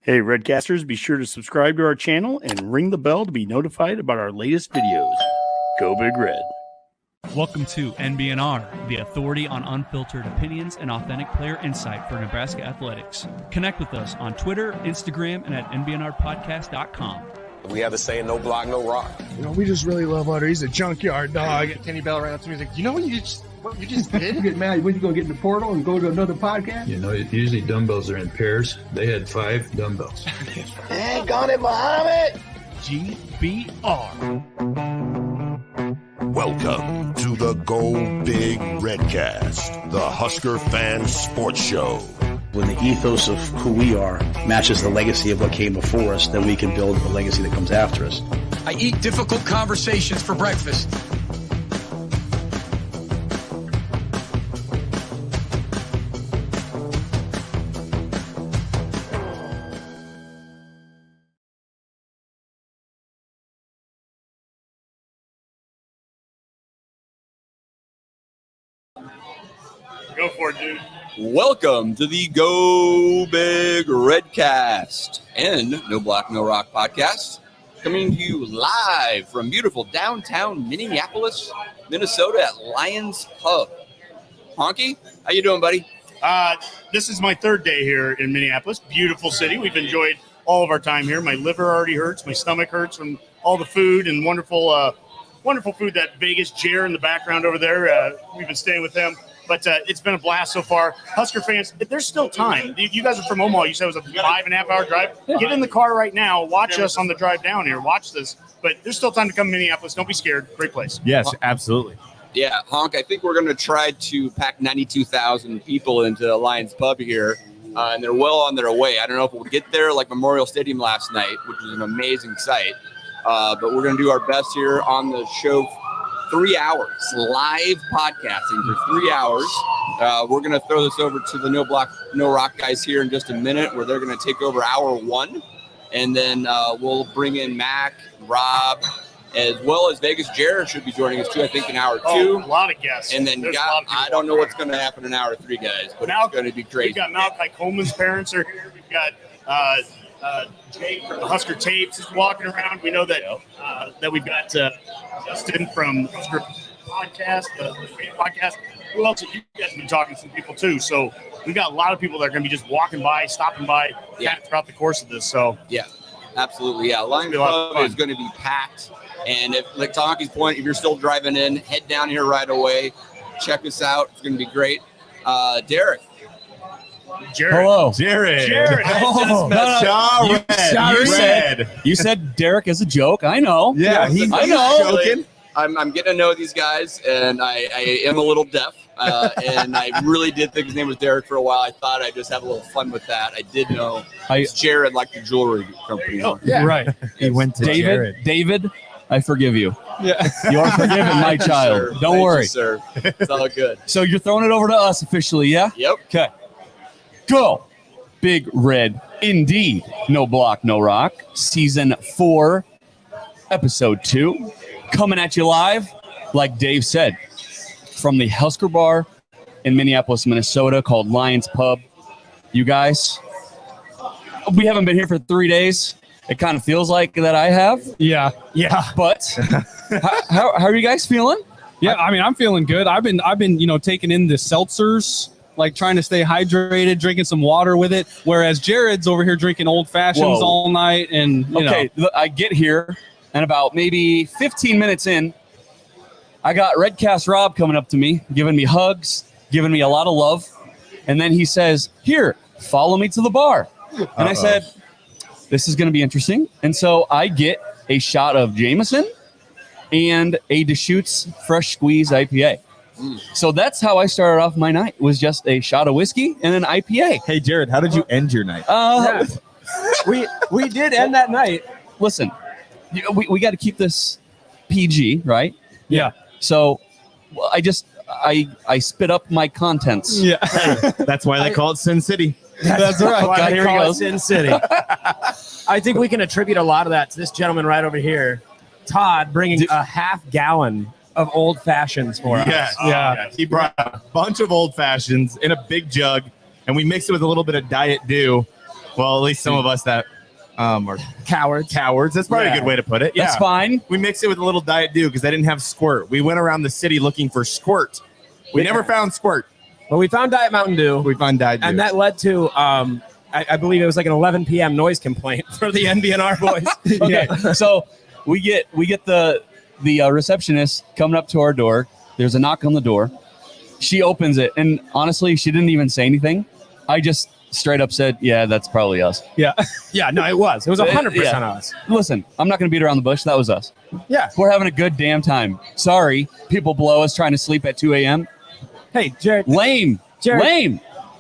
Hey, Redcasters, be sure to subscribe to our channel and ring the bell to be notified about our latest videos. Go Big Red. Welcome to NBNR, the authority on unfiltered opinions and authentic player insight for Nebraska athletics. Connect with us on Twitter, Instagram, and at nbnrpodcast.com. We have a saying, no block, no rock. You know, we just really love Otter. He's a junkyard dog. Kenny Bell ran up to me. He's like, you know what you just did? You get mad when you go get in the portal and go to another podcast? You know, usually dumbbells are in pairs. They had 5 dumbbells. Dang on it, Muhammad! GBR. Welcome to the Go Big Redcast, the Husker fan sports show. When the ethos of who we are matches the legacy of what came before us, then we can build a legacy that comes after us. I eat difficult conversations for breakfast. Go for it, dude. Welcome to the Go Big Redcast and No Block, No Rock podcast. Coming to you live from beautiful downtown Minneapolis, Minnesota at Lyons Pub. Honky, how you doing, buddy? This is my third day here in Minneapolis. Beautiful city. We've enjoyed all of our time here. My liver already hurts. My stomach hurts from all the food and wonderful food that Vegas Jer in the background over there. We've been staying with him. But it's been a blast so far. Husker fans, there's still time. You guys are from Omaha. You said it was a 5.5 hour drive. Get in the car right now. Watch us on the drive down here. Watch this. But there's still time to come to Minneapolis. Don't be scared. Great place. Yes, absolutely. Yeah, Honk, I think we're going to try to pack 92,000 people into Lyons Pub here, and they're well on their way. I don't know if we'll get there like Memorial Stadium last night, which was an amazing sight. But we're going to do our best here on the show. 3 hours live podcasting for 3 hours. We're going to throw this over to the No Block, No Rock guys here in just a minute, where they're going to take over hour 1. And then we'll bring in Mac, Rob, as well as Vegas Jared should be joining us too, I think, in hour 2. A lot of guests. And then I don't know what's going to happen in hour 3, guys, but it's going to be crazy. We've got Malachi Coleman's parents are here. We've got Jake from the Husker Tapes is walking around. We know that that we've got Justin from the Husker podcast. Who else? You guys have been talking to some people too. So we've got a lot of people that are going to be just walking by, stopping by throughout the course of this. So yeah, absolutely. Yeah, Lyons Pub is going to be packed. And if, like to Honky's point, if you're still driving in, head down here right away. Check us out. It's going to be great. Derek. Jared. Hello. Jared. You said Derek as a joke. I know. Yeah, I know. Joking. I'm getting to know these guys, and I am a little deaf, and I really did think his name was Derek for a while. I thought I'd just have a little fun with that. I did know it's Jared, like the jewelry company. Yeah. Right. He went to Jared. David, I forgive you. Yeah. You are forgiven, my child. Sir. Don't Thank worry. you, sir. It's all good. So you're throwing it over to us officially, yeah? Yep. Okay. Go Big Red, indeed. No Block, No Rock. Season 4, Episode 2. Coming at you live, like Dave said, from the Husker Bar in Minneapolis, Minnesota, called Lyons Pub. You guys, we haven't been here for 3 days. It kind of feels like that I have. Yeah. But how are you guys feeling? Yeah, I mean, I'm feeling good. I've been, taking in the seltzers, like trying to stay hydrated, drinking some water with it. Whereas Jared's over here drinking old fashions all night. And look, I get here, and about maybe 15 minutes in, I got Redcast Rob coming up to me, giving me hugs, giving me a lot of love. And then he says, "Here, follow me to the bar." And I said, "This is going to be interesting." And so I get a shot of Jameson and a Deschutes Fresh Squeeze IPA. So that's how I started off my night, was just a shot of whiskey and an IPA. Hey, Jared, how did you end your night? We did end that night. Listen, we got to keep this PG, right? Yeah. So I spit up my contents. Yeah. That's why they call it Sin City. That's right. God, here he goes. Sin City. I think we can attribute a lot of that to this gentleman right over here, Todd, bringing a half gallon of old fashions for us. Yeah. He brought a bunch of old fashions in a big jug, and we mixed it with a little bit of Diet Dew. Well, at least some of us that are Cowards. That's probably a good way to put it. That's fine. We mixed it with a little Diet Dew because they didn't have Squirt. We went around the city looking for Squirt. We never found Squirt. But we found Diet Mountain Dew. We found Diet Dew. And that led to, I believe it was like an 11 p.m. noise complaint for the NBNR boys. Okay, so we get the receptionist coming up to our door. There's a knock on the door. She opens it, and honestly, she didn't even say anything. I just straight up said, "Yeah, that's probably us." Yeah, no, it was 100% us. Listen, I'm not going to beat around the bush. That was us. Yeah, we're having a good damn time. Sorry, people below us trying to sleep at 2 a.m. Hey, Jared. Lame.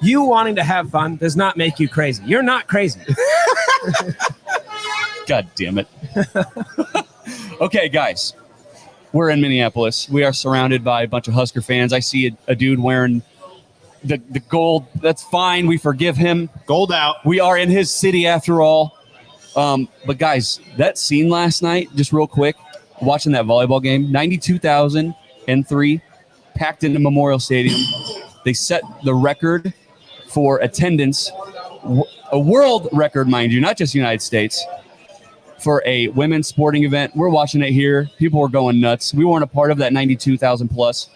You wanting to have fun does not make you crazy. You're not crazy. God damn it. Okay, guys. We're in Minneapolis. We are surrounded by a bunch of Husker fans. I see a dude wearing the gold. That's fine. We forgive him. Gold out. We are in his city after all. But guys, that scene last night, just real quick, watching that volleyball game, 92,003 packed into Memorial Stadium. They set the record for attendance, a world record, mind you, not just United States, for a women's sporting event. We're watching it here. People were going nuts. We weren't a part of that 92,000 plus,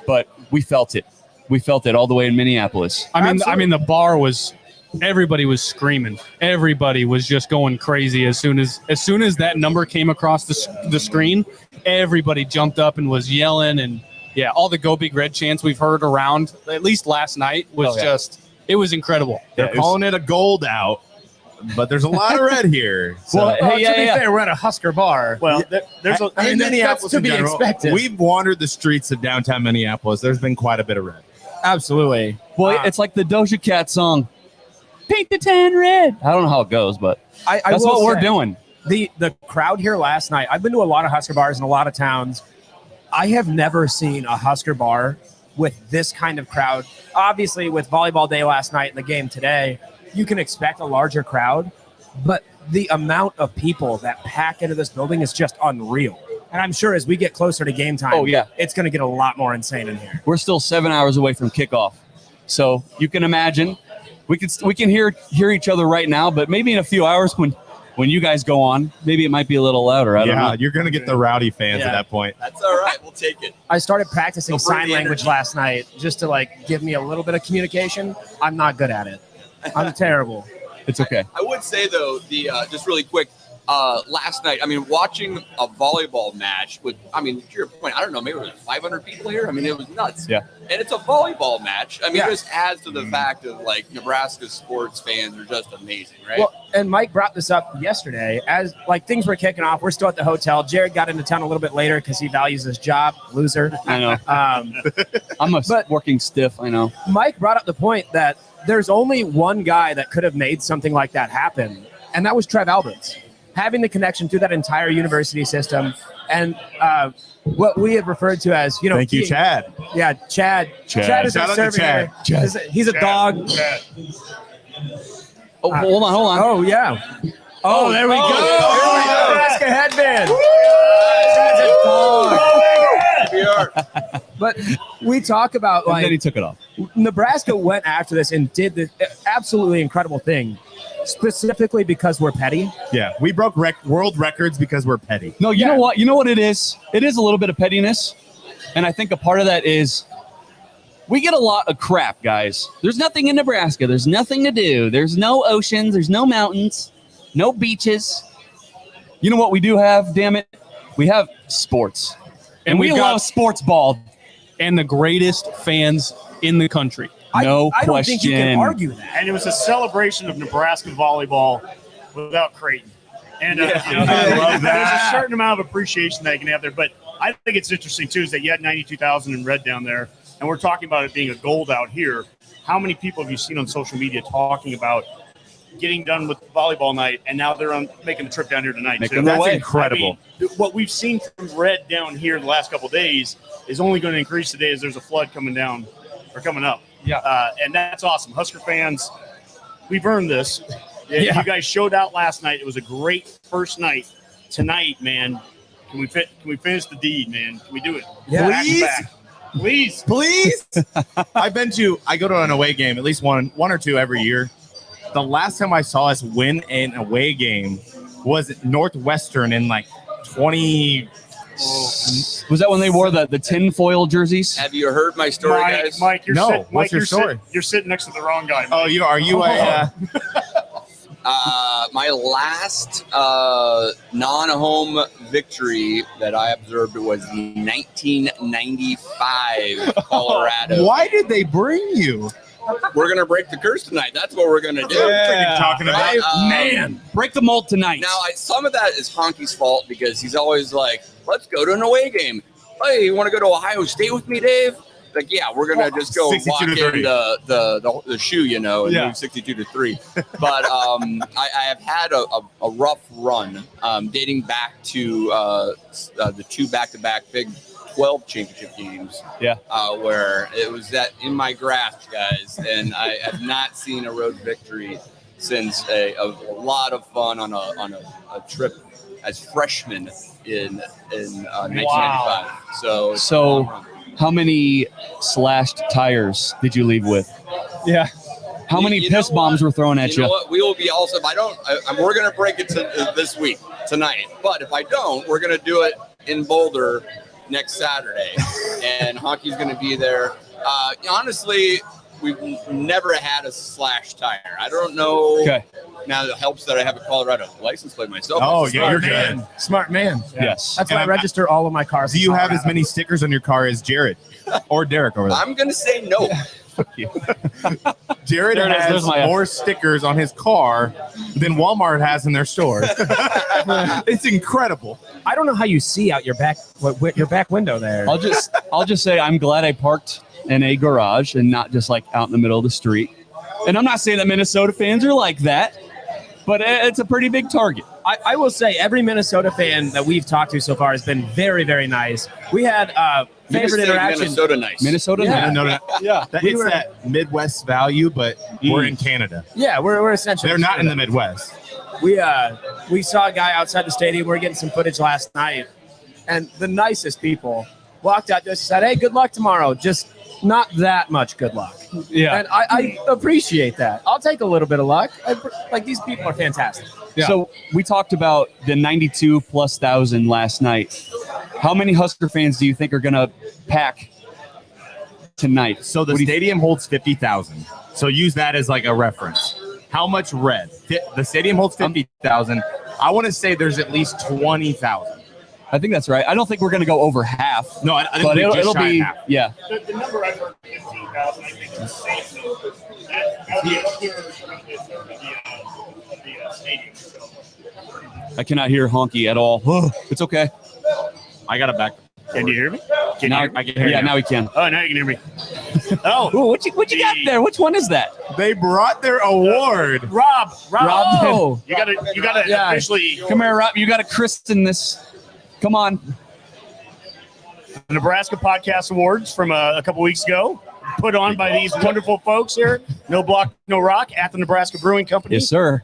but we felt it. We felt it all the way in Minneapolis. I mean, the bar was, everybody was screaming. Everybody was just going crazy as soon as that number came across the screen. Everybody jumped up and was yelling, and yeah, all the Go Big Red chants we've heard around, at least last night, was it was incredible. They're calling it a gold out, but there's a lot of red here. So. Well, to be fair, we're at a Husker bar. Well, there's Minneapolis that's to in be general. expected. We've wandered the streets of downtown Minneapolis. There's been quite a bit of red. Absolutely. Well, it's like the Doja Cat song, "Paint the Town Red." I don't know how it goes, but that's what we're doing. The crowd here last night, I've been to a lot of Husker bars in a lot of towns. I have never seen a Husker bar with this kind of crowd. Obviously, with volleyball day last night and the game today, you can expect a larger crowd, but the amount of people that pack into this building is just unreal. And I'm sure as we get closer to game time, it's going to get a lot more insane in here. We're still 7 hours away from kickoff, so you can imagine we can hear each other right now, but maybe in a few hours when you guys go on, maybe it might be a little louder. I don't know. You're going to get the rowdy fans at that point. That's all right. We'll take it. I started practicing sign language last night just to give me a little bit of communication. I'm not good at it. I'm terrible. It's okay. I would say though, just really quick, last night, watching a volleyball match with, to your point, I don't know, maybe there was 500 people here. It was nuts. Yeah. And it's a volleyball match. It just adds to the fact of Nebraska sports fans are just amazing, right? Well, and Mike brought this up yesterday as things were kicking off. We're still at the hotel. Jared got into town a little bit later because he values his job. Loser. I know. I'm working stiff. I know. Mike brought up the point that there's only one guy that could have made something like that happen, and that was Trev Alberts. Having the connection through that entire university system and what we have referred to as, Thank you, Chad. Yeah, Chad. Chad is Shout a out to server Chad. here. He's a dog. Chad. Oh, hold on. Oh, yeah. Oh, there we go. Oh, Nebraska headband. Chad's a dog. But we talk about, And then he took it off. Nebraska went after this and did this absolutely incredible thing, specifically because we're petty. Yeah, we broke world records because we're petty. No, you know what? You know what it is? It is a little bit of pettiness. And I think a part of that is we get a lot of crap, guys. There's nothing in Nebraska. There's nothing to do. There's no oceans. There's no mountains. No beaches. You know what we do have, damn it? We have sports. And we love sports ball. And the greatest fans in the country. No I question. don't think you can argue that. And it was a celebration of Nebraska volleyball without Creighton. And I love that. There's a certain amount of appreciation that you can have there. But I think it's interesting, too, is that you had 92,000 in red down there. And we're talking about it being a gold out here. How many people have you seen on social media talking about getting done with volleyball night, and now they're making the trip down here tonight? That's incredible. What we've seen from red down here the last couple of days is only going to increase today as there's a flood coming down or coming up. Yeah. And that's awesome. Husker fans, we've earned this. Yeah. You guys showed out last night. It was a great first night. Tonight, man, can we finish the deed, man? Can we do it? Yeah. Please. Please. I go to an away game, at least one or two every year. The last time I saw us win an away game was Northwestern in like 20. Was that when they wore the tinfoil jerseys? Have you heard my story, guys? Mike, you're No. Sit, What's Mike, your you're story? You're sitting next to the wrong guy. Mike. Oh, are you a? My last non-home victory that I observed was the 1995 Colorado. Why did they bring you? We're gonna break the curse tonight. That's what we're gonna do. Yeah. Talking about Man, break the mold tonight. Now, some of that is Honky's fault because he's always like, "Let's go to an away game." Hey, you want to go to Ohio State with me, Dave? Like, yeah, we're gonna just go walk in the shoe, and move 62-3. But I have had a rough run dating back to the 2 back-to-back Big 12 championship games. Yeah. Where it was that in my grasp, guys, and I have not seen a road victory since a lot of fun on a trip as freshmen in 1995. So how many slashed tires did you leave with? Yeah. How many piss bombs were thrown at you? You know what? We will be also. If I don't, we're going to break it this week tonight. But if I don't, we're going to do it in Boulder next Saturday, and Honky's going to be there. Honestly, we've never had a slash tire. I don't know. Okay. Now it helps that I have a Colorado license plate myself. Oh, yeah, you're man. good. Smart man. Yes. That's why I register all of my cars. Do you have as many stickers on your car as Jared or Derek over there? I'm going to say no. Jared There it is. has There's my more stickers on his car than Walmart has in their stores. It's incredible. I don't know how you see out your back window there. I'll just say I'm glad I parked in a garage and not just like out in the middle of the street. And I'm not saying that Minnesota fans are like that, but it's a pretty big target. I will say every Minnesota fan that we've talked to so far has been very, very nice. We had favorite interaction. Minnesota nice. Minnesota, Yeah. It's that Midwest value, but we're in Canada. Yeah, we're essentially. They're not in the Midwest. We saw a guy outside the stadium. We were getting some footage last night, and the nicest people walked out just said, "Hey, good luck tomorrow." Just not that much good luck. Yeah. And I appreciate that. I'll take a little bit of luck. These people are fantastic. Yeah. So we talked about the 92,000+ last night. How many Husker fans do you think are going to pack tonight? So the stadium holds 50,000. So use that as like a reference. How much red? The stadium holds 50,000. I want to say there's at least 20,000. I think that's right. I don't think we're going to go over half. No, I think but it'll shy be half. yeah. The number I've heard, 15,000, I think is safe. That'll be a third of the stadium. So. I cannot hear Honky at all. It's okay. I got it back. Can you hear me? Now, I can hear you. now we can. Oh, now you can hear me. Oh, Ooh, what you got there? Which one is that? They brought their award. Rob, Oh. you gotta officially. Come here, Rob. You got to christen this. Come on. The Nebraska Podcast Awards from a couple weeks ago, put on by these wonderful folks here. No Block, No Rock at the Nebraska Brewing Company. Yes, sir.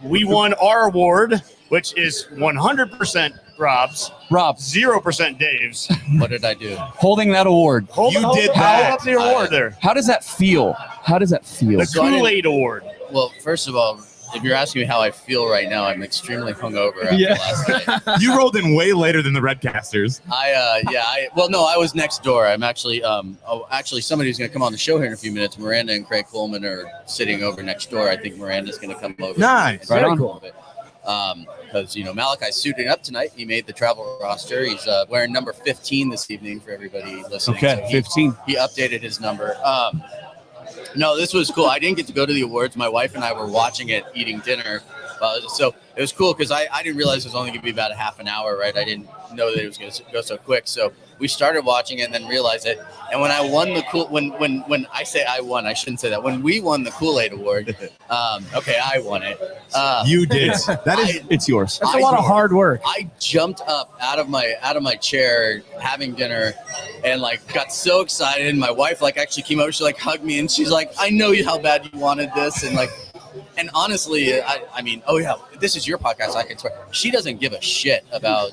We won our award, which is 100% Rob's, Rob, 0% Dave's. What did I do? holding that award. Hold up the award there. How does that feel? The Kool-Aid Award. Well, first of all, if you're asking me how I feel right now, I'm extremely hungover after last night. You rolled in way later than the Redcasters. I was next door. I'm actually, somebody who's going to come on the show here in a few minutes. Miranda and Craig Coleman are sitting over next door. I think Miranda's going to come over. Nice. Right on. Cool. Because Malachi's suiting up tonight. He made the travel roster. He's wearing number 15 this evening for everybody listening. Okay, 15. He updated his number. No, this was cool. I didn't get to go to the awards. My wife and I were watching it, eating dinner. So it was cool because I didn't realize it was only going to be about a half an hour, right? I didn't know that it was going to go so quick. So we started watching it and then realized it. And when I won the when I say I won, I shouldn't say that. When we won the Kool-Aid Award, I won it. You did. It's yours. That's a lot of hard work. I jumped up out of my chair having dinner and got so excited. My wife actually came over. She hugged me and she's like, "I know how bad you wanted this." And honestly, I mean, oh yeah, this is your podcast. I can swear. She doesn't give a shit about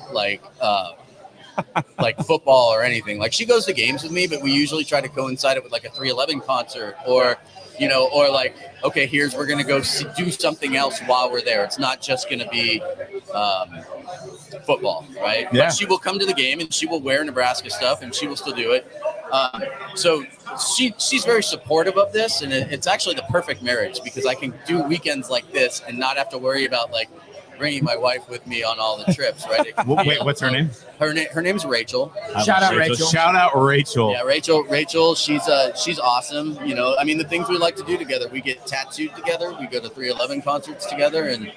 football or anything. She goes to games with me, but we usually try to coincide it with a 311 concert or or like, okay, we're going to go do something else while we're there. It's not just going to be football, right? Yeah. But she will come to the game and she will wear Nebraska stuff and she will still do it. So she's very supportive of this, and it's actually the perfect marriage because I can do weekends like this and not have to worry about like bringing my wife with me on all the trips, right? Wait, what's her name? Her name's Rachel. Shout out Rachel. Shout out Rachel. Yeah, Rachel, she's awesome. I mean, the things we like to do together, we get tattooed together, we go to 311 concerts together, and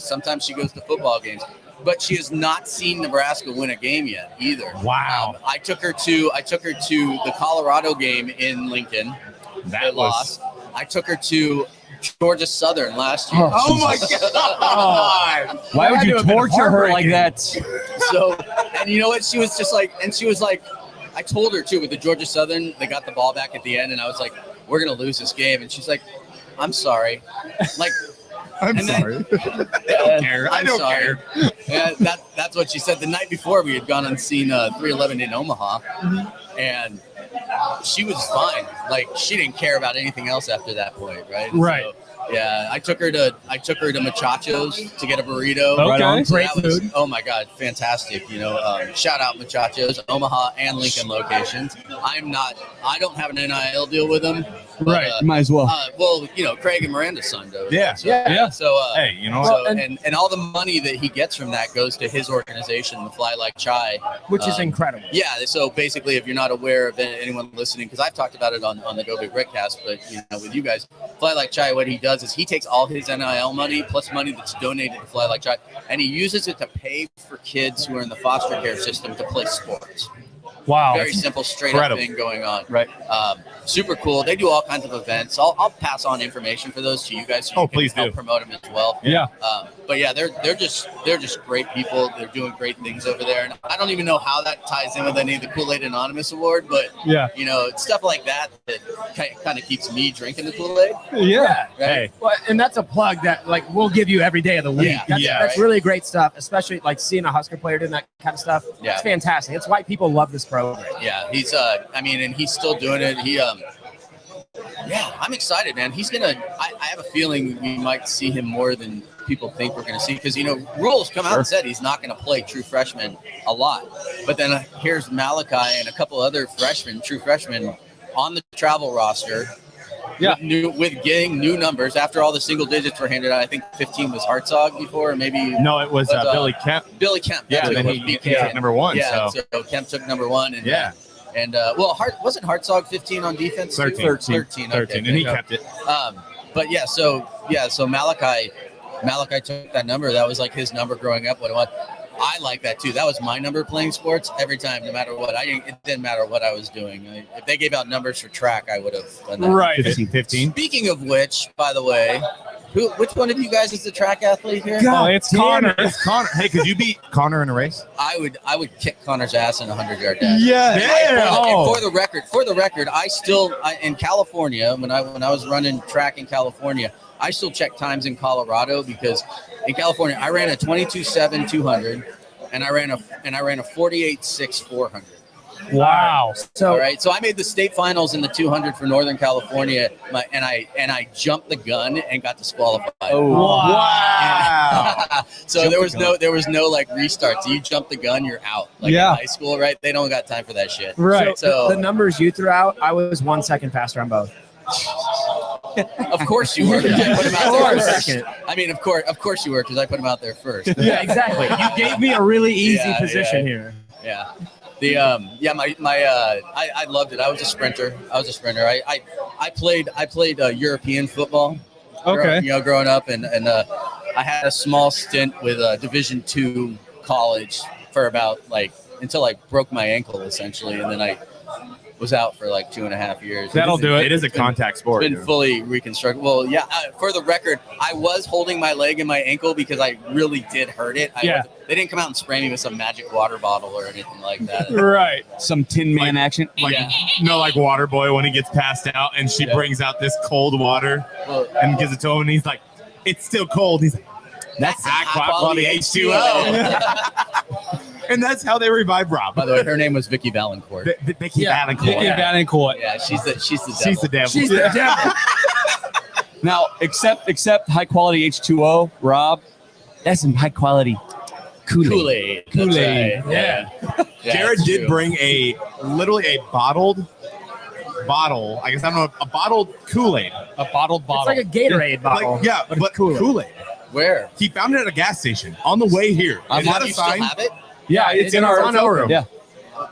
sometimes she goes to football games. But she has not seen Nebraska win a game yet either. Wow. I took her to the Colorado game in Lincoln. They lost. I took her to Georgia Southern last year. Oh my God! Why would you torture her like that? So, and you know what? She was like, I told her too with the Georgia Southern, they got the ball back at the end, and I was like, we're gonna lose this game, and she's like, I'm sorry, like. I'm sorry. I don't care. Yeah, that's what she said. The night before, we had gone and seen 311 in Omaha, and she was fine. Like she didn't care about anything else after that point, right? Right. So, yeah, I took her to Muchachos to get a burrito. Okay. Right on. So Great that was, food. oh my God, fantastic! Shout out Muchachos, Omaha and Lincoln locations. I don't have an NIL deal with them. But, Right. Might as well. Craig and Miranda's son does. Yeah. So, Yeah. So Hey, you know so, what? and all the money that he gets from that goes to his organization, the Fly Like Chai, Which is incredible. Yeah. So basically, if you're not aware of anyone listening, because I've talked about it on the Go Big Redcast, but with you guys, Fly Like Chai, what he does is he takes all his NIL money plus money that's donated to Fly Like Chai, and he uses it to pay for kids who are in the foster care system to play sports. Wow. Very simple, straight incredible. up thing going on. Right. Super cool. They do all kinds of events. I'll pass on information for those to you guys. So you can Please help do. promote them as well. Yeah. But yeah, they're just great people. They're doing great things over there, and I don't even know how that ties in with any of the Kool-Aid Anonymous Award, but Yeah. it's stuff like that kind of keeps me drinking the Kool-Aid. Yeah. Right? Hey, Well, and that's a plug that we'll give you every day of the week. Yeah. That's really great stuff, especially like seeing a Husker player doing that kind of stuff. Yeah. It's fantastic. It's why people love this program. Yeah, he's and he's still doing it. I'm excited, man. He's gonna. I have a feeling we might see him more than people think we're gonna see because Rule's come out and said he's not gonna play true freshmen a lot, but then here's Malachi and a couple other true freshmen, on the travel roster. Yeah. With getting new numbers after all the single digits were handed out. I think 15 was Hartzog before, or maybe no, it was Billy Kemp. Billy Kemp. Yeah, that's and then what he it was. took number one. Yeah, So Kemp took number one, and yeah, wasn't Hartzog 15 on defense? 13. Okay, and he kept it. But so Malachi took that number. That was like his number growing up. What it was. I like that too. That was my number playing sports every time, no matter what. It didn't matter what I was doing. If they gave out numbers for track, I would have done that. Right. 15. Speaking of which, by the way, which one of you guys is the track athlete here? It's Connor. It's Connor. Hey, could you beat Connor in a race? I would kick Connor's ass in a 100-yard dash. Yeah. And for the record, I still in California when I was running track in California, I still check times in Colorado because in California I ran a 22.7 200 and I ran a 48.6 400. Wow. So all right, so I made the state finals in the 200 for Northern California, and I jumped the gun and got disqualified. Oh, wow. So there was no like restart. So you jump the gun, you're out. Like in high school, right? They don't got time for that shit. Right. So the numbers you threw out, I was 1 second faster on both. Of course you were. 'Cause I put him out there Of course. first. I mean, of course you were because I put him out there first. Yeah, exactly. You gave me a really easy position here. Yeah. I loved it. I was a sprinter. I played European football. Okay. Growing up, and I had a small stint with Division II college for about until I broke my ankle essentially, and then I was out for 2.5 years. That'll do it. It is a contact sport. It's been fully reconstructed. Well, yeah. For the record, I was holding my leg and my ankle because I really did hurt it. They didn't come out and spray me with some magic water bottle or anything like that. Right. Some Tin Man action. Like Waterboy when he gets passed out and she brings out this cold water and gives it to him and he's like, it's still cold. He's like, that's high quality H2O. And that's how they revive Rob. By the way, her name was Vicky Valancourt. Vicky Valancourt. Vicky Valancourt. Yeah, she's the devil. She's the devil. She's the devil. Now, except high quality H2O, Rob, that's some high quality Kool-Aid. Kool-Aid. Right. Yeah. Jared that's did true. bring literally a bottle. I guess I don't know, a bottled Kool-Aid. A bottled bottle. It's like a Gatorade bottle. Like, yeah, but Kool-Aid. Where? He found it at a gas station on the way here. Is that a You still sign? have it? Yeah, it's in our showroom. Yeah.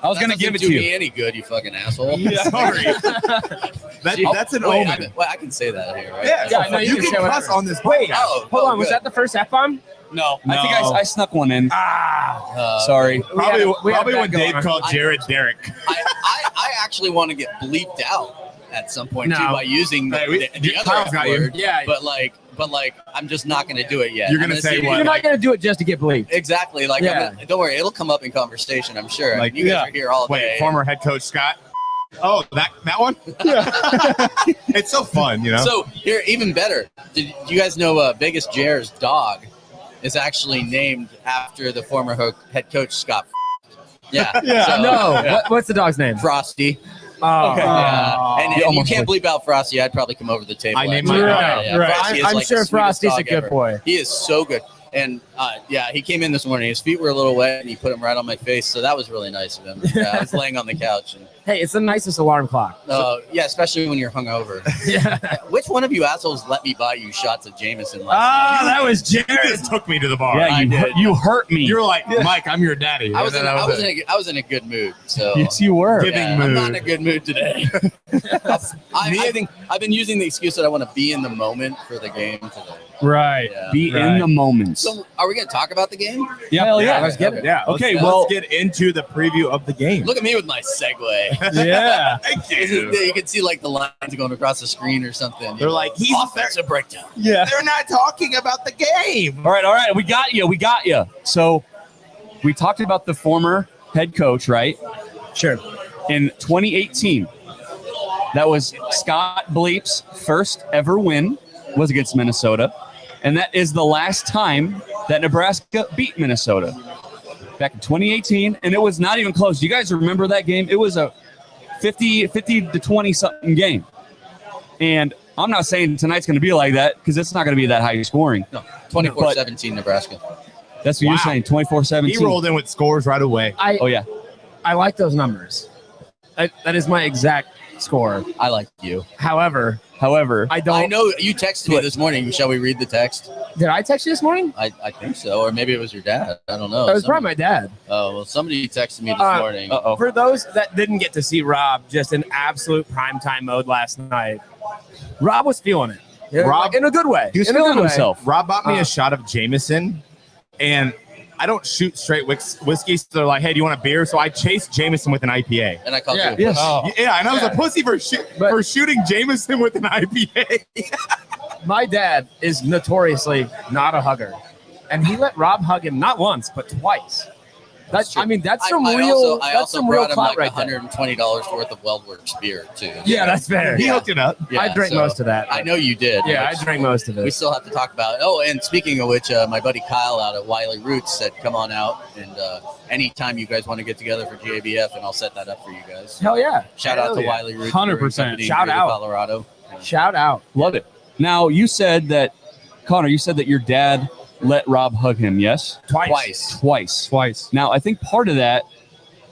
I was That going to give it doesn't to do you. me any good, you fucking asshole. Sorry. That's an Wait, omen. I can say that here, right? Yeah, no, you you can can say cuss whatever. on this Wait, podcast. hold on. Was good. that the first F-bomb? No, I think No. I snuck one in. Sorry. Probably we had when that Dave going. called Jared Derek. I actually want to get bleeped out at some point too No. by using Hey, the other Kyle's F got you. word. Yeah. But I'm just not going to do it yet. You're I'm gonna say see- what? You're not going to do it just to get bleeped. Exactly. Like, Yeah. don't worry, it'll come up in conversation, I'm sure. Like, you guys are here all day. Wait, former head coach Scott. Oh, that one? Yeah. It's so fun, you know? So here, even better. Did you guys know Vegas Jair's dog is actually named after the former head coach Scott? Yeah. Yeah. So, No. yeah. What's the dog's name? Frosty. Oh. Okay. Yeah. And you almost can't like- bleep out Frosty. I'd probably come over the table. I named actually. my dog. Right, Yeah, right. Frosty is I'm like sure the sweetest Frosty's a dog good ever. boy. He is so good. And yeah, he came in this morning. His feet were a little wet, and he put them right on my face. So that was really nice of him. Yeah, I was laying on the couch. And, Hey, it's the nicest alarm clock. yeah, especially when you're hungover. Yeah. Which one of you assholes let me buy you shots of Jameson last Ah, that was You Jared. just took me to the bar. Yeah, you hurt me. You're like, Mike, I'm your daddy. night? I That was in a good mood. So Yes, you were. Giving yeah, I'm not in mood. a good mood today. I think I've been using the excuse that I want to be in the moment for the game today. Right. Yeah. Be in Right. the moment. So, are we going to talk about the game? Yeah, hell yeah. Let's get it. Yeah. Okay, let's well- get into the preview of the game. Look at me with my segue. Yeah. Thank You can see like the lines going across the screen or something. They're like, he's offensive breakdown. Yeah. They're not talking about the game. All right. We got you. So we talked about the former head coach, right? Sure. In 2018, that was Scott Bleep's first ever win was against Minnesota. And that is the last time that Nebraska beat Minnesota. Back in 2018, and it was not even close. Do you guys remember that game? It was a 50 to 20 something game. And I'm not saying tonight's going to be like that because it's not going to be that high scoring. No, 24-17 Nebraska. That's what you're saying, 24-17. He rolled in with scores right away. Oh, yeah. I like those numbers. That is my exact score. I like you. However, I don't. I know you texted me this morning. Shall we read the text? Did I text you this morning? I think so. Or maybe it was your dad. I don't know. It was probably my dad. Oh, well, somebody texted me this morning. Uh-oh. For those that didn't get to see Rob just in absolute primetime mode last night, Rob was feeling it. Yeah, Rob- like, in a good way. He was In a feeling good way. himself. Rob bought me a shot of Jameson, and I don't shoot straight whiskey. So they're like, hey, do you want a beer? So I chased Jameson with an IPA. And I called Yeah. you. Yes. Oh. Yeah, and I was Yeah. a pussy for shooting Jameson with an IPA. My dad is notoriously not a hugger, and he let Rob hug him not once but twice. That's some real. I That's also some real brought him clout like right there. $120 worth of WeldWorks beer too. Yeah, that's fair. He Yeah. hooked it up. Yeah, I drank so- most of that. I know you did. Yeah, I which drank most of We it. still have to talk about it. Oh, and speaking of which, my buddy Kyle out at Wiley Roots said, "Come on out, and anytime you guys want to get together for GABF, and I'll set that up for you guys." Hell yeah! Shout out Hell to yeah. Wiley Roots. 100%. Brewing Company in Shout Greater out. Colorado. Shout out. Love it. Now, you said that, Connor, you said that your dad let Rob hug him, yes? Twice. Twice. Now, I think part of that,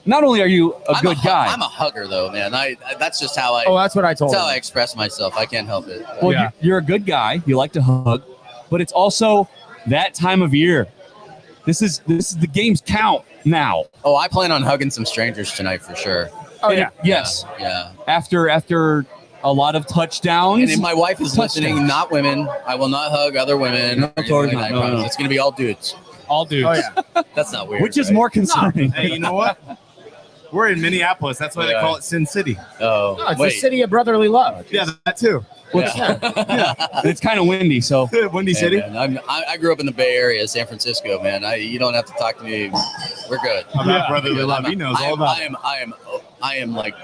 not only are you a good guy. I'm a hugger, though, man. That's just how I. Oh, that's what I told That's how I him. express myself. I can't help it. Well, Yeah. you're a good guy. You like to hug, but it's also that time of year. This is the games count now. Oh, I plan on hugging some strangers tonight for sure. Oh And yeah. yes. Yeah. After a lot of touchdowns. And if my wife is listening, not women, I will not hug other women. No, totally not. I No, promise. no. It's going to be all dudes. All dudes. Oh yeah. That's not weird. which is right? more concerning. Hey, you know what? We're in Minneapolis. That's why they Yeah. call it Sin City. Oh, No, it's wait. the city of brotherly love. Yeah, that too. Yeah. It's kind of windy, so Windy Hey, City. man, I grew up in the Bay Area, San Francisco, man. You don't have to talk to me. We're good. About brotherly love. He knows all about it. I am like,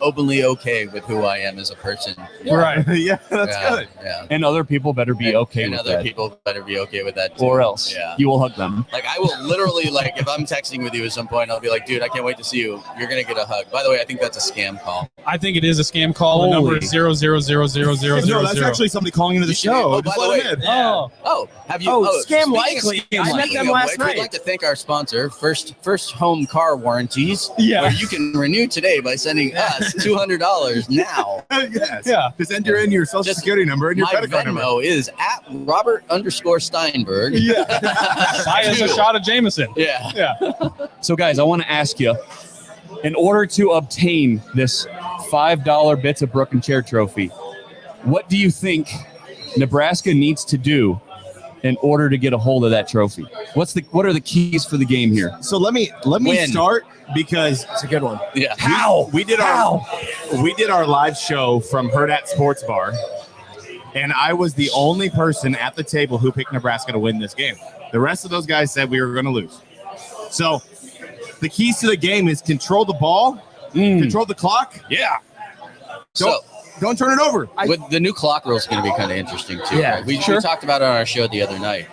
openly okay with who I am as a person. Right. Yeah, that's good. Yeah. And other people better be okay and with other that. people better be okay with that too. Or else you will hug them. Like I will literally like if I'm texting with you at some point, I'll be like, dude, I can't wait to see you. You're gonna get a hug. By the way, I think that's a scam call. I think it is a scam call. The number is 0000000. No, that's actually somebody calling into the show. Oh, by the way, have you? Scam speaking of likely. I met them of last which, night. We'd like to thank our sponsor, First Home Car Warranties. Yeah. Where you can renew today by sending us $200 now. Yes. Yeah. Just enter in your social security number and your My credit card number. Venmo is at Robert_Steinberg. Yeah. Buy us a shot of Jameson. Yeah. Yeah. So, guys, I want to ask you, in order to obtain this $5 Bits of Broken Chair trophy, what do you think Nebraska needs to do in order to get a hold of that trophy? What are the keys for the game here? So let me start because it's a good one. Yeah. We did our live show from Hurrdat Sports Bar, and I was the only person at the table who picked Nebraska to win this game. The rest of those guys said we were going to lose. So the keys to the game is control the ball, control the clock. Yeah. Don't turn it over. With the new clock rule is going to be kind of interesting too. Yeah, right? We talked about it on our show the other night.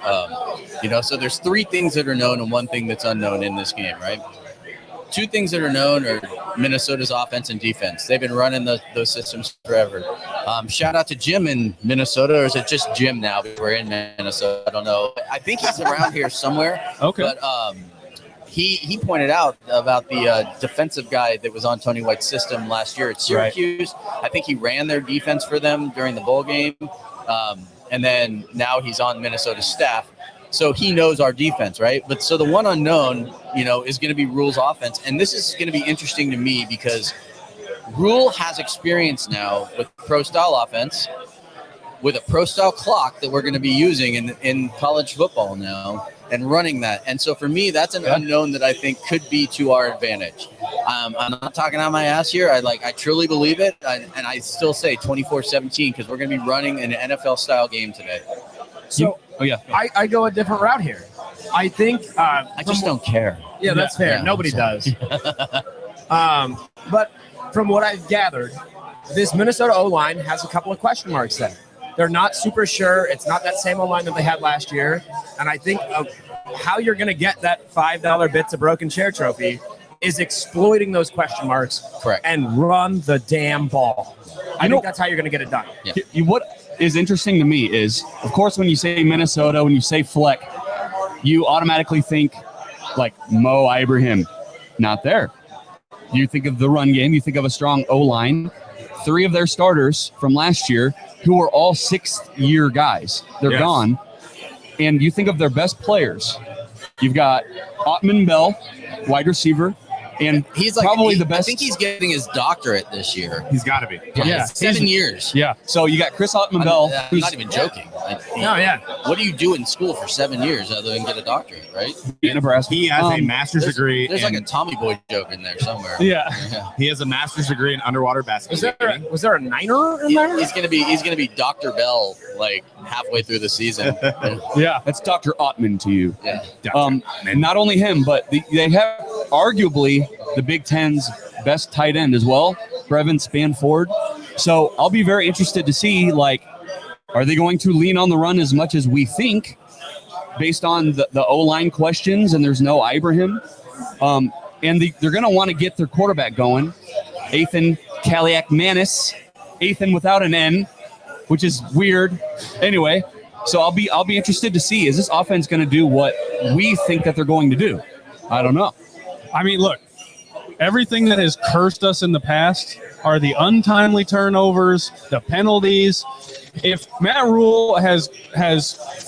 So there's 3 things that are known and 1 thing that's unknown in this game, right? 2 things that are known are Minnesota's offense and defense. They've been running those systems forever. Shout out to Jim in Minnesota, or is it just Jim now? We're in Minnesota. I don't know. I think he's around here somewhere. Okay. But he pointed out about the defensive guy that was on Tony White's system last year at Syracuse. Right. I think he ran their defense for them during the bowl game. And then now he's on Minnesota's staff. So he knows our defense, right? But so the one unknown, is going to be Rule's offense. And this is going to be interesting to me because Rule has experience now with pro-style offense, with a pro-style clock that we're going to be using in college football now, and running that. And so for me, that's an unknown that I think could be to our advantage. I'm not talking out my ass here. I truly believe it. And I still say 24-17 because we're going to be running an NFL-style game today. So I go a different route here. I think I just don't care. Yeah, that's fair. Nobody does. But from what I've gathered, this Minnesota O-line has a couple of question marks there. They're not super sure. It's not that same O-line that they had last year. And I think how you're going to get that $5 Bits of Broken Chair trophy is exploiting those question marks. Correct. And run the damn ball. I think that's how you're going to get it done. Yeah. What is interesting to me is, of course, when you say Minnesota, when you say Fleck, you automatically think like Mo Ibrahim. Not there. You think of the run game. You think of a strong O-line. 3 of their starters from last year, who were all 6th-year guys. They're gone. And you think of their best players. You've got Ottman Bell, wide receiver, and he's probably the best. I think he's getting his doctorate this year. He's got to be. Yeah. 7 years. Yeah. So you got Chris Ottman Bell. I'm not even joking. What do you do in school for 7 years other than get a doctorate, right? In Nebraska. He has a master's degree. There's like a Tommy Boy joke in there somewhere. Yeah. He has a master's degree in underwater basketball. Was there a Niner in there? He's gonna be Dr. Bell like halfway through the season. Yeah, that's Dr. Ottman to you. Yeah. And not only him, but they have arguably the Big Ten's best tight end as well, Brevin Spanford. So I'll be very interested to see, are they going to lean on the run as much as we think based on the O-line questions, and there's no Ibrahim? And they're going to want to get their quarterback going, Ethan Kaliak-Manis, Ethan without an N, which is weird. Anyway, so I'll be interested to see, is this offense going to do what we think that they're going to do? I don't know. I mean, look, everything that has cursed us in the past are the untimely turnovers, the penalties. If Matt Rule has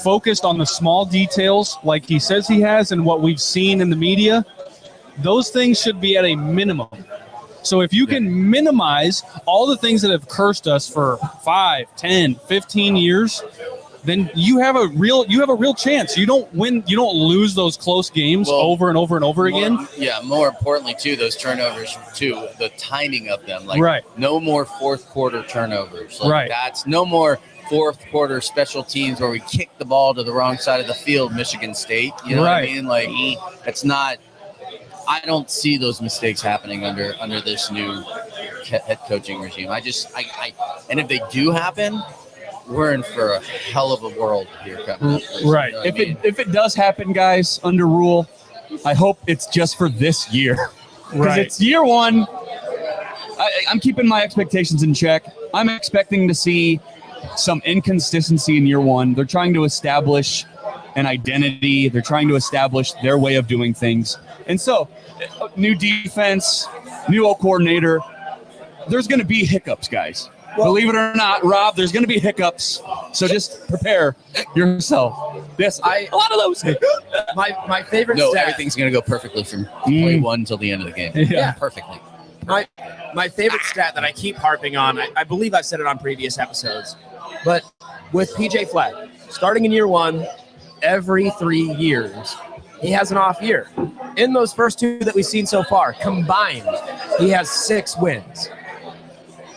focused on the small details like he says he has and what we've seen in the media, those things should be at a minimum. So if you can minimize all the things that have cursed us for 5, 10, 15 years, then you have a real chance. You don't lose those close games over and over and over again. Yeah, more importantly too, those turnovers too, the timing of them. No more fourth quarter turnovers. That's no more fourth quarter special teams where we kick the ball to the wrong side of the field, Michigan State. You know what I mean? It's not. I don't see those mistakes happening under this new head coaching regime. And if they do happen, we're in for a hell of a world here coming up. Right. You know what I mean? If it does happen, guys, under rule, I hope it's just for this year. Because Right. it's year one. I'm keeping my expectations in check. I'm expecting to see some inconsistency in year one. They're trying to establish an identity. They're trying to establish their way of doing things. And so, new defense, new coordinator. There's going to be hiccups, guys. Believe it or not, Rob, there's going to be hiccups. So just prepare yourself. Yes, a lot of those. My favorite No, stat. everything's going to go perfectly from play one till the end of the game. Yeah. Perfectly. My favorite stat that I keep harping on, I believe I've said it on previous episodes, but with PJ Fleck, starting in year one, every 3 years, he has an off year. In those first 2 that we've seen so far, combined, he has 6 wins.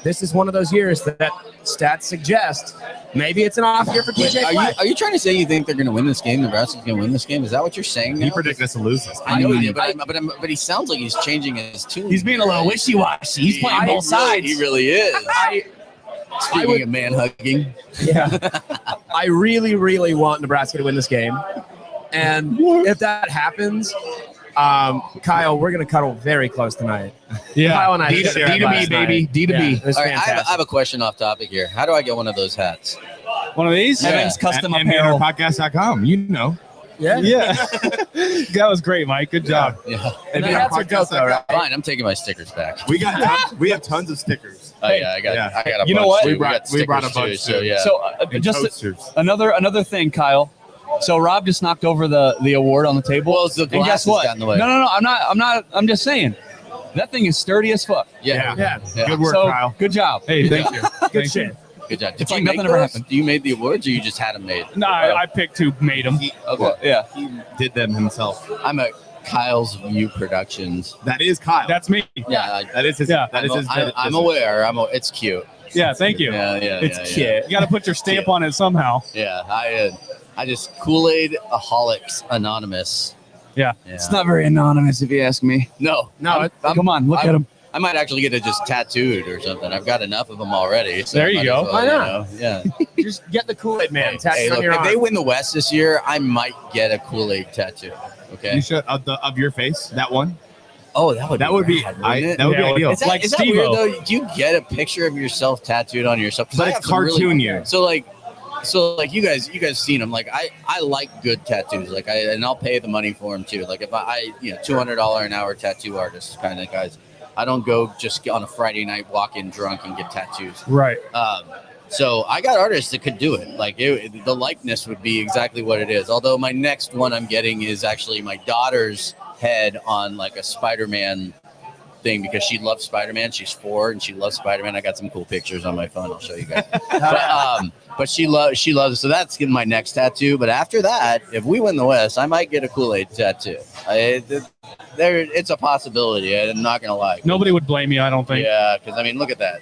This is one of those years that stats suggest maybe it's an off year for PJ Fleck. Are you trying to say you think they're going to win this game? Nebraska's going to win this game? Is that what you're saying now? He predicts us to lose this. I know he did, but he sounds like he's changing his tune. He's being a little wishy-washy. He's playing both sides. He really is. Speaking of man hugging. Yeah. I really, really want Nebraska to win this game. And if that happens, Kyle, we're going to cuddle very close tonight. Yeah. Kyle and I D to B, baby. D to B. It was All right, I fantastic. have a question off topic here. How do I get one of those hats? One of these? Evans Custom At Apparel. NBNRpodcast.com. You know. Yeah. Yeah. That was great, Mike. Good job. Yeah. And the hats are dope, though, right? Fine, I'm taking my stickers back. We have tons of stickers. Oh yeah, I got a You know bunch what? too. We brought stickers a bunch too, so too. yeah. So And just toasters. another thing, Kyle. So Rob just knocked over the award on the table. Well, it's the and guess glasses what? got in the way. No. I'm just saying. That thing is sturdy as fuck. Yeah. Good work, So, Kyle. good job. Hey, thank you. Good shit. Good job. Did It's you like make nothing ever those? happened. You made the awards, or you just had them made? No, I picked who made them. Okay. Yeah. He did them himself. I'm at Kyle's View Productions. That is Kyle. That's me. Yeah, that is his. Yeah. That is his. I'm aware. It's cute. Yeah, thank you. Yeah. It's yeah, cute. You got to put your stamp on it somehow. Yeah, I just Kool-Aid Aholics Anonymous. Yeah. It's not very anonymous if you ask me. No. Come on, look at him. I might actually get it just tattooed or something. I've got enough of them already. So There you might go. as well, Why not? Yeah. Just get the Kool-Aid man Hey, tattooed on look, your if arm. they win the West this year, I might get a Kool-Aid tattoo. Okay. You should of your face. That one. Oh, that would be that would be ideal. Is that, Like is that weird Steve-O. though? Do you get a picture of yourself tattooed on yourself? 'Cause But I it's have some really- cartoon you. So you guys seen them. Like I like good tattoos. Like and I'll pay the money for them too. Like if I $200 an hour tattoo artist kind of guys. I don't go just on a Friday night walk in drunk and get tattoos. Right. So I got artists that could do it. Like the likeness would be exactly what it is. Although my next one I'm getting is actually my daughter's head on like a Spider-Man thing because she loves Spider-Man. She's 4 and she loves Spider-Man. I got some cool pictures on my phone. I'll show you guys. But she loves it. So that's getting my next tattoo. But after that, if we win the West, I might get a Kool-Aid tattoo. It's a possibility. I'm not gonna lie. Nobody would blame you, I don't think. Yeah, because I mean, look at that.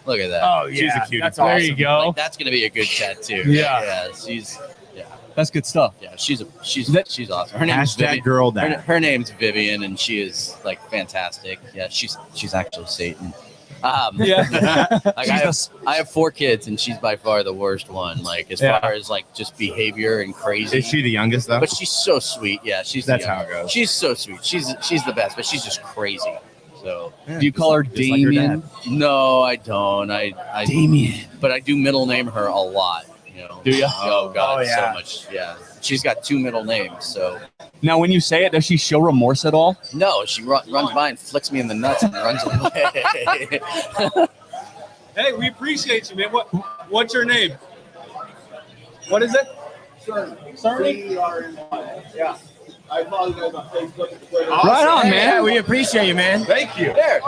Look at that. Oh, She's yeah. a cutie. That's There awesome. you go. Like, that's gonna be a good tattoo. Yeah. That's good stuff. Yeah, she's awesome. Her name's Hashtag Vivian. girl dad. Her name's Vivian, and she is like fantastic. Yeah, she's actually Satan. Yeah. Like I have 4 kids, and she's by far the worst one. Like as far as like just behavior and crazy. Is she the youngest though? But she's so sweet. Yeah, That's how it goes. She's so sweet. She's the best, but she's just crazy. So Do you call her just like your Damien? no, I don't. I Damien. but I do middle name her a lot. You know. Do ya? Oh God, Oh, yeah. so much. Yeah, she's got 2 middle names. So Now, when you say it, does she show remorse at all? no, she runs by and flicks me in the nuts and runs away. Hey, we appreciate you, man. What's your name? What is it? Sorry. Yeah. I follow you guys on Facebook and Twitter. Right on, Hey, man. yeah, we appreciate you, man. Thank you. There.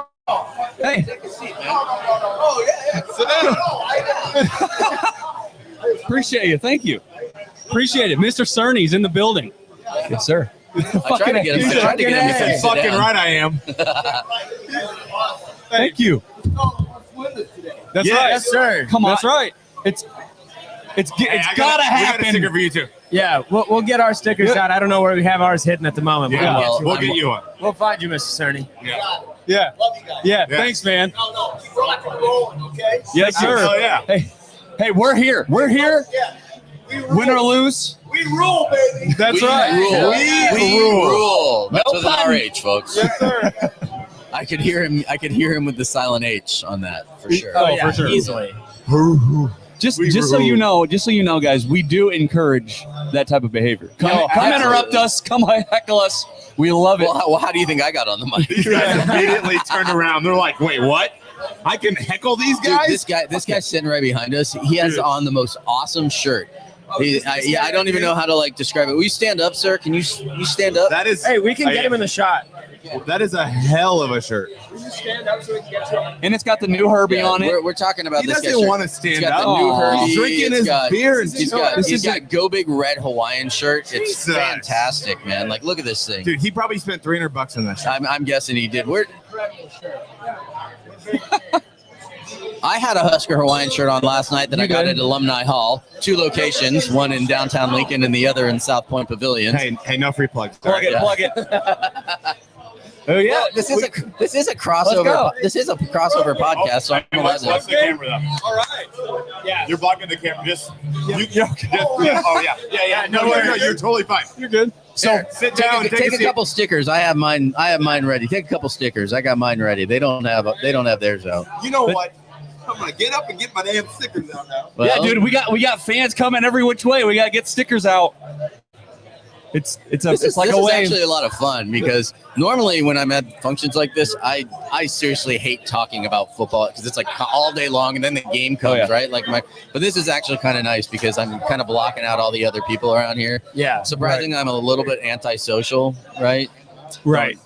Hey. Take a seat, man. Oh, yeah. Sit down. Appreciate you. Thank you. Appreciate it. Mr. Cerny's in the building. Yes, sir. I tried to get him. I tried to get him to sit Fucking down. right, I am. Thank you. That's Yes. right. Yes, sir. Come on. That's right. It's Hey, gotta we got a happen. sticker for you too. Yeah, we'll get our stickers out. I don't know where we have ours hidden at the moment. But We'll get you one. We'll find you, Mr. Cerny. Yeah. Love you guys. Yeah. Thanks, man. No. Keep rocking and rolling, okay? Yes, sir. Oh, yeah. Hey, we're here. We're here. Yeah. We rule. Win or lose. We rule, baby. That's We right. rule. We rule. That's No with an pun. RH, folks. Yes, sir. I could hear him with the silent H on that for sure. Oh, yeah, for sure. easily. Just so you know, guys, we do encourage that type of behavior. Come interrupt us. Come heckle us. We love it. Well, how do you think I got on the mic? These guys immediately turned around. They're like, wait, what? I can heckle these Dude, guys? this guy's sitting right behind us. He has on the most awesome shirt. I don't even know how to describe it. Will you stand up, sir? Can you stand up? That is. Hey, we can get him in the shot. That is a hell of a shirt. Stand up so we can get to him. And it's got the new Herbie on it. We're talking about He this guy's doesn't shirt. want to He's stand got up. the new Herbie. He's drinking his beer. And He's got Go Big Red Hawaiian shirt. It's Jesus. fantastic, man. Look at this thing. Dude, he probably spent $300 on that shirt. I'm guessing he did. I had a Husker Hawaiian shirt on last night that I got at Alumni Hall. 2 locations, one in downtown Lincoln and the other in South Point Pavilion. Hey, no free plugs. Plug it. Oh yeah, this is a crossover. This is a crossover podcast. So I'm Watch allowed the camera, though. All right. Yeah. You're blocking the camera. Oh, yeah. No, you're totally fine. You're good. So sit down. Take a couple stickers. I have mine ready. Take a couple stickers. I got mine ready. They don't have theirs out. You know what? I'm gonna get up and get my damn stickers out now. Well, Yeah, dude, we got fans coming every which way. We gotta get stickers out. It's like this a is wave. actually a lot of fun because normally when I'm at functions like this, I seriously hate talking about football because it's like all day long and then the game comes, right? But this is actually kind of nice because I'm kind of blocking out all the other people around here. Yeah. Surprisingly, I'm a little bit antisocial, right? Right.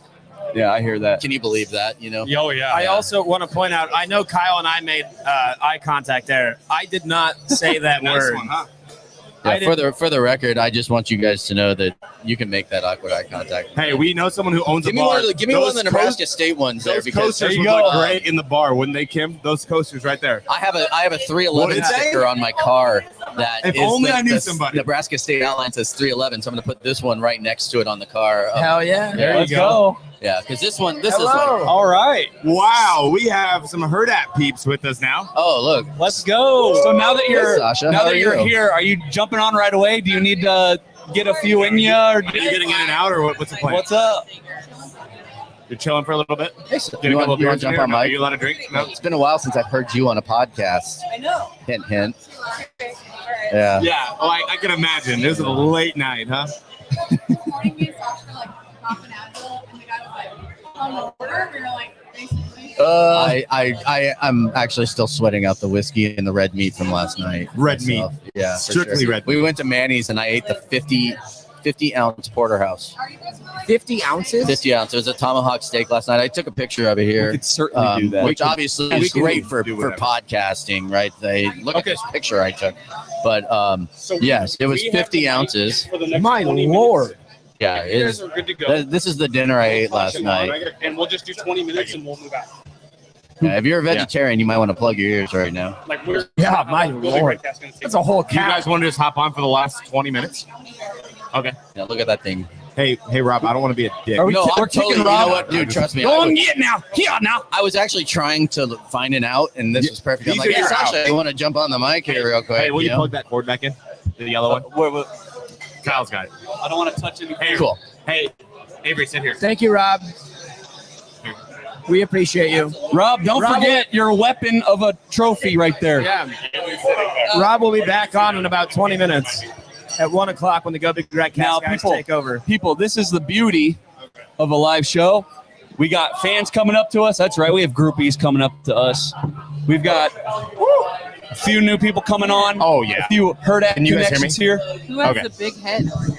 Yeah, I hear that. Can you believe that? You know? Oh, yeah. I also want to point out, I know Kyle and I made eye contact there. I did not say that Nice word. one, huh? Yeah, for the record, I just want you guys to know that you can make that awkward eye contact. Hey, we know someone who owns Give a me bar. one of the Nebraska State ones there Those because coasters would look great in the bar, wouldn't they, Kim? Those coasters right there. I have a What 311 did they? sticker on my car that If is only the, I knew the somebody. Nebraska State outline says 311, so I'm going to put this one right next to it on the car. Hell yeah. There you go. Yeah, because this is like, All right. Wow, we have some Herd at peeps with us now. oh look, Let's go. So now that you're Sasha, how are you're you? here, are you jumping on right away? Do you need to get a few in you? Or Are you getting in and out, or what's the plan? what's up? You're chilling for a little bit? Get a You couple want to beers in jump here? on No, mic? Are you allowed to drink? No. It's been a while since I've heard you on a podcast. I know. Hint, hint. Yeah. Yeah, oh, I can imagine. This is a late night, huh? Morning me and Sasha were like popping out, and the guy was like on the order. We were like basically. I'm actually still sweating out the whiskey and the red meat from last night. Red meat. Yeah, for Strictly sure. red We went to Manny's and I ate the 50-ounce porterhouse. 50 ounces? 50 ounce. It was a tomahawk steak last night. I took a picture of it here. We could certainly do that. Which obviously is great for podcasting, right? Look at this picture I took. But yes, it was 50 ounces. My Lord. Yeah, it is. Are good to go. This is the dinner I ate last night. And we'll just do 20 minutes and we'll move out. Yeah, if you're a vegetarian, you might want to plug your ears right now. Like we're Yeah, my Lord. That's a whole You cow. guys want to just hop on for the last 20 minutes? Okay. Yeah, look at that thing. Hey, Rob, I don't want to be a dick. Are we No, we're I'm totally, kicking you Rob? know what, dude? Trust me. Go and get now. Here now. I was actually trying to find it out, and this was perfect. I'm These like, are hey, your Sasha, out. you want to jump on the mic here real quick? Hey, will you know? plug that cord back in? The yellow one? Kyle's got it. I don't want to touch anything. Hey, Cool. Hey, Avery, sit here. Thank you, Rob. We appreciate you. Rob, don't forget your weapon of a trophy right there. Yeah. Rob will be back on in about 20 minutes at 1 o'clock when the Go Big Red Now, Cast guys people- take over. People, this is the beauty of a live show. We got fans coming up to us. That's right. We have groupies coming up to us. We've got a few new people coming on. Oh, yeah. A few Herd at Can you guys hear me? connections here. Who has Okay. the big head over here?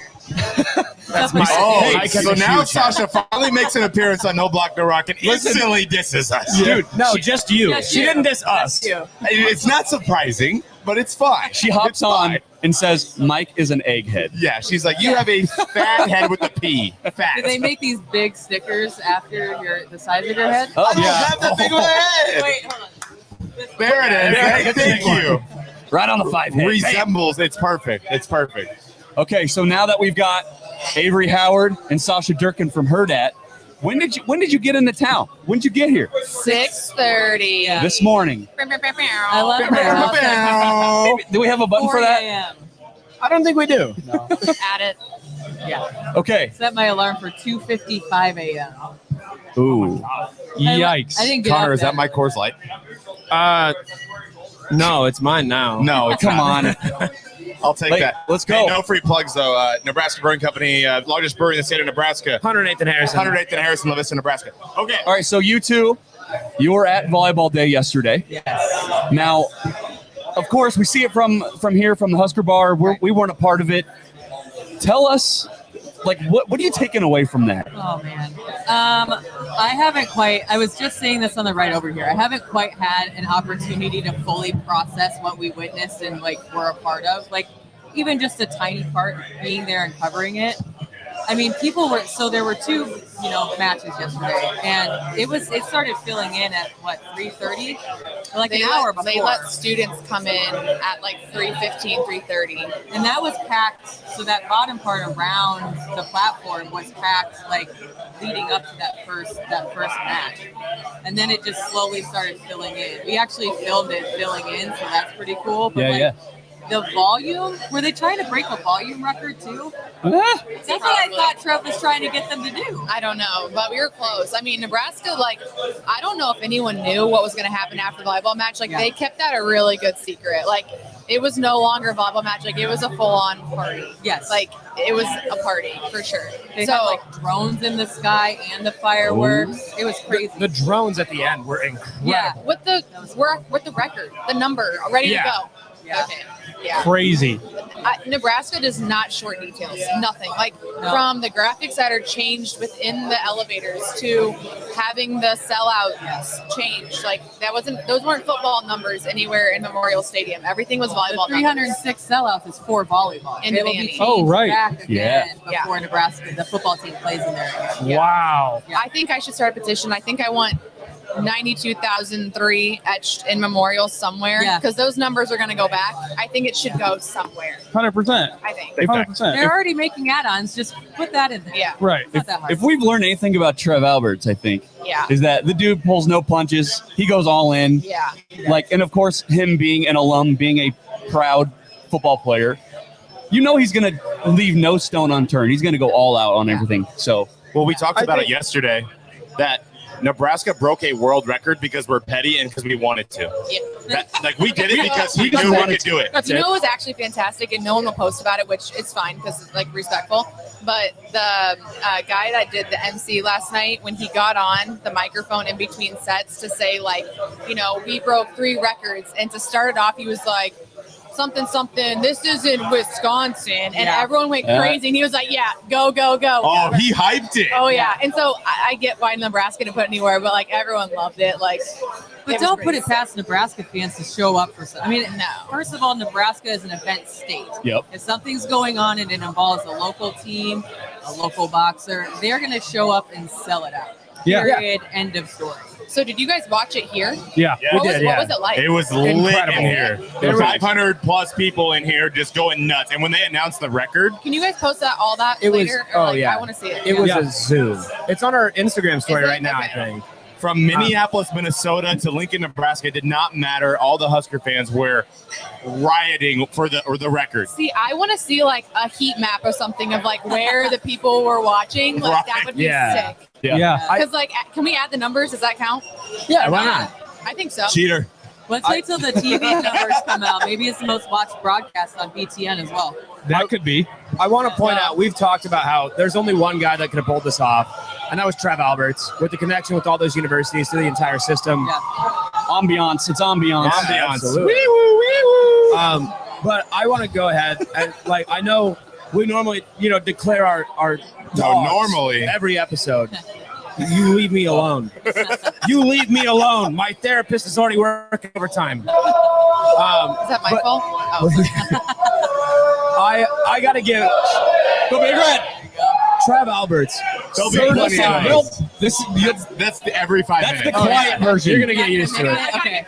That's my Oh, so now Sasha finally makes an appearance on No Block No Rock and instantly disses us. Dude, no, just you. Just She you. didn't diss us. That's you. It's not surprising, but it's fine. She hops It's on fine. and says, Mike is an egghead. Yeah, she's like, you have a fat head with a P. Fat. Do they make these big stickers after the size of your head? Oh, I don't have that big of a head. Wait, hold on. There it is. Hey, thank you. Right on the 5 head. Resembles. It's perfect. It's perfect. Okay, so now that we've got Avery Howard and Sasha Durkin from Hurdat, when did you get into town? When did you get here? 6:30. This morning. I love it. Do we have a button for that? I don't think we do. No. At it. Yeah. Okay. Set my alarm for 2:55 a.m. Ooh. Yikes. I didn't get Connor, up is that then. my Coors Light? No, it's mine now. No, it's Come not. on. I'll take Like, that. let's go. Hey, no free plugs, though. Nebraska Brewing Company, largest brewery in the state of Nebraska. 108th and Harrison. 108th and Harrison, La Vista, Nebraska. Okay. All right, so you two, you were at Volleyball Day yesterday. Yes. Now, of course, we see it from here, from the Husker Bar. We weren't a part of it. Tell us, like, what are you taking away from that? Oh man. I haven't quite. I was just saying this on the ride over here. I haven't quite had an opportunity to fully process what we witnessed and like were a part of. Like even just a tiny part being there and covering it. I mean, people were there were two, matches yesterday, and it started filling in at what 3:30, like an hour before. They let students come in at like 3:15, 3:30, and that was packed. So that bottom part around the platform was packed, like leading up to that first match, and then it just slowly started filling in. We actually filmed it filling in, so that's pretty cool. But the volume, were they trying to break a volume record too? That's what I thought Trev was trying to get them to do. I don't know, but we were close. I mean, Nebraska, I don't know if anyone knew what was going to happen after the volleyball match. They kept that a really good secret. It was no longer a volleyball match. It was a full-on party. Yes. It was a party, for sure. They had, drones in the sky and the fireworks. Ooh. It was crazy. The drones at the end were incredible. Yeah. With the record, the number, ready to go. Yeah. Okay. Yeah. Crazy. Nebraska does not short details. Nothing. From the graphics that are changed within the elevators to having the sellouts changed. Those weren't football numbers anywhere in Memorial Stadium. Everything was volleyball. The 306 sellouts is for volleyball. In It will Vandy. be changed Oh, right. back again before Nebraska, the football team plays in there again. Wow. I think I should start a petition. I think I want 92,003 etched in Memorial somewhere because those numbers are going to go back. I think it should go somewhere. 100%. I think. 100%. They're already making add-ons. Just put that in there. Yeah. Right. It's not that hard. If we've learned anything about Trev Alberts, I think, Yeah. is that the dude pulls no punches. He goes all in. Yeah. And of course, him being an alum, being a proud football player, he's going to leave no stone unturned. He's going to go all out on everything. So, well, we talked about it yesterday that Nebraska broke a world record because we're petty and because we wanted to. Yeah. We did it because we knew we could do it. You know what was actually fantastic, and no one will post about it, which is fine because it's respectful. But the guy that did the MC last night, when he got on the microphone in between sets to say we broke 3 records, and to start it off, he was like, something, this is in Wisconsin. And everyone went crazy. And he was like, yeah, go. Oh, he hyped it. Oh, yeah. And so I get why Nebraska didn't put it anywhere, but everyone loved it. But don't put it past Nebraska fans to show up for something. I mean, first of all, Nebraska is an event state. Yep. If something's going on and it involves a local team, a local boxer, they're going to show up and sell it out. Yeah. Period. End of story. So did you guys watch it here? Yeah. What was it like? It was lit Incredible. in here. There were 500 plus people in here just going nuts. And when they announced the record, Can you guys post all that It was. later? Oh I yeah. want to see it. It was a Zoom. It's on our Instagram story Is it? right now. Okay. I think. from Minneapolis, Minnesota to Lincoln, Nebraska, it did not matter. All the Husker fans were rioting for the record. See, I want to see a heat map or something of where the people were watching. That would be sick. Yeah. Because can we add the numbers? Does that count? Yeah, why not? I think so. Cheater. Let's wait till the TV numbers come out. Maybe it's the most watched broadcast on BTN as well. That could be. I want to point out, we've talked about how there's only one guy that could have pulled this off, and that was Trev Alberts, with the connection with all those universities to the entire system. Yeah. Ambiance. It's ambiance. Ambiance. Absolutely. But I want to go ahead and I know we normally declare our dogs normally every episode. You leave me alone. You leave me alone. My therapist is already working overtime. Is that my fault? Oh. I gotta give Go Big Red. Trev Alberts. There'll be plenty of those. That's every 5 That's minutes. the quiet version. You're gonna get used to it. Okay.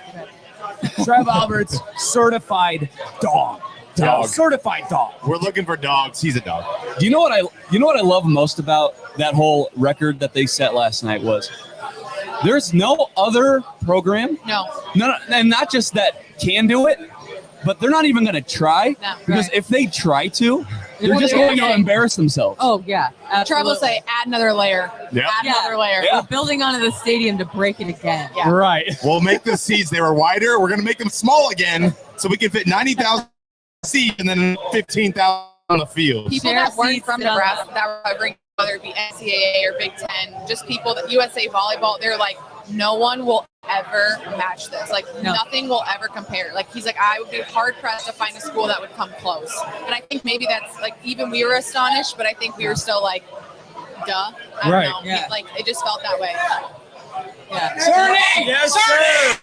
Trev Alberts, certified dog. Dog. Certified dog. We're looking for dogs. He's a dog. Do you know what I love most about that whole record that they set last night was there's no other program. No, and not just that can do it, but they're not even going to try because if they try to, they're just going to embarrass themselves. Oh yeah, Trevor will say, add another layer. Yeah. Add another layer. We're building onto the stadium to break it again. Yeah. Right. We'll make the seats. They were wider. We're going to make them small again so we can fit 90,000 seats and then 15,000 on the field. People that weren't from Nebraska that were covering, whether it be NCAA or Big Ten, just people that USA Volleyball, they're like, no one will ever match this. Like, nothing will ever compare. Like, he's like, I would be hard-pressed to find a school that would come close. And I think maybe that's, like, even we were astonished, but I think we were still like, duh. I don't know. Yeah. Like, it just felt that way. Yeah. Cerny! Yes, sir!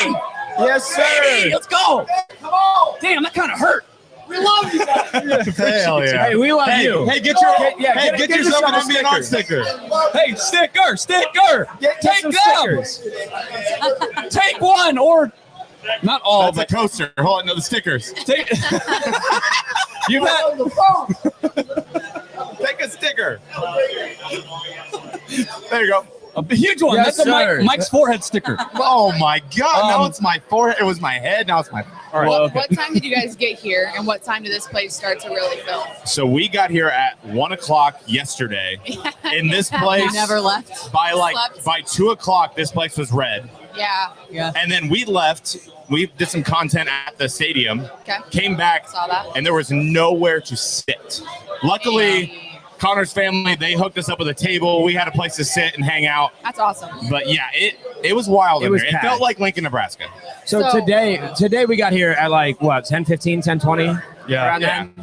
Yes, sir! Let's go! Come on! Damn, that kind of hurt. We love you guys. Hell yeah. Hey, we love you. Hey, get yourself an MBNR sticker. Hey, sticker! Take them. stickers. Take one or not all. That's a coaster. Hold on, no, the stickers. Take. You've had. Take a sticker. There you go. A huge one. Yes, That's sir. Mike's forehead sticker. Oh my God! Now it's my forehead. It was my head. Now it's my. All right. What time did you guys get here, and what time did this place start to really fill? So we got here at 1:00 yesterday. In this place, You never left. by Slept. 2:00, this place was red. Yeah. And then we left. We did some content at the stadium. Okay. Came back, Saw that. and there was nowhere to sit. Luckily, Connor's family, they hooked us up with a table. We had a place to sit and hang out. That's awesome. But yeah, it was wild. It in was there. It packed. felt like Lincoln, Nebraska. So today we got here at like what 10:15, 10:20. Yeah. Around then.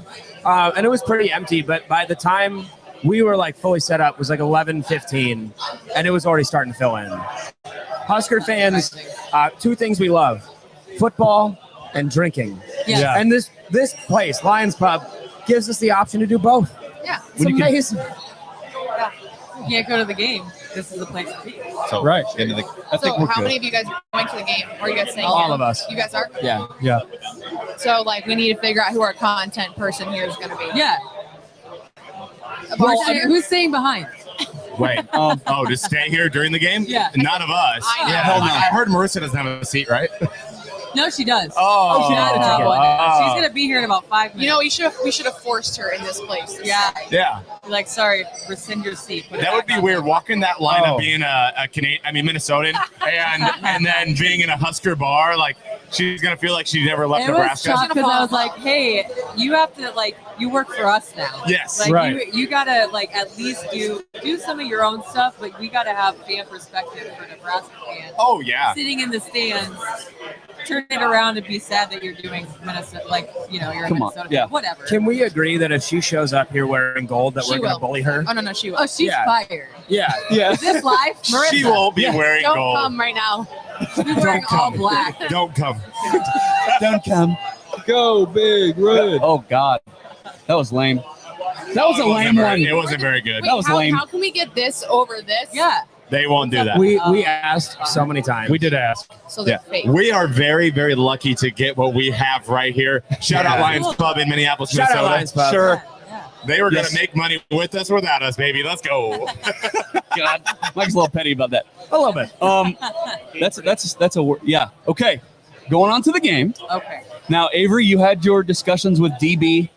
And it was pretty empty. But by the time we were like fully set up, it was like 11:15, and it was already starting to fill in. Husker fans, two things we love: football and drinking. Yeah. And this place, Lyons Pub, gives us the option to do both. Yeah. It's amazing. You can't go to the game. This is the place to be. So Right. I think So we're how good. many of you guys are going to the game? Or are you guys staying All here? of us. You guys are? Yeah. Yeah. So, like, we need to figure out who our content person here is going to be. Yeah. A bartender? Who's staying behind? Wait. To stay here during the game? Yeah. None of us. I know. Yeah. Hell no. I heard Marissa doesn't have a seat, right? No, she does. Oh. She does have one. Oh. She's gonna be here in about 5 minutes. You know, we should have forced her in this place. Yeah. Yeah. Like, sorry, rescind your seat. Put it That would back be on. weird. Walking that line Oh. of being a Minnesotan, and then being in a Husker bar, like she's gonna feel like she never left It was Nebraska. shocked because I was like, hey, you have to, like, you work for us now. Yes. Like, Right. you gotta, like, at least do some of your own stuff, but we gotta have fan perspective for Nebraska fans. Oh yeah. Sitting in the stands, turn it around and be sad that you're doing Minnesota, like, you're a Come on, Minnesota yeah. fan, whatever. Can we agree that if she shows up here wearing gold, that She we're going to will. bully her? Oh, no, she will. Oh, she's Yeah. fired. Yeah. Yeah. Is this live? Marissa, She won't be wearing Don't gold. come right now. she's wearing all black. Don't come. Don't come. Go big red. Oh God, that was lame. That was a lame one. It wasn't very good. That was lame. How can we get this over this? Yeah. They won't do that. We asked so many times. We did ask. So they're fake. We are very, very lucky to get what we have right here. Shout out Lions Pub in Minneapolis, Shout out Minnesota. Lions Pub. Sure. Yeah. They were Yes. going to make money with us or without us, baby. Let's go. God, Mike's a little petty about that. A little bit. That's a word. Yeah. Okay. Going on to the game. Okay. Now, Avery, you had your discussions with DB.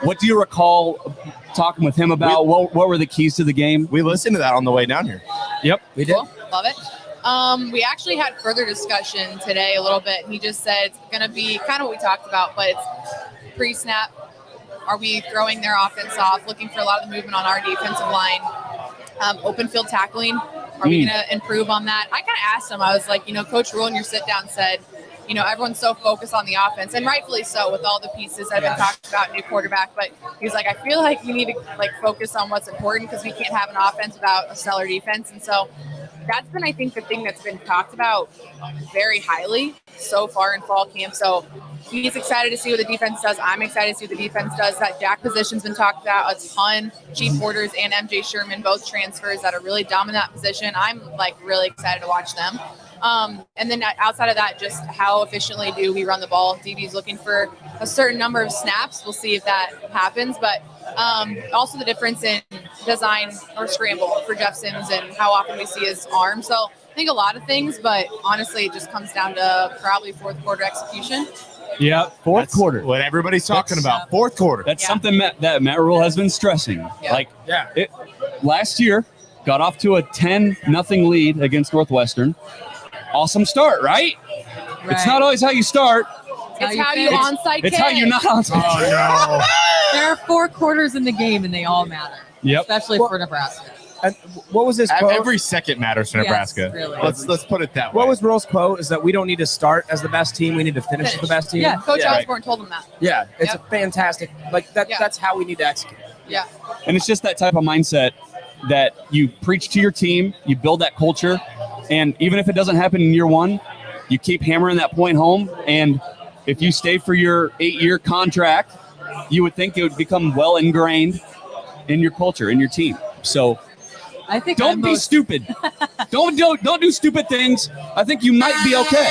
What do you recall talking with him about? What were the keys to the game? We listened to that on the way down here. Yep. We did. Cool. Love it. We actually had further discussion today a little bit. He just said it's going to be kind of what we talked about, but it's pre-snap. Are we throwing their offense off, looking for a lot of the movement on our defensive line? Open field tackling. Are we going to improve on that? I kind of asked him. I was like, Coach Rule in your sit-down said, everyone's so focused on the offense, and rightfully so with all the pieces that have been talked about, new quarterback. But he's like, I feel like we need to focus on what's important because we can't have an offense without a stellar defense. And so that's been, I think, the thing that's been talked about very highly so far in fall camp. So he's excited to see what the defense does. I'm excited to see what the defense does. That jack position's been talked about a ton. Chief Borders and MJ Sherman, both transfers that are really dominant that position. I'm really excited to watch them. And then outside of that, just how efficiently do we run the ball? DB's looking for a certain number of snaps. We'll see if that happens. But also the difference in design or scramble for Jeff Sims and how often we see his arm. So I think a lot of things, but honestly, it just comes down to probably fourth quarter execution. Yeah, fourth quarter. What everybody's talking about. Fourth quarter. That's something that Matt Rule has been stressing. Yeah. Last year, got off to a 10-0 lead against Northwestern. Awesome start, right? It's not always how you start. It's how you onside kick. It's how you're not onside. Oh, no. There are 4 quarters in the game, and they all matter. Yep. Especially for Nebraska. And what was his quote? Every second matters for Nebraska. Really. Let's put it that way. What was Rule's quote? Is that we don't need to start as the best team. We need to finish as the best team. Yeah, Coach Osborne told him that. Yeah, it's a fantastic. That's how we need to execute. Yeah. And it's just that type of mindset that you preach to your team, you build that culture, and even if it doesn't happen in year 1, you keep hammering that point home. And if you stay for your 8-year contract, you would think it would become well ingrained in your culture, in your team. So I think don't be stupid. don't do stupid things. I think you might be okay.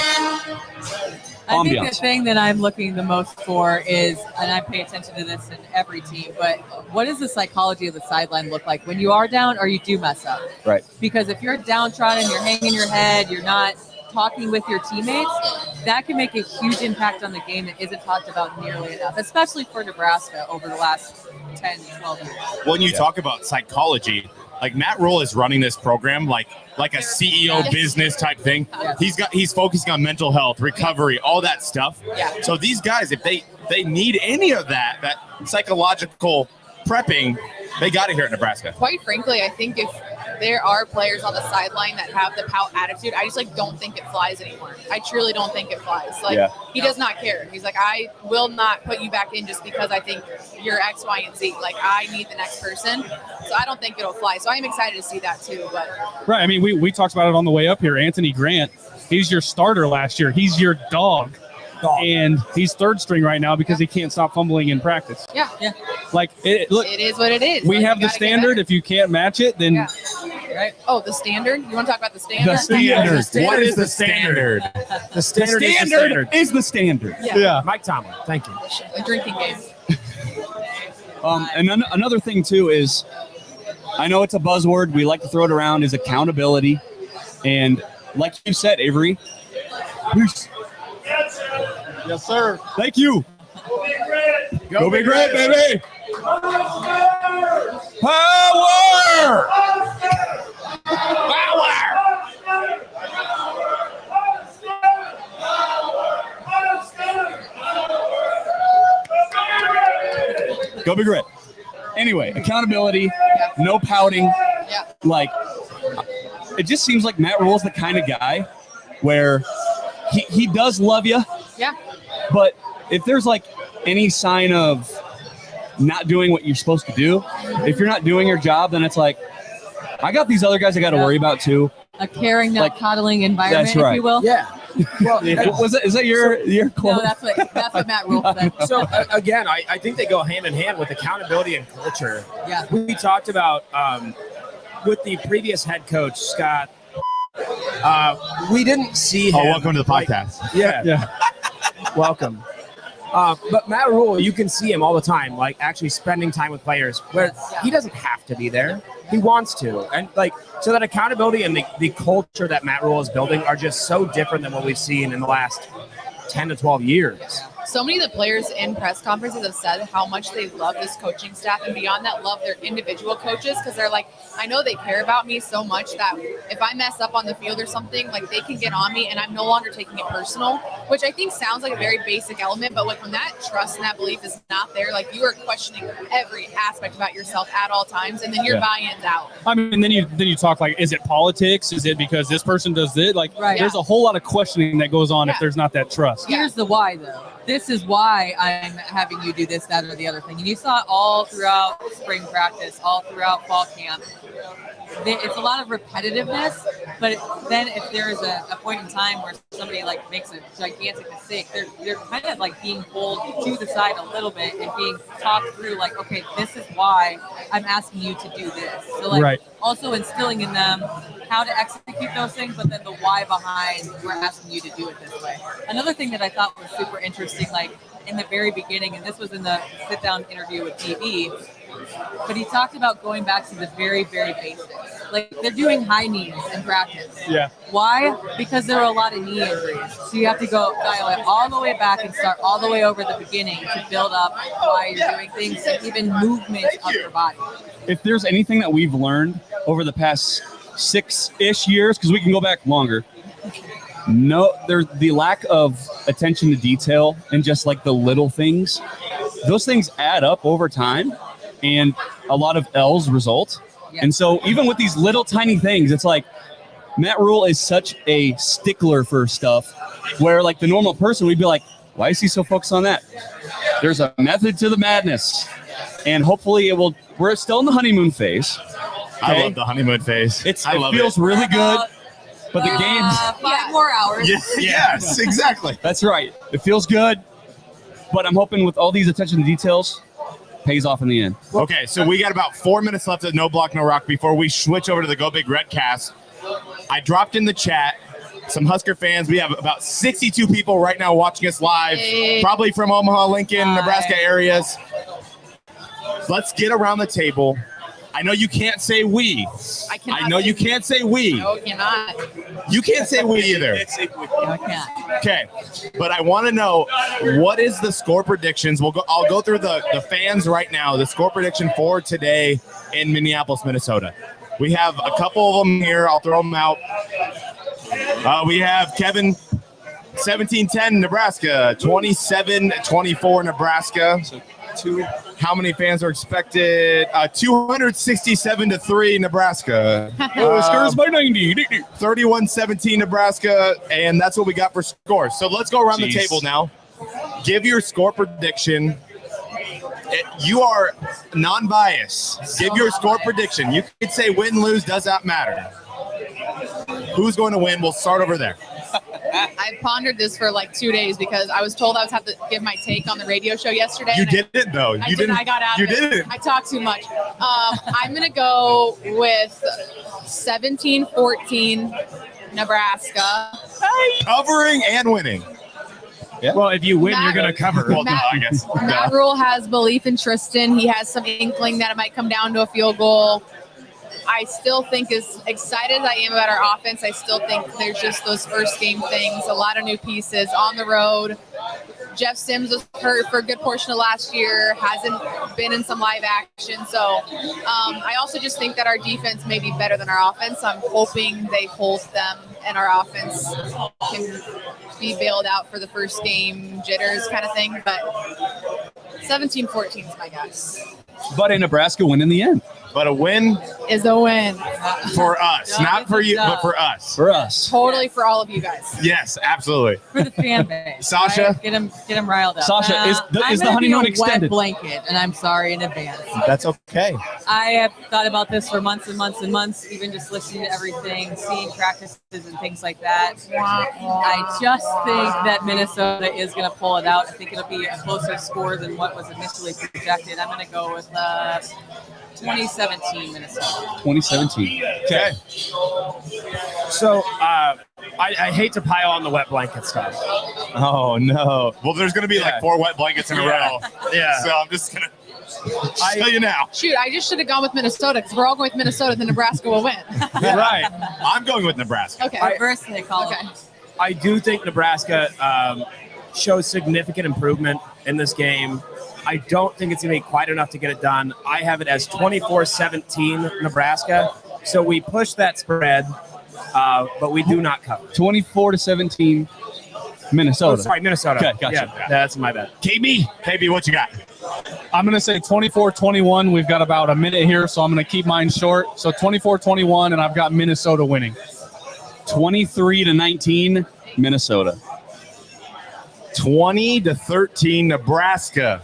I think the thing that I'm looking the most for is, and I pay attention to this in every team, but what does the psychology of the sideline look like when you are down or you do mess up? Right. Because if you're downtrodden, you're hanging your head, you're not talking with your teammates, that can make a huge impact on the game that isn't talked about nearly enough, especially for Nebraska over the last 10, 12 years. When you talk about psychology, like Matt Rule is running this program like a CEO business type thing. He's focusing on mental health, recovery, all that stuff. Yeah. So these guys, if they need any of that psychological prepping, they got it here at Nebraska. Quite frankly, I think if there are players on the sideline that have the pout attitude, I just don't think it flies anymore. I truly don't think it flies. He does not care. He's like, I will not put you back in just because I think you're X, Y, and Z. Like, I need the next person. So I don't think it'll fly. So I'm excited to see that too. But Right. I mean, we talked about it on the way up here. Anthony Grant, he's your starter last year. He's your dog. And he's third string right now because he can't stop fumbling in practice. Yeah. Look, it is what it is. We have the standard. If you can't match it, then right. Oh, the standard. You want to talk about the standard? The standard. What is the standard? The standard is the standard. Yeah. Mike Tomlin. Thank you. A drinking game. And another thing too is, I know it's a buzzword. We like to throw it around, is accountability. And like you said, Avery, peace. Yes, sir. Thank you. Go Big Red, baby. Power! Go Big Red. Anyway, accountability, no pouting. Yeah. Like, it just seems like Matt Rule's the kind of guy where he does love you. Yeah. But if there's like any sign of not doing what you're supposed to do, if you're not doing your job, then it's like, I got these other guys I got to worry about too. A caring, not coddling environment, that's right. if you will. Yeah. Well, is that your quote? No, that's what Matt Rule said. So again, I think they go hand in hand with accountability and culture. Yeah. We talked about with the previous head coach, Scott. We didn't see him. Oh, welcome to the podcast. Yeah. Welcome. But Matt Rule, you can see him all the time, like actually spending time with players where he doesn't have to be there. He wants to. And so that accountability and the culture that Matt Rule is building are just so different than what we've seen in the last 10 to 12 years. So many of the players in press conferences have said how much they love this coaching staff, and beyond that, love their individual coaches, because they're like, I know they care about me so much that if I mess up on the field or something, like they can get on me and I'm no longer taking it personal, which I think sounds like a very basic element, but like when that trust and that belief is not there, like you are questioning every aspect about yourself at all times, and then your buy-in's out. I mean, then you talk like, is it politics? Is it because this person does this? Like, there's a whole lot of questioning that goes on if there's not that trust. Here's the why, though. This is why I'm having you do this, that, or the other thing. And you saw it all throughout spring practice, all throughout fall camp. It's a lot of repetitiveness, but then if there is a point in time where somebody like makes a gigantic mistake, they're kind of like being pulled to the side a little bit and being talked through like, okay, this is why I'm asking you to do this. So like also instilling in them how to execute those things, but then the why behind we're asking you to do it this way. Another thing that I thought was super interesting, like in the very beginning, and this was in the sit-down interview with TV, but he talked about going back to the very, very basics. Like they're doing high knees in practice. Yeah. Why? Because there are a lot of knee injuries. So you have to dial it all the way back and start all the way over the beginning to build up why you're doing things and even movement of your body. If there's anything that we've learned over the past 6-ish years, because we can go back longer, there's the lack of attention to detail and just like the little things. Those things add up over time, and a lot of L's result. And so even with these little tiny things, it's like Matt Rule is such a stickler for stuff where like the normal person would be like, why is he so focused on that? There's a method to the madness, and hopefully we're still in the honeymoon phase. I love the honeymoon phase. It feels really good, but the game's 5 more hours. Yes, exactly. That's right. It feels good, but I'm hoping with all these attention to details, pays off in the end. Okay, so we got about 4 minutes left at No Block, No Rock before we switch over to the Go Big Redcast. I dropped in the chat some Husker fans. We have about 62 people right now watching us live, probably from Omaha, Lincoln, Nebraska areas. Let's get around the table. I know you can't say we. I know you can't say we. No, you cannot. You can't say we either. I can't. Okay, but I want to know, what is the score predictions? I'll go through the fans right now. The score prediction for today in Minneapolis, Minnesota. We have a couple of them here. I'll throw them out. We have Kevin, 17-10 Nebraska, 27-24 Nebraska. How many fans are expected? 267-3 Nebraska. Scores by 90. 31-17 Nebraska, and that's what we got for scores. So let's go around the table now. Give your score prediction. You are non-biased. Give your score prediction. You could say win, lose, does not matter. Who's going to win? We'll start over there. I've pondered this for like 2 days because I was told I was have to give my take on the radio show yesterday. You did it though. I didn't. I got out of it. You didn't. I talk too much. I'm going to go with 17-14 Nebraska. Covering and winning. Yeah. Well, if you win, you're going to cover. Well, I guess. Matt Rule has belief in Tristan. He has some inkling that it might come down to a field goal. I still think, as excited as I am about our offense, I still think there's just those first game things, a lot of new pieces on the road. Jeff Sims was hurt for a good portion of last year, hasn't been in some live action. So I also just think that our defense may be better than our offense. I'm hoping they hold them and our offense can be bailed out for the first game jitters kind of thing. But 17-14 is my guess. But a Nebraska win in the end. But a win is a win for us, not for you, but for us. For us. Totally for all of you guys. Yes, absolutely. For the fan base. Sasha? Right? Get them riled up. Sasha, is the honeymoon extended? Wet blanket, and I'm sorry in advance. That's okay. I have thought about this for months and months and months, even just listening to everything, seeing practices and things like that. I just think that Minnesota is going to pull it out. I think it'll be a closer score than what was initially projected. I'm going to go with 2017 Minnesota. 2017. Okay. So I hate to pile on the wet blanket stuff. Oh, no. Well, there's going to be like 4 wet blankets in a row. Yeah. So I'm just going to tell you now. Shoot, I just should have gone with Minnesota because we're all going with Minnesota, then Nebraska will win. Right. I'm going with Nebraska. Okay. Reverse they call it. I do think Nebraska shows significant improvement in this game. I don't think it's going to be quite enough to get it done. I have it as 24-17 Nebraska. So we push that spread, but we do not cover. 24-17 Minnesota. Oh, sorry, Minnesota. Okay, gotcha. Yeah, that's my bad. KB, what you got? I'm going to say 24-21. We've got about a minute here, so I'm going to keep mine short. So 24-21, and I've got Minnesota winning. 23-19 Minnesota. 20-13 Nebraska.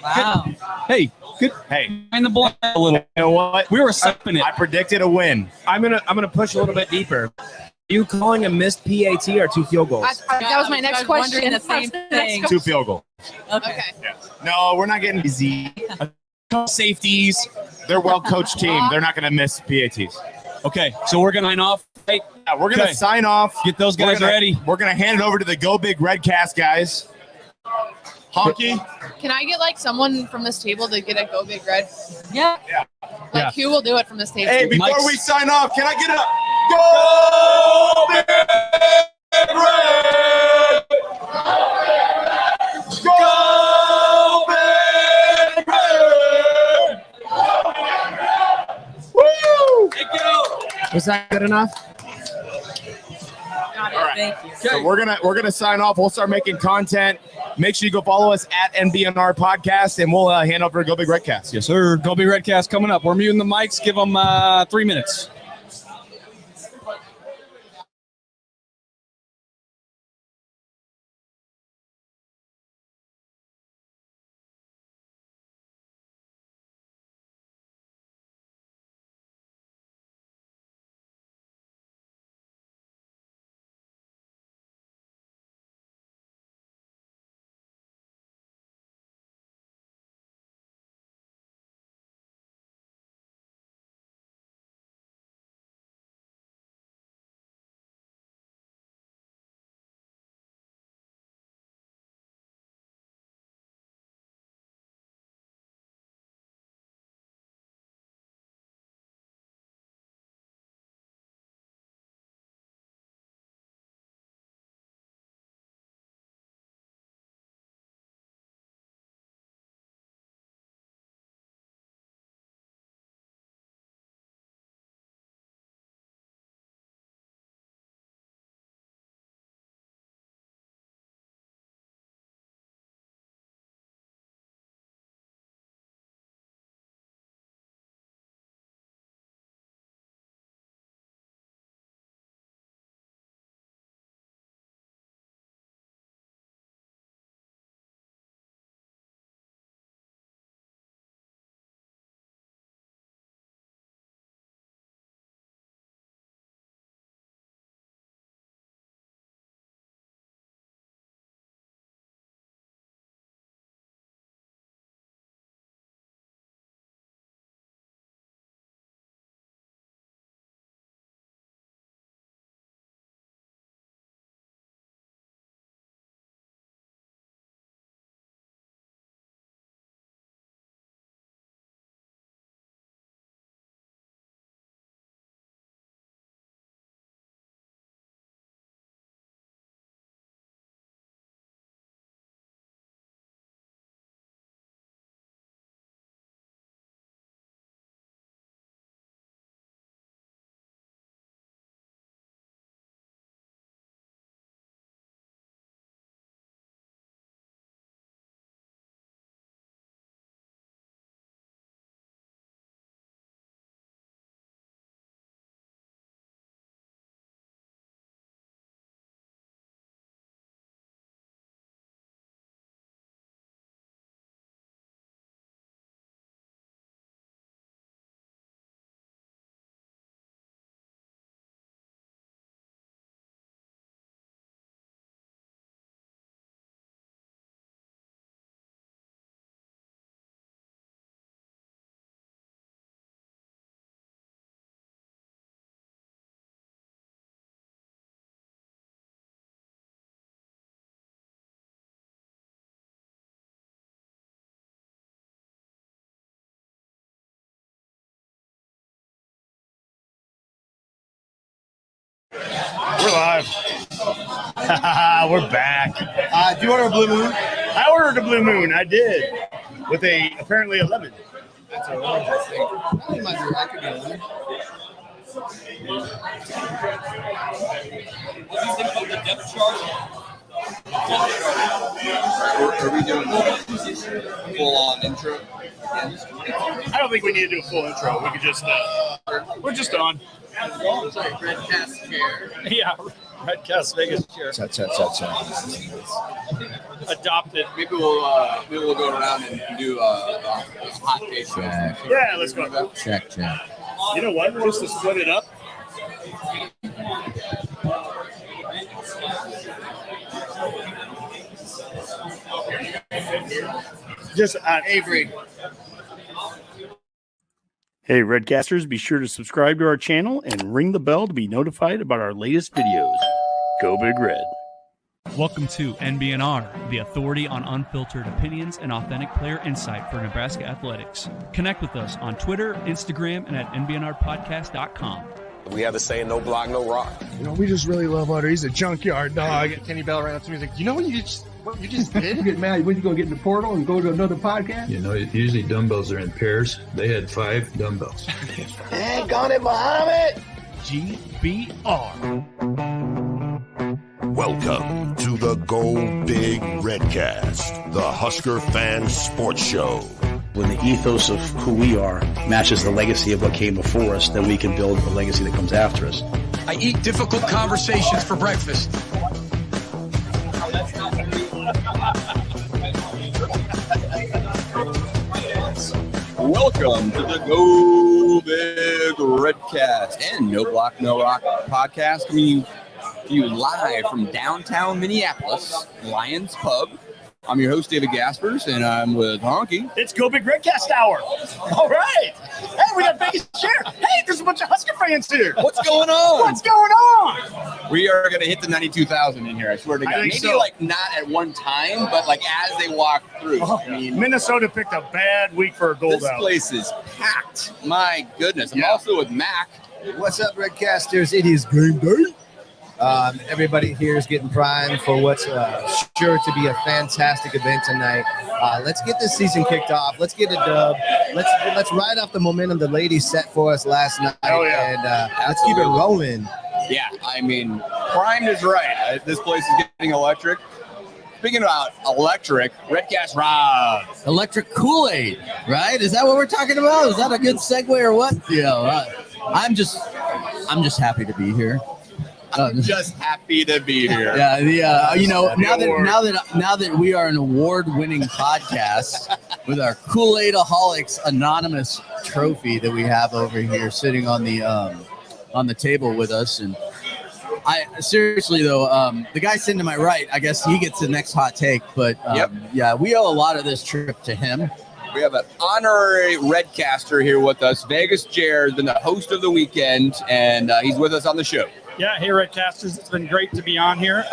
Wow. Hey, good. Hey, in the block a little. You know what? We were sipping it. I predicted a win. I'm gonna push a little bit deeper. Are you calling a missed PAT or 2 field goals? That was my next question. Wondering the same thing. 2 field goals. Okay. Yeah. No, we're not getting easy. Safeties. They're a well-coached team. They're not going to miss PATs. Okay, so we're gonna sign off. Right? Yeah, we're gonna sign off. Get those guys ready. We're gonna hand it over to the Go Big Redcast guys. Honky. Can I get like someone from this table to get a Go Big Red? Yeah. Like who will do it from this table? Hey, before we sign off, can I get a Go Big Red? Go Big Red! Woo! Was that good enough? Got it. All right. Thank you. So we're gonna sign off. We'll start making content. Make sure you go follow us at NBNR Podcast, and we'll hand over to Go Big Redcast. Yes, sir. Go Big Redcast coming up. We're muting the mics. Give them 3 minutes. We're live. We're back. Do you order a Blue Moon? I ordered a Blue Moon. I did. With apparently a lemon. That's a orange, I think. Probably might be right. Could be a lemon. What do you think about the depth chart? Are we doing full-on intro? I don't think we need to do a full intro. We could just, we're just on. Redcast chair. Yeah, Redcast Vegas chair. Adopted. Maybe we'll go around and do a hot take. Yeah, let's go. Check. You know what? Just to split it up. Just Avery. Hey, Redcasters, be sure to subscribe to our channel and ring the bell to be notified about our latest videos. Go Big Red. Welcome to NBNR, the authority on unfiltered opinions and authentic player insight for Nebraska athletics. Connect with us on Twitter, Instagram, and at nbnrpodcast.com. We have a saying, no block, no rock. You know, we just really love Otter. He's a junkyard dog. Kenny Bell ran up to me. He's like, you know what you just did? Get mad. When you gonna get in the portal and go to another podcast? You know, usually dumbbells are in pairs. They had 5 dumbbells. Dang on it, Muhammad. GBR. Welcome to the Go Big Redcast, the Husker Fan Sports Show. When the ethos of who we are matches the legacy of what came before us, then we can build a legacy that comes after us. I eat difficult conversations for breakfast. Welcome to the Go Big Redcast and No Block, No Rock podcast coming to you live from downtown Minneapolis, Lyons Pub. I'm your host, David Gaspers, and I'm with Honky. It's Go Big Redcast Hour. All right. Hey, we got Vegas Chair. Hey, there's a bunch of Husker fans here. What's going on? What's going on? We are going to hit the 92,000 in here, I swear to God. Maybe so. like not at one time, but like as they walk through. I mean, Minnesota picked a bad week for a gold this out. place is packed. My goodness. I'm also with Mac. What's up, Redcasters? It is game day. Everybody here is getting primed for what's sure to be a fantastic event tonight. Let's get this season kicked off. Let's get a dub. Let's ride off the momentum the ladies set for us last night, and let's keep it rolling. Yeah, I mean, primed is right. This place is getting electric. Speaking about electric, Redcast Rob. Electric Kool-Aid, right? Is that what we're talking about? Is that a good segue or what? You know, I'm just happy to be here. I'm just happy to be here. Yeah, you know, now that we are an award-winning podcast with our Kool-Aidaholics Anonymous trophy that we have over here sitting on the table with us, and I seriously though, the guy sitting to my right, I guess he gets the next hot take, but yeah, we owe a lot of this trip to him. We have an honorary Redcaster here with us. Vegas Jer has been the host of the weekend, and he's with us on the show. Yeah, hey, Redcasters. It's been great to be on here.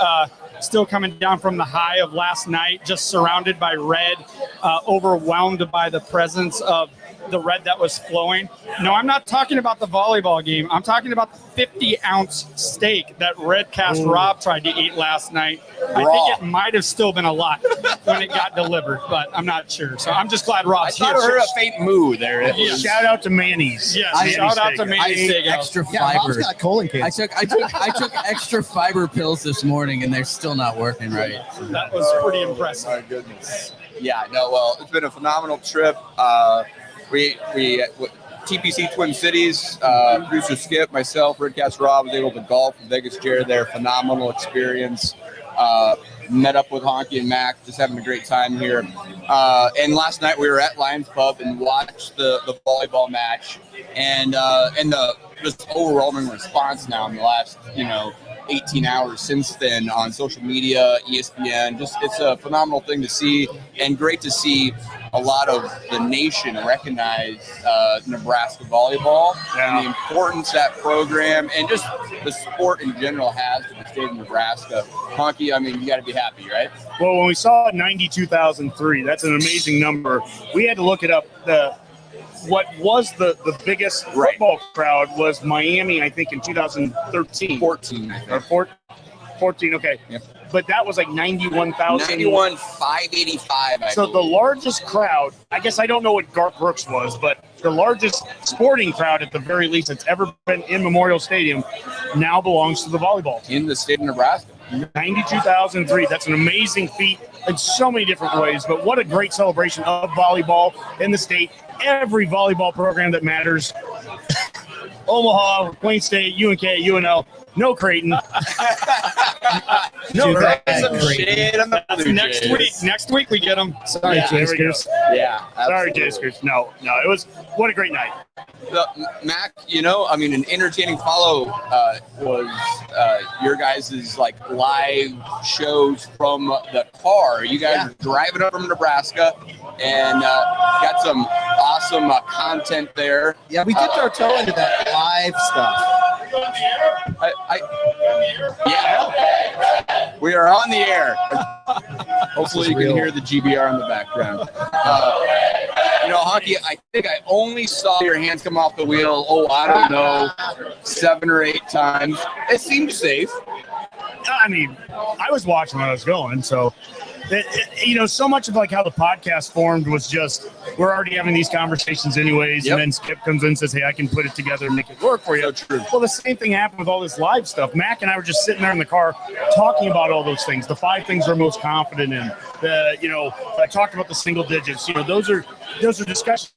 Still coming down from the high of last night, just surrounded by red, overwhelmed by the presence of the red that was flowing. No, I'm not talking about the volleyball game. I'm talking about the 50-ounce steak that Redcast Rob tried to eat last night. I think it might have still been a lot when it got delivered, but I'm not sure. So I'm just glad Rob's here. I thought I heard a faint moo there. Yeah. Shout out to Manny's. Yes, shout out to Manny's I ate extra fiber. Yeah, Rob's got colon cancer. I took extra fiber pills this morning, and they're still not working right. So that was pretty impressive. My goodness. Yeah, no, well, it's been a phenomenal trip. We TPC Twin Cities, producer Skip, myself, Redcast Rob was able to golf with Vegas Jer there. Phenomenal experience. Met up with Honky and Mac, just having a great time here. And last night we were at Lyons Pub and watched the volleyball match, and the just overwhelming response now in the last 18 hours since then on social media, ESPN. Just it's a phenomenal thing to see, and great to see a lot of the nation recognize Nebraska volleyball and the importance that program and just the sport in general has to the state of Nebraska. Honky, I mean, you got to be happy, right? Well, when we saw 92,003, that's an amazing number. We had to look it up. What was the biggest football crowd was Miami, I think, in 2013. 14. Or 14, okay. Yep. But that was like 91,000. 91,585. So the largest crowd, I guess I don't know what Garth Brooks was, but the largest sporting crowd, at the very least, that's ever been in Memorial Stadium now belongs to the volleyball. In the state of Nebraska. 92,003. That's an amazing feat in so many different ways, but what a great celebration of volleyball in the state. Every volleyball program that matters. Omaha, Wayne State, UNK, UNL, no Creighton. No, some shit on the Blue next Jays. week. Next week we get them. Sorry, Jaskers. Yeah, sorry, absolutely. Jaskers. No, it was what a great night. Mac, I mean, an entertaining follow was your guys' like live shows from the car. You guys are driving up from Nebraska and got some some content there. Yeah, we dipped our toe into that live stuff. Yeah, we are on the air. Hopefully you can hear the GBR in the background. Honky, I think I only saw your hands come off the wheel, I don't know, 7 or 8 times. It seemed safe. I mean, I was watching when I was going, so so much of like how the podcast formed was just we're already having these conversations anyways, and then Skip comes in and says, "Hey, I can put it together and make it work for you." So true. Well, the same thing happened with all this live stuff. Mac and I were just sitting there in the car talking about all those things. The 5 things we're most confident in. I talked about the single digits. Those are discussions.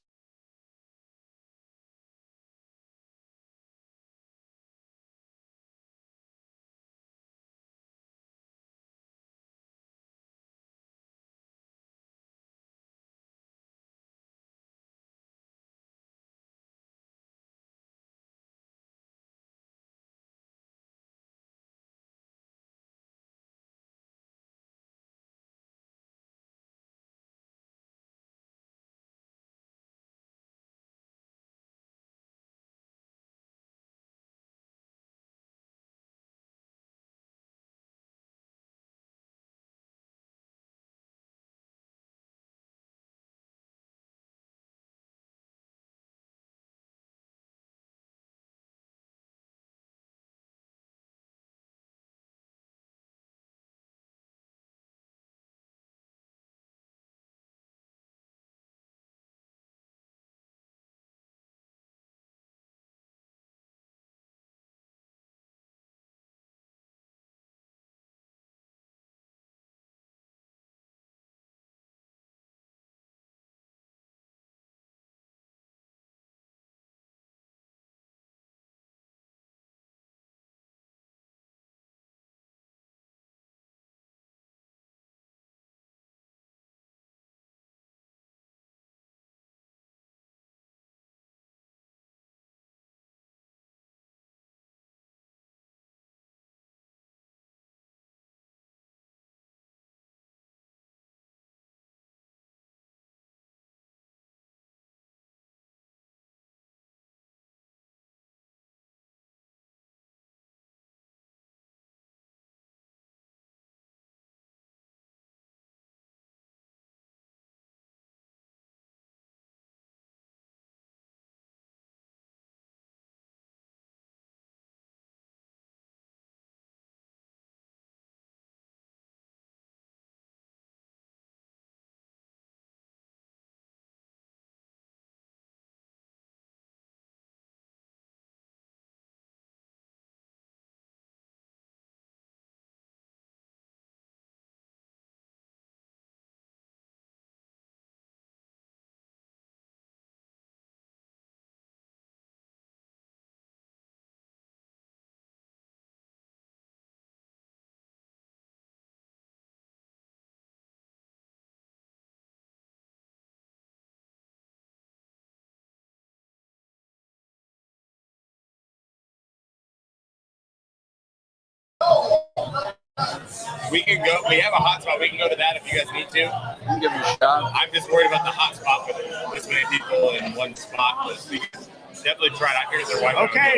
We can go. We have a hot spot. We can go to that if you guys need to. You can give it a shot. I'm just worried about the hot spot with this many people in one spot. We can definitely try it. I hear their wife. Okay,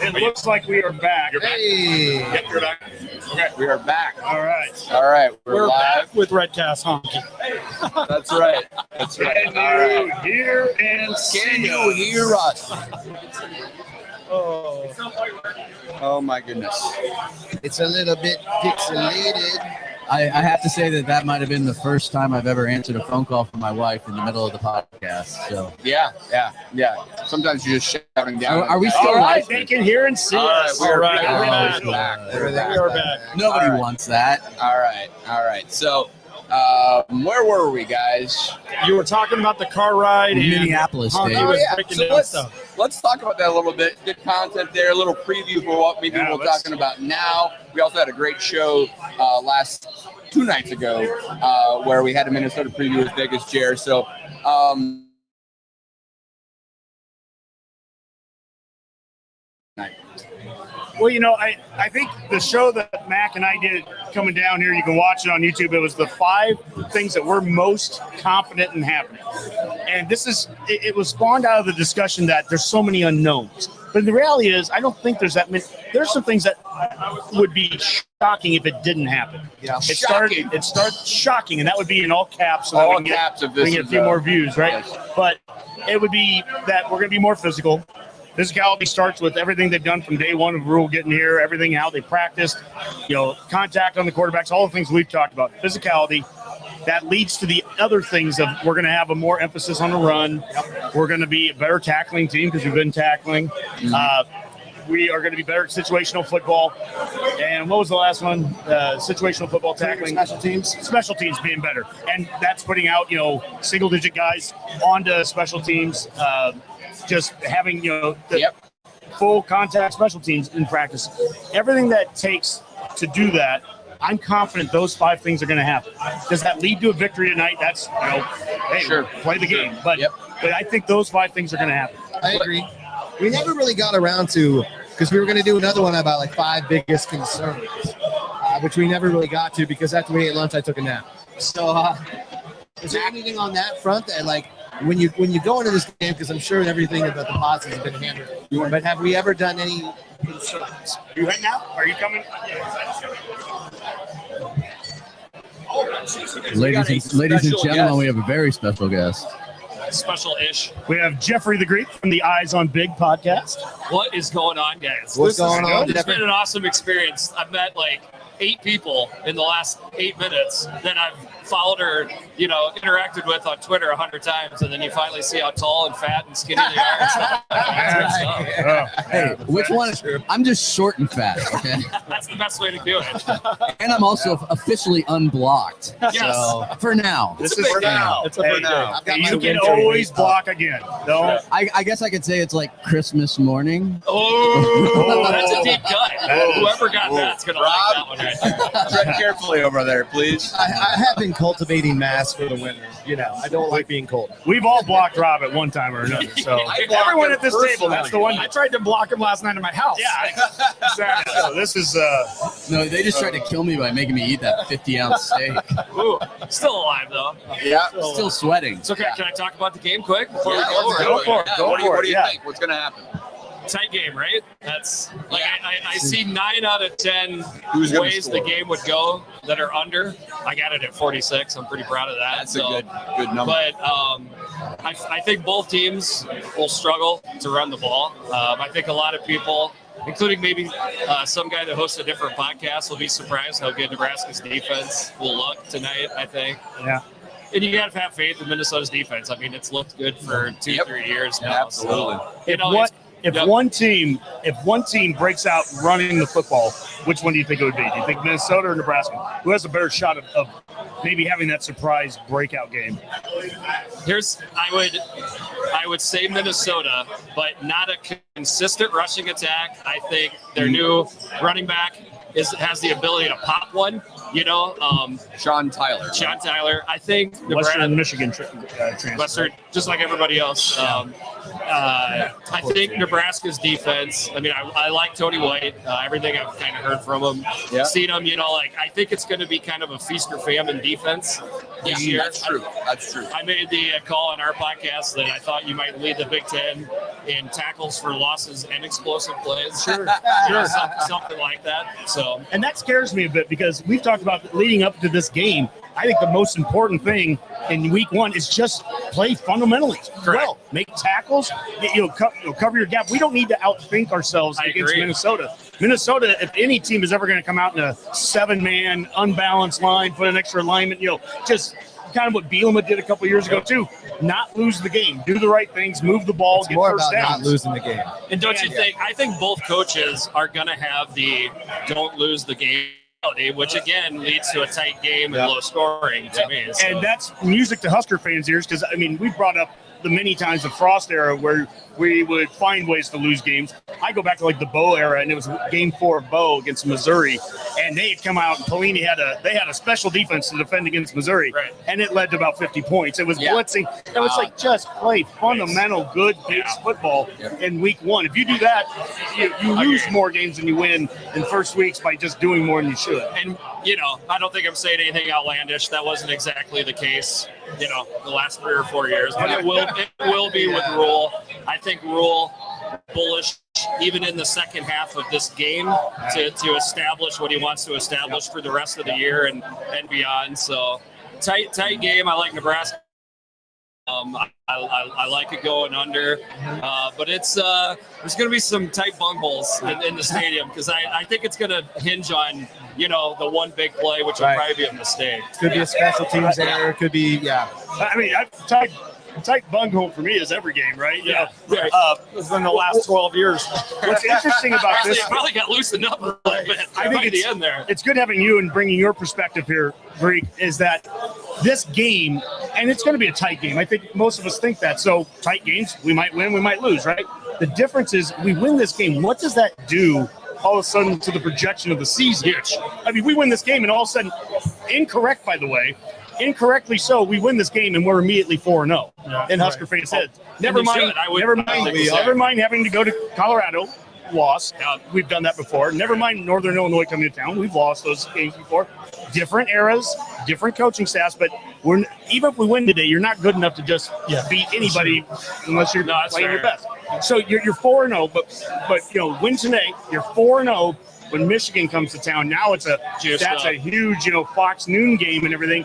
it looks like we are back. You're back. Hey. Yep, you're back. Okay, we are back. All right. All right, We're live back with Redcast Honky. That's right. That's right. Can you hear and Can see you us? hear us? Oh. Oh my goodness. It's a little bit pixelated. I have to say that might have been the first time I've ever answered a phone call from my wife in the middle of the podcast. So Yeah. Sometimes you're just shouting down. Are we still All right, live? they can hear and see us. We're All right, back. we're back. Back. We are back. Nobody All right. wants that. All right. So, where were we, guys? You were talking about the car ride in Minneapolis, Honky Dave. was yeah. breaking So down stuff. let's talk about that a little bit. Good content there, a little preview for what maybe we're talking about now. We also had a great show last 2 nights ago where we had a Minnesota preview with Vegas Jer. So Well, I think the show that Mac and I did coming down here, you can watch it on YouTube. It was the 5 things that we're most confident in happening. And it was spawned out of the discussion that there's so many unknowns. But the reality is, I don't think there's that many. There's some things that would be shocking if it didn't happen. Yeah, it starts shocking, and that would be in all caps. So all that we caps can of this get a is, few more views, right? Yes. But it would be that we're going to be more physical. Physicality starts with everything they've done from day one of Rule getting here, everything how they practiced, contact on the quarterbacks, all the things we've talked about. Physicality. That leads to the other things of we're going to have a more emphasis on the run. We're going to be a better tackling team because we've been tackling. We are going to be better at situational football. And what was the last one? Situational football tackling. Special teams. Special teams being better. And that's putting out, single-digit guys onto special teams. Just having, full contact special teams in practice. Everything that takes to do that, I'm confident those 5 things are going to happen. Does that lead to a victory tonight? That's, hey, Sure. Play the game. But I think those 5 things are going to happen. I agree. We never really got around to, because we were going to do another one about like 5 biggest concerns, which we never really got to because after we ate lunch, I took a nap. So is there anything on that front that when you go into this game, because I'm sure everything about the positives has been hammered, but have we ever done any concerns? You right now? Are you coming? Ladies and gentlemen, we have a very special guest. Special-ish. We have Jeffrey the Greek from the Eyes on Big podcast. What is going on, guys? What's going on? It's been an awesome experience. I've met 8 people in the last 8 minutes that I've followed or, interacted with on Twitter 100 times, and then you finally see how tall and fat and skinny they are. And stuff. Hey, which one? I'm just short and fat, okay? That's the best way to do it. And I'm also officially unblocked. Yes. So, for now. This is for now. It's for now. You can always block again. No. I guess I could say it's like Christmas morning. Oh, that's a deep cut. Whoever got that's going to like that one right there. Tread carefully over there, please. I have been cultivating mass for the winter. I don't like being cold. We've all blocked Rob at one time or another. So everyone at this table, that's the one. I tried to block him last night in my house. Yeah, exactly. So this is No, they just tried to kill me by making me eat that 50-ounce steak. Ooh, still alive, though. Yeah. Still sweating. It's okay. Can I talk about the game quick before we Go for it. What do you think? What's going to happen? Tight game, right? That's I see 9 out of 10 Who's ways the game would go that are under. I got it at 46. I'm pretty proud of that. That's a good number. But I think both teams will struggle to run the ball. I think a lot of people, including maybe some guy that hosts a different podcast, will be surprised how good Nebraska's defense will look tonight, I think. Yeah. And you got to have faith in Minnesota's defense. I mean, it's looked good for 2-3 years now. Absolutely. So, If one team breaks out running the football, which one do you think it would be? Do you think Minnesota or Nebraska? Who has a better shot of maybe having that surprise breakout game? I would say Minnesota, but not a consistent rushing attack. I think their new running back has the ability to pop one. Sean Tyler. I think Western Michigan transfer. Western, just like everybody else. I think Nebraska's defense. I mean, I like Tony White. Everything I've kind of heard from him, seen him. I think it's going to be kind of a feast or famine defense this year. That's true. I made the call on our podcast that I thought you might lead the Big Ten in tackles for losses and explosive plays. Sure. Something like that. So, and that scares me a bit because we've talked about leading up to this game. I think the most important thing in week 1 is just play fundamentally well. Make tackles, cover your gap. We don't need to outthink ourselves against Minnesota. Minnesota, if any team is ever going to come out in a 7-man unbalanced line, put an extra lineman, just kind of what Bielema did a couple years ago too. Not lose the game, do the right things, move the ball, It's get more first about downs. not losing the game. And don't you think? I think both coaches are going to have the don't lose the game, which again leads to a tight game and low scoring to me. So. And that's music to Husker fans' ears because, we've brought up the many times the Frost era where we would find ways to lose games. I go back to like the Bo era, and it was Game 4 of Bo against Missouri, and they had come out and Pelini had a special defense to defend against Missouri, and it led to about 50 points. It was blitzing. It was like just play fundamental good base football in week 1. If you do that, you lose more games than you win in first weeks by just doing more than you should. And I don't think I'm saying anything outlandish. That wasn't exactly the case, the last 3 or 4 years. But it will be with Rule. I think Rule bullish even in the second half of this game to establish what he wants to establish for the rest of the year and beyond. So tight game. I like Nebraska. I like it going under, but it's there's going to be some tight bungholes in the stadium because I think it's going to hinge on the one big play, which will probably be a mistake. Could be a special teams error. Could be I mean, tight bunghole for me is every game, right? Within the last 12 years. What's interesting about this? They probably got loosened up a little bit. I think the end there. It's good having you and bringing your perspective here, Greek, is that this game, and it's going to be a tight game. I think most of us think that. So tight games, we might win, we might lose, right? The difference is we win this game. What does that do all of a sudden to the projection of the season? I mean, we win this game and all of a sudden, incorrect, by the way, incorrectly so, we win this game and we're immediately 4-0 in Husker fans' heads. Never mind having to go to Colorado, lost. We've done that before. Never mind Northern Illinois coming to town. We've lost those games before. Different eras, different coaching staffs, but even if we win today, you're not good enough to just beat anybody unless you're playing your best. So you're 4-0, but win today, you're 4-0. When Michigan comes to town, now that's a huge, Fox noon game and everything.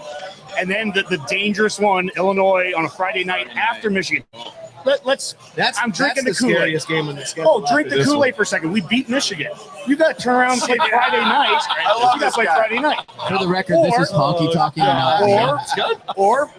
And then the dangerous one, Illinois on a Friday night after Michigan. I'm drinking the Kool-Aid. Scariest game in the schedule. Oh, drink the Kool-Aid for a second. We beat Michigan. You got to turn around and play Friday night. You got to play Friday night. For the record, this is honky talking and not. Or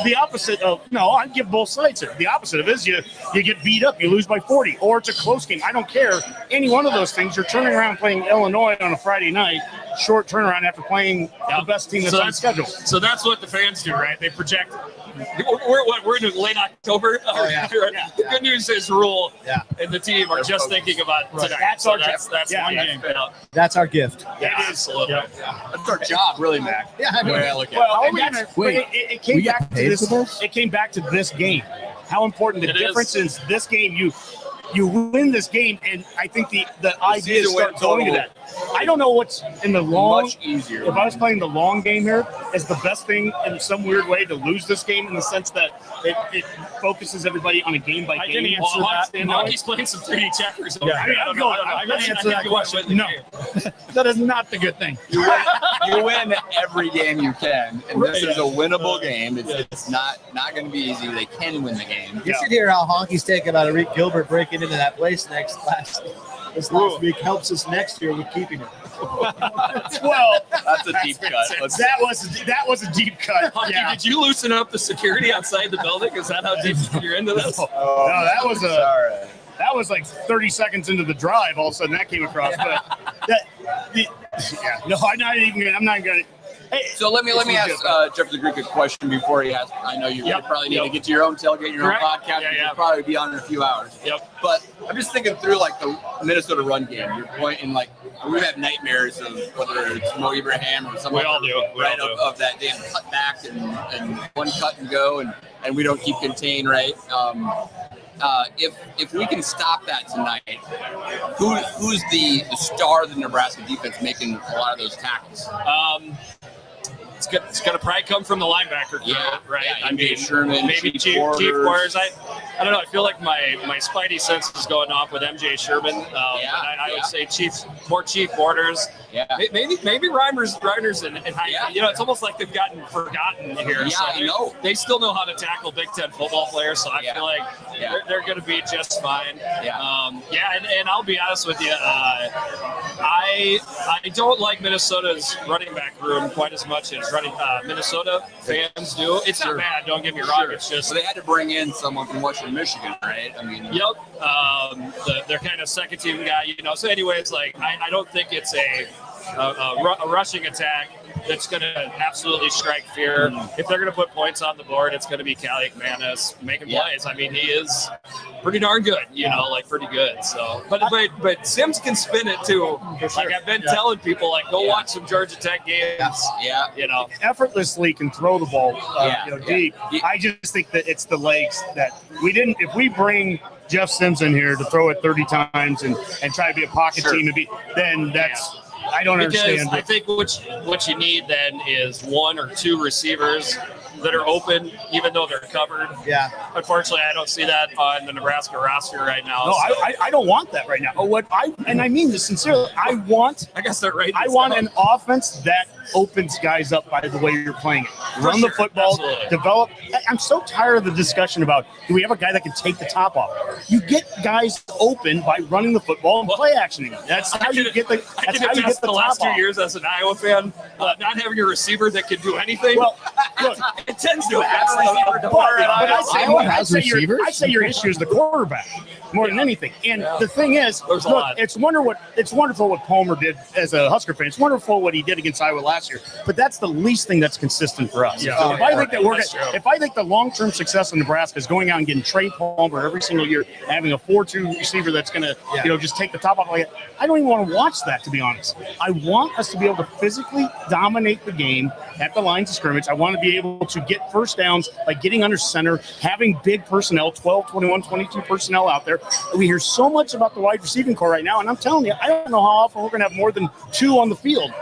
the opposite of I'd give both sides it. The opposite of it is you get beat up, you lose by 40, or it's a close game. I don't care. Any one of those things. You're turning around playing Illinois on a Friday night. Short turnaround after playing the best team that's on schedule. So that's what the fans do, right? They project. We're in late October. The good news is Rule and the team are just thinking about tonight. That's so our that's one game. That's our gift. It is absolutely. That's our job, really, Mac. It came back to this. It came back to this game. How important the difference is this game. You win this game, and I think the idea is start going to that. I don't know what's in the long. Much easier. If I was playing the long game here, is the best thing in some weird way to lose this game in the sense that it focuses everybody on a game by game. Hockey's playing some 3D checkers. I'm going to answer that question. No, that is not the good thing. You win every game you can, and this is a winnable game. It's not going to be easy. They can win the game. You should hear how honky's take about Eric Gilbert breaking into that place this last week helps us next year with keeping it. Well, that's a deep cut. That was a deep cut. Honky, did you loosen up the security outside the building? Is that how deep you're into this? No, that was like 30 seconds into the drive. All of a sudden, that came across. But I'm not going to. Hey, so let me ask Jeff the Greek a question before he asks. I know you probably need to get to your own tailgate, your own podcast. You'll probably be on in a few hours. But I'm just thinking through like the Minnesota run game. You're pointing like we have nightmares of whether it's Mo Ibrahim or something. We all do. Of that damn cut back and one cut and go and we don't keep contained right. If we can stop that tonight, who's the star of the Nebraska defense making a lot of those tackles? It's going to probably come from the linebacker, right? I mean, Sherman, maybe Chief Quarters. I don't know. I feel like my spidey sense is going off with MJ Sherman. I would say Chief Quarters. Yeah. Maybe Reimers and it's almost like they've gotten forgotten here. Yeah, I know. They still know how to tackle Big Ten football players, so I feel like they're going to be just fine. And I'll be honest with you, I don't like Minnesota's running back room quite as much as Minnesota fans do. It's not bad, don't get me wrong. It's just they had to bring in someone from Western Michigan, right? I mean, they're kind of second team guy, So anyways, like I don't think it's a rushing attack. that's going to absolutely strike fear. If they're going to put points on the board, it's going to be Callie McManus making plays. I mean, he is pretty darn good, pretty good. So, but Sims can spin it too. Like I've been telling people, like go watch some Georgia Tech games. Effortlessly can throw the ball, deep. I just think that it's the legs that we didn't. If we bring Jeff Sims in here to throw it 30 times and try to be a pocket team, then that's. I don't understand. I think what you need then is one or two receivers that are open, even though they're covered. Yeah. Unfortunately, I don't see that on the Nebraska roster right now. No, so. I don't want that right now. I mean this sincerely. I guess they're right. I want an offense that opens guys up by the way you're playing it. Run the football, develop. I'm so tired of the discussion about do we have a guy that can take the top off? You get guys open by running the football and play actioning. That's how you get the. That's how you get the last 2 top years as an Iowa fan, not having a receiver that can do anything. Well, look, it tends to affect the part. I say your issue is the quarterback more than anything. And the thing is, it's wonderful what Palmer did as a Husker fan. It's wonderful what he did against Iowa last year. But that's the least thing that's consistent for us. Yeah. If I think the long-term success of Nebraska is going out and getting Trey Palmer every single year, and having a 4-2 receiver that's going to just take the top off like it, I don't even want to watch that, to be honest. I want us to be able to physically dominate the game at the lines of scrimmage. I want to be able to get first downs by getting under center, having big personnel, 12, 21, 22 personnel out there. We hear so much about the wide receiving core right now, and I'm telling you, I don't know how often we're going to have more than 2 on the field.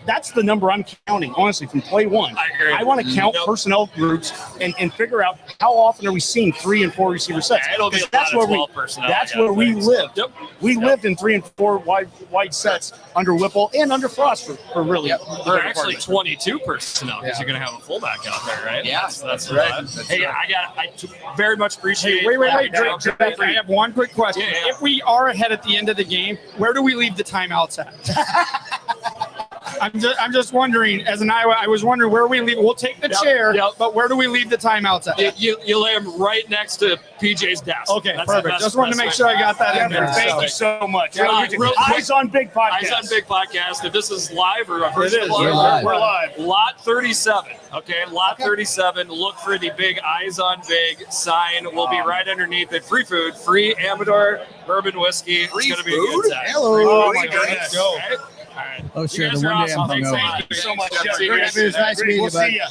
That's the number I'm counting, honestly, from play one. I want to count personnel groups and figure out how often are we seeing 3 and 4 receiver sets. That's where we lived. We lived in 3 and 4 wide sets under Whipple and under Frost for really. They're actually 22 personnel because you're going to have a fullback out there, right? Yeah, that's right. Hey, I very much appreciate. Wait, I have one quick question. Yeah. If we are ahead at the end of the game, where do we leave the timeouts at? I'm just wondering, as an Iowa, I was wondering where we leave. We'll take the chair, but where do we leave the timeouts at? You lay them right next to PJ's desk. Okay, perfect. Just wanted to make sure I got that in there. Thank you so much. Eyes on Big Podcast. Eyes on Big Podcast. If this is live or a it is. We're live. Lot 37. Okay, Lot 37. Look for the big Eyes on Big sign. We'll be right underneath it. Free food, free Amador bourbon whiskey. It's going to be a good time. Hello. Oh my goodness. All right. Oh, sure. You guys The are one day awesome. I'm hungover. Thank you so much. It was nice meeting you, We'll bud. see you.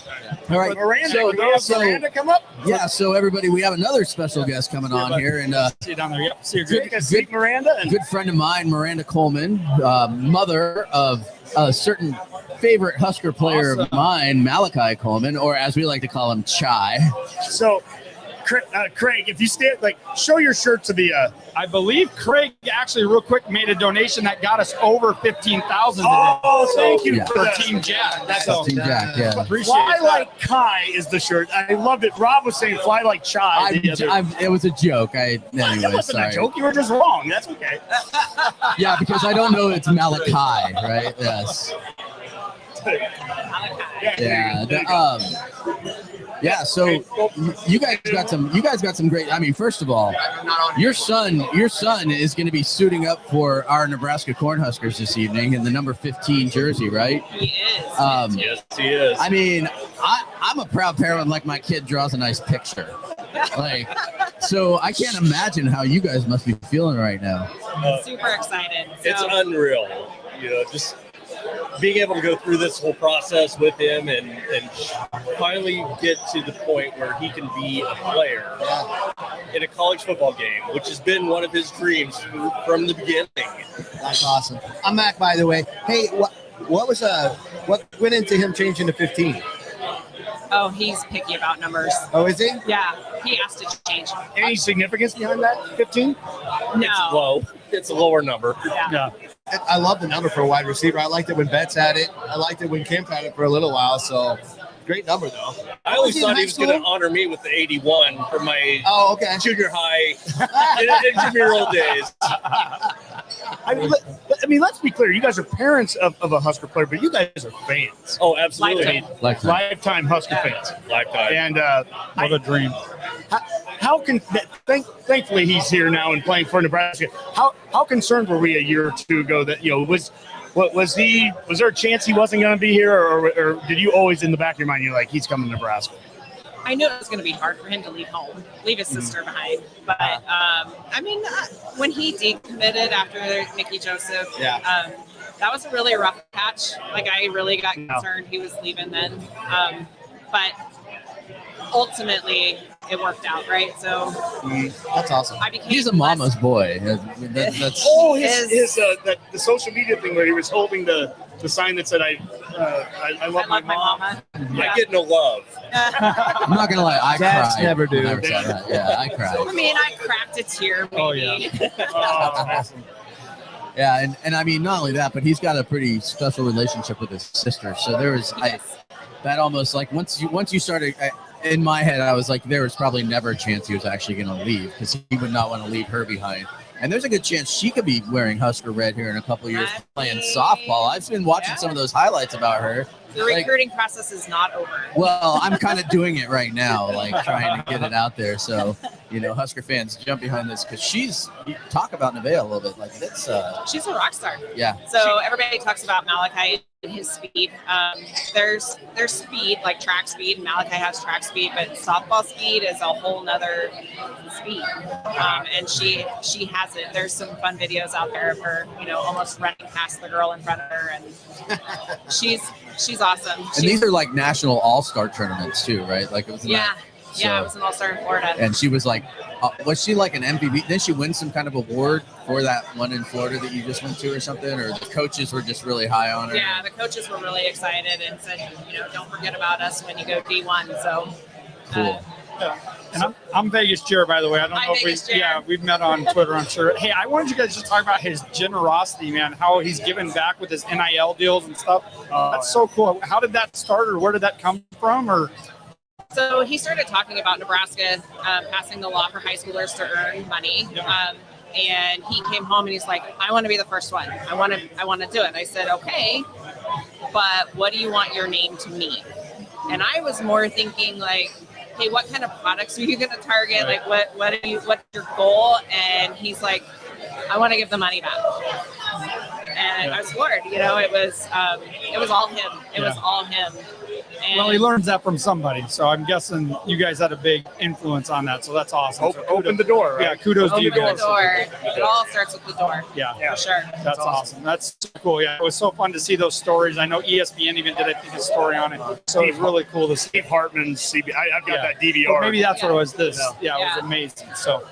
All right. Miranda come up? Yeah, so everybody, we have another special guest coming on here, and See you down there. Yep. See you. Good Miranda. And good friend of mine, Miranda Coleman, mother of a certain favorite Husker player of mine, Malachi Coleman, or as we like to call him, Chai. So, Craig, if you stand, show your shirt to the. I believe Craig actually, real quick, made a donation that got us over 15,000. Oh, thank you for Team Jack. That's Team Jack. Yeah. Appreciate Fly that. like Kai is the shirt. I loved it. Rob was saying fly like Chai. It was a joke. Anyway, that wasn't sorry. a joke. You were just wrong. That's okay. Yeah, because I don't know it's Malachi, right? Yes. Yeah. So you guys got some great. I mean, first of all, your son is going to be suiting up for our Nebraska Cornhuskers this evening in the number 15 jersey, right? He is. Yes, he is. I mean, I'm a proud parent. Like my kid draws a nice picture. So I can't imagine how you guys must be feeling right now. Super excited. It's unreal. Just being able to go through this whole process with him and finally get to the point where he can be a player in a college football game, which has been one of his dreams from the beginning. That's awesome. I'm Mac, by the way. Hey, what went into him changing to 15? Oh, he's picky about numbers. Oh, is he? Yeah, he has to change. Any significance behind that 15? No. It's low. It's a lower number. Yeah. I love the number for a wide receiver. I liked it when Betts had it. I liked it when Kemp had it for a little while. So great number, though. I always thought he was going to honor me with the 81 from my junior high and junior days. I mean, let's be clear. You guys are parents of a Husker player, but you guys are fans. Oh, absolutely. Lifetime Husker fans. Lifetime. And what a dream. How can thankfully he's here now and playing for Nebraska. How concerned were we a year or two ago that was What was he? Was there a chance he wasn't going to be here, or did you always in the back of your mind you're like he's coming to Nebraska? I knew it was going to be hard for him to leave home, leave his sister behind. But I mean, when he decommitted after Mickey Joseph, that was a really rough patch. Like I really got concerned he was leaving then. But ultimately, it worked out, right? So That's awesome. He's a mama's boy. That's The social media thing where he was holding the sign that said I love my mama. I get no love. I'm not gonna lie, I Dads cried. never do. when I saw that. Yeah, I cried. I mean, I cracked a tear, maybe. Oh yeah. Yeah, and I mean not only that, but he's got a pretty special relationship with his sister. So there was that almost like once you started. In my head, I was like, there was probably never a chance he was actually going to leave because he would not want to leave her behind. And there's a good chance she could be wearing Husker red here in a couple of years playing softball. I've been watching some of those highlights about her. The recruiting process is not over. Well, I'm kind of doing it right now, like trying to get it out there. So, Husker fans jump behind this because talk about Nevaeh a little bit. Like that's she's a rock star. Yeah. So everybody talks about Malachi and his speed. There's speed, like track speed, and Malachi has track speed, but softball speed is a whole nother speed. And she has it. There's some fun videos out there of her, almost running past the girl in front of her, and she's awesome. And these are like national all-star tournaments too, right? Like it was. Yeah, it was an all-star in Florida. And she was like, was she like an MVP? Did she win some kind of award for that one in Florida that you just went to or something? Or the coaches were just really high on her? Yeah, the coaches were really excited and said, don't forget about us when you go D1. So cool. And I'm Vegas Jared, by the way. I don't know if we've met on Twitter, I'm sure. Hey, I wanted you guys to talk about his generosity, man, how he's giving back with his NIL deals and stuff. That's so cool. How did that start, or where did that come from? Or so he started talking about Nebraska passing the law for high schoolers to earn money. And he came home and he's like, I want to be the first one. I want to do it. I said, okay, but what do you want your name to mean? And I was more thinking like, hey, what kind of products are you going to target? Like, what's your goal? And he's like, I want to give the money back. And I was floored. It was all him. It was all him. And well, he learns that from somebody. So I'm guessing you guys had a big influence on that. So that's awesome. Open the door, right? Yeah, kudos to you guys. Open the door. It all starts with the door. Yeah, for sure. That's awesome. That's so cool. Yeah, it was so fun to see those stories. I know ESPN even did a story on it. So it was really cool to see. Steve Hartman's CB. I've got that DVR. Well, maybe that's what it was. It was amazing. So.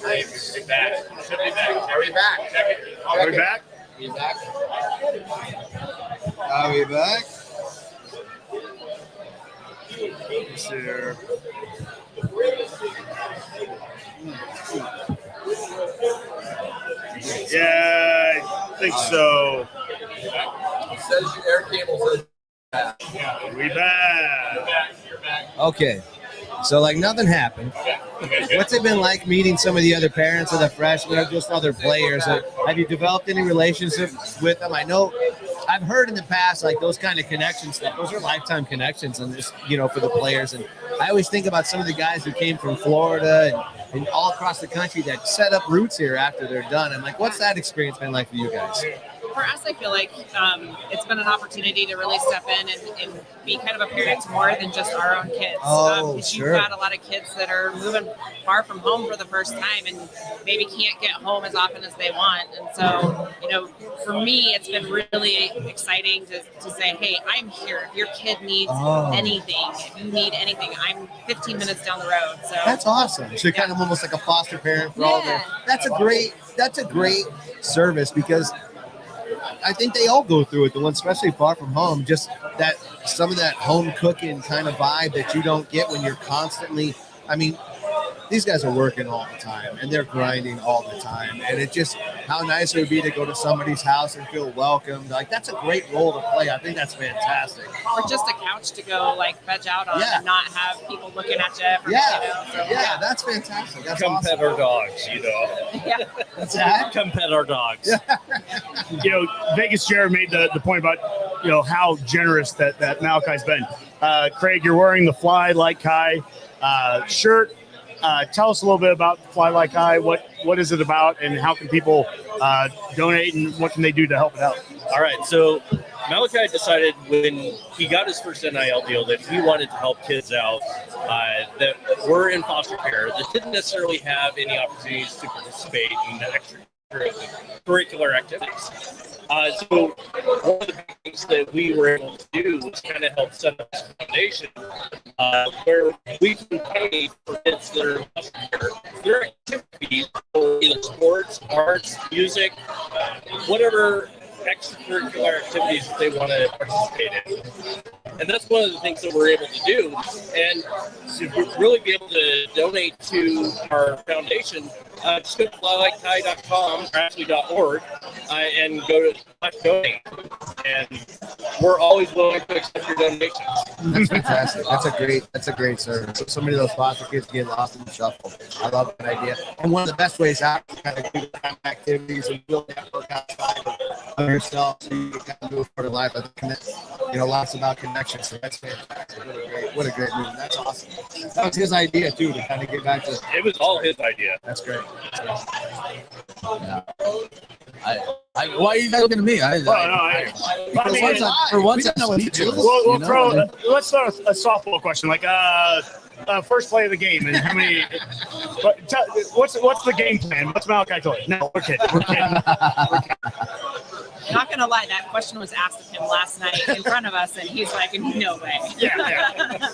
Hey, we're back. Should be back. Are we back? Are we back? We back? Are we back? Let's see here. Yeah, I think so. It says your air cable says back. We back. Okay. So like nothing happened. What's it been like meeting some of the other parents of the freshmen or just other players? Have you developed any relationships with them? I know I've heard in the past like those kind of connections, those are lifetime connections and just, for the players. And I always think about some of the guys who came from Florida and all across the country that set up roots here after they're done. I'm like, what's that experience been like for you guys? For us, I feel like it's been an opportunity to really step in and be kind of a parent to more than just our own kids. Because sure. You've got a lot of kids that are moving far from home for the first time and maybe can't get home as often as they want. And so, for me, it's been really exciting to say, hey, I'm here. If your kid needs anything, if you need anything, I'm 15 minutes down the road. So that's awesome. So you're kind of almost like a foster parent for all their. That's a great service because I think they all go through it, the ones especially far from home, just that some of that home cooking kind of vibe that you don't get when you're constantly, these guys are working all the time and they're grinding all the time. And it just, how nice it would be to go to somebody's house and feel welcomed. Like, that's a great role to play. I think that's fantastic. Or just a couch to go, veg out on and not have people looking at you. That's fantastic. That's Come awesome. pet our dogs, Yeah. That's that? Come pet our dogs. Vegas Jared made the point about, how generous that Malachi's been. Craig, you're wearing the Fly Like Kai shirt. Tell us a little bit about Fly Like Kai. What is it about, and how can people donate, and what can they do to help it out? All right, so Malachi decided when he got his first NIL deal that he wanted to help kids out that were in foster care that didn't necessarily have any opportunities to participate in the extracurricular activities. So one of the big things that we were able to do was kind of help set up this foundation where we can pay for kids that are in foster care their activities for either sports, arts, music, whatever extracurricular activities that they want to participate in. And that's one of the things that we're able to do. And to really be able to donate to our foundation, just go to flylikekai.com or actually.org and go to donate. And we're always willing to accept your donations. That's fantastic. That's a great service. So many of those foster kids get lost in the shuffle. I love that idea. And one of the best ways out to kind of do activities and build network outside of yourself so you can kind of move forward in life. I think lots about connections. So that's fantastic. What a great move. That's awesome. That was his idea too, to kind of get back to. It was all his idea. That's great. Yeah. Why are you guys looking at me? For once, I'm speechless. Let's start a softball question, like first play of the game, and how many? What's the game plan? What's Malachi told you? No, we're kidding. I'm not going to lie, that question was asked of him last night in front of us, and he's like, no way. Yeah.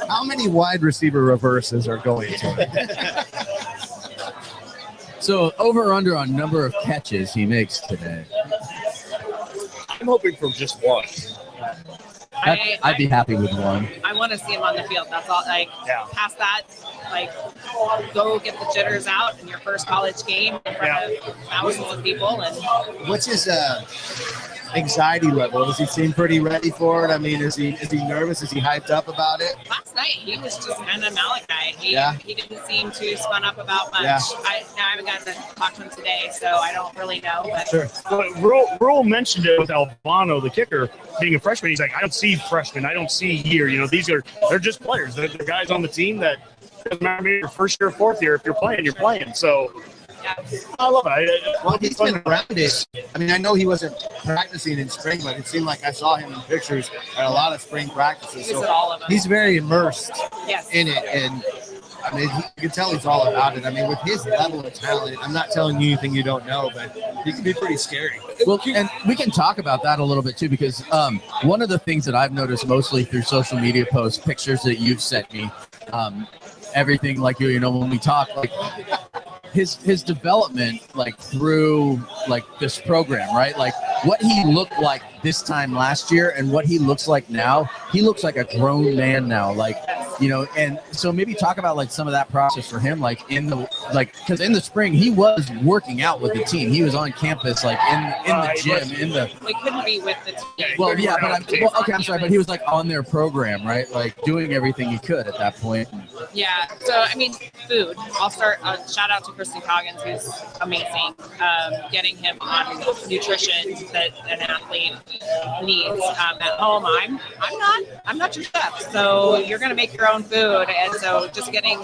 How many wide receiver reverses are going to? So over or under on number of catches he makes today? I'm hoping for just one. I'd be happy with one. I want to see him on the field. That's all. Past that, go get the jitters out in your first college game in front of thousands of people. And what's his anxiety level? Does he seem pretty ready for it? Is he nervous? Is he hyped up about it? Last night he was just kind of Malachi. He didn't seem too spun up about much. Yeah. I haven't gotten to talk to him today, so I don't really know. But sure. Rule mentioned it with Albano, the kicker, being a freshman. He's like, I don't see freshmen. I don't see year. They're just players. They're guys on the team that doesn't matter if you're first year or fourth year. If you're playing, you're playing. So. I love it. He's been around it. I know he wasn't practicing in spring, but it seemed like I saw him in pictures at a lot of spring practices. He was at all of them. He's very immersed in it, Okay. and you can tell he's all about it. With his level of talent, I'm not telling you anything you don't know, but he can be pretty scary. Well, and we can talk about that a little bit too, because one of the things that I've noticed mostly through social media posts, pictures that you've sent me, everything when we talk, his development like through like this program, right? Like what he looked like this time last year and what he looks like now. He looks like a grown man now, like, you know. And so maybe talk about like some of that process for him, like because in the spring he was working out with the team. He was on campus, like in the gym, We couldn't be with the team. Well, yeah, but I'm sorry, but he was like on their program, right? Like doing everything he could at that point. Yeah. So, I mean, food. I'll start. Shout out to Kristen Coggins, who's amazing. Getting him on nutrition that an athlete needs at home. I'm not your chef, so you're going to make your own food, and so just having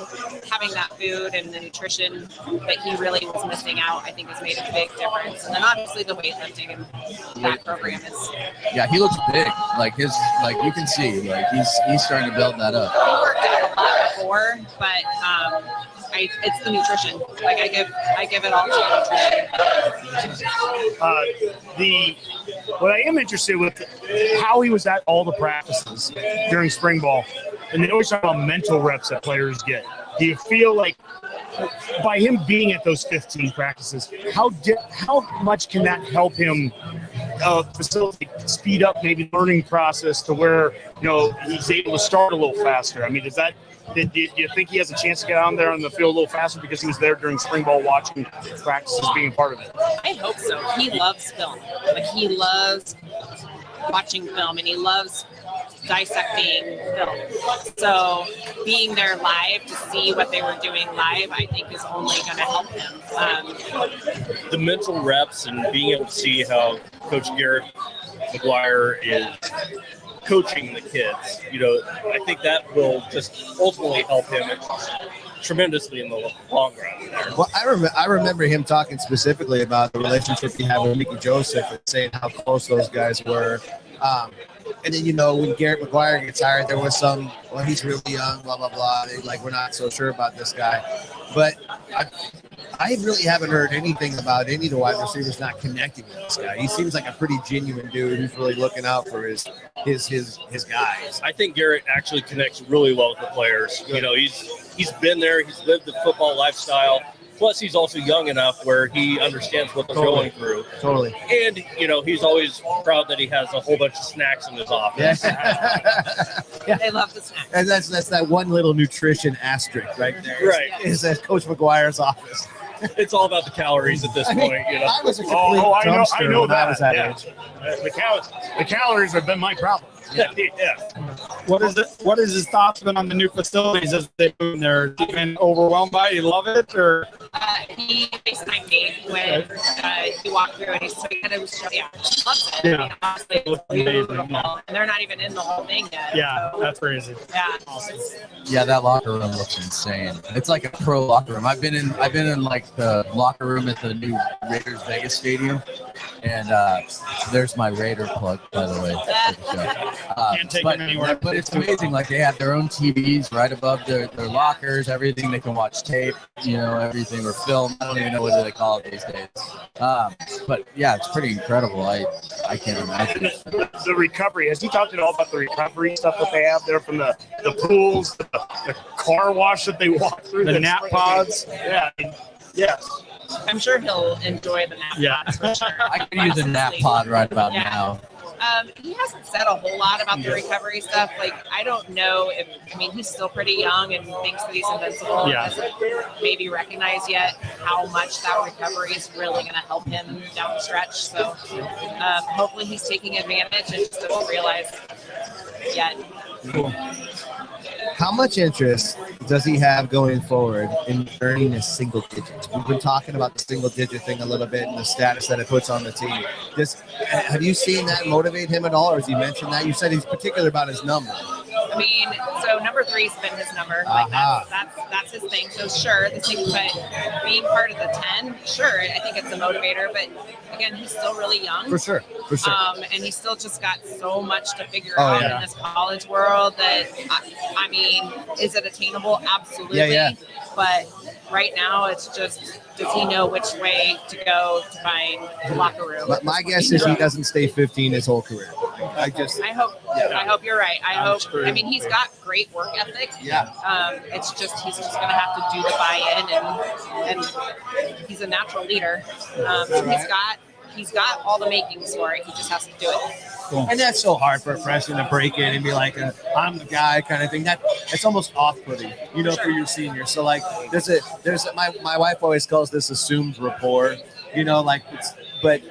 that food and the nutrition that he really was missing out, I think, has made a big difference. And then obviously the weightlifting and that program is. Yeah, he looks big. Like you can see, like he's starting to build that up. He worked out a lot before, but it's the nutrition. Like I give it all to nutrition. What I am interested with how he was at all the practices during spring ball, and they always talk about mental reps that players get. Do you feel like by him being at those 15 practices, how much can that help him facilitate, speed up maybe learning process to where he's able to start a little faster? I mean, do you think he has a chance to get out there on the field a little faster because he was there during spring ball watching practices, being a part of it? I hope so. He loves film. Like he loves watching film and he loves dissecting film. So being there live to see what they were doing live, I think is only going to help him. The mental reps and being able to see how Coach Garrett McGuire is coaching the kids, I think that will just ultimately help him tremendously in the long run. Well, I remember him talking specifically about the relationship he had with Mickey Joseph and saying how close those guys were. And then, when Garrett McGuire gets hired, there was some, well, he's really young, blah, blah, blah. Like, we're not so sure about this guy. But I really haven't heard anything about any of the wide receivers not connecting with this guy. He seems like a pretty genuine dude who's really looking out for his guys. I think Garrett actually connects really well with the players. He's been there. He's lived the football lifestyle. Plus, he's also young enough where he understands what they're going through. Totally. And, he's always proud that he has a whole bunch of snacks in his office. Yeah. They love the snacks. And that's that one little nutrition asterisk right there. Right. Is at Coach McGuire's office. It's all about the calories at this point. I was a complete I know when I was that yeah. age. The calories have been my problem. Yeah. What is his thoughts been on the new facilities as they move in there? Has he been overwhelmed by it? You love it, or? He FaceTimed me when he walked through and he loves it. Yeah. I mean, honestly, it's beautiful, and they're not even in the whole thing yet. Yeah, so, that's crazy. Yeah. Yeah, that locker room looks insane. It's like a pro locker room. I've been in like the locker room at the new Raiders Vegas Stadium, and there's my Raider plug, by the way. Can't take them anywhere. But it's amazing. Like they have their own TVs right above their lockers. Everything, they can watch tape, everything, or film. I don't even know what they call it these days. But yeah, it's pretty incredible. I can't imagine. The recovery. Has he talked at all about the recovery stuff that they have there from the pools, the car wash that they walk through, the nap pods? Yeah. Yes. I'm sure he'll enjoy the nap pods for sure. I could use a nap pod right about now. He hasn't said a whole lot about the recovery stuff. Like, I don't know he's still pretty young and thinks that he's invincible. Yeah. And doesn't maybe recognize yet how much that recovery is really going to help him down the stretch. So hopefully he's taking advantage and just doesn't realize yet. Cool. How much interest does he have going forward in earning his single digits? We've been talking about the single digit thing a little bit and the status that it puts on the team. Have you seen that motivate him at all, or has he mentioned that? You said he's particular about his number. I mean, so number 3's been his number. Like that's his thing. So sure, but being part of the 10, sure, I think it's a motivator. But again, he's still really young. For sure. And he's still just got so much to figure out in this college world that, I mean, is it attainable? Absolutely. Yeah. But right now, it's just, does he know which way to go to find the locker room? My guess is he doesn't stay 15 his whole career. I hope you're right. I mean, he's got great work ethic. Yeah. It's just he's just going to have to do the buy-in, and he's a natural leader. So he's got all the makings for it. He just has to do it. Cool. And that's so hard for a freshman to break in and be like, I'm the guy kind of thing. It's almost off-putting, for your senior. So like, my wife always calls this assumed rapport, but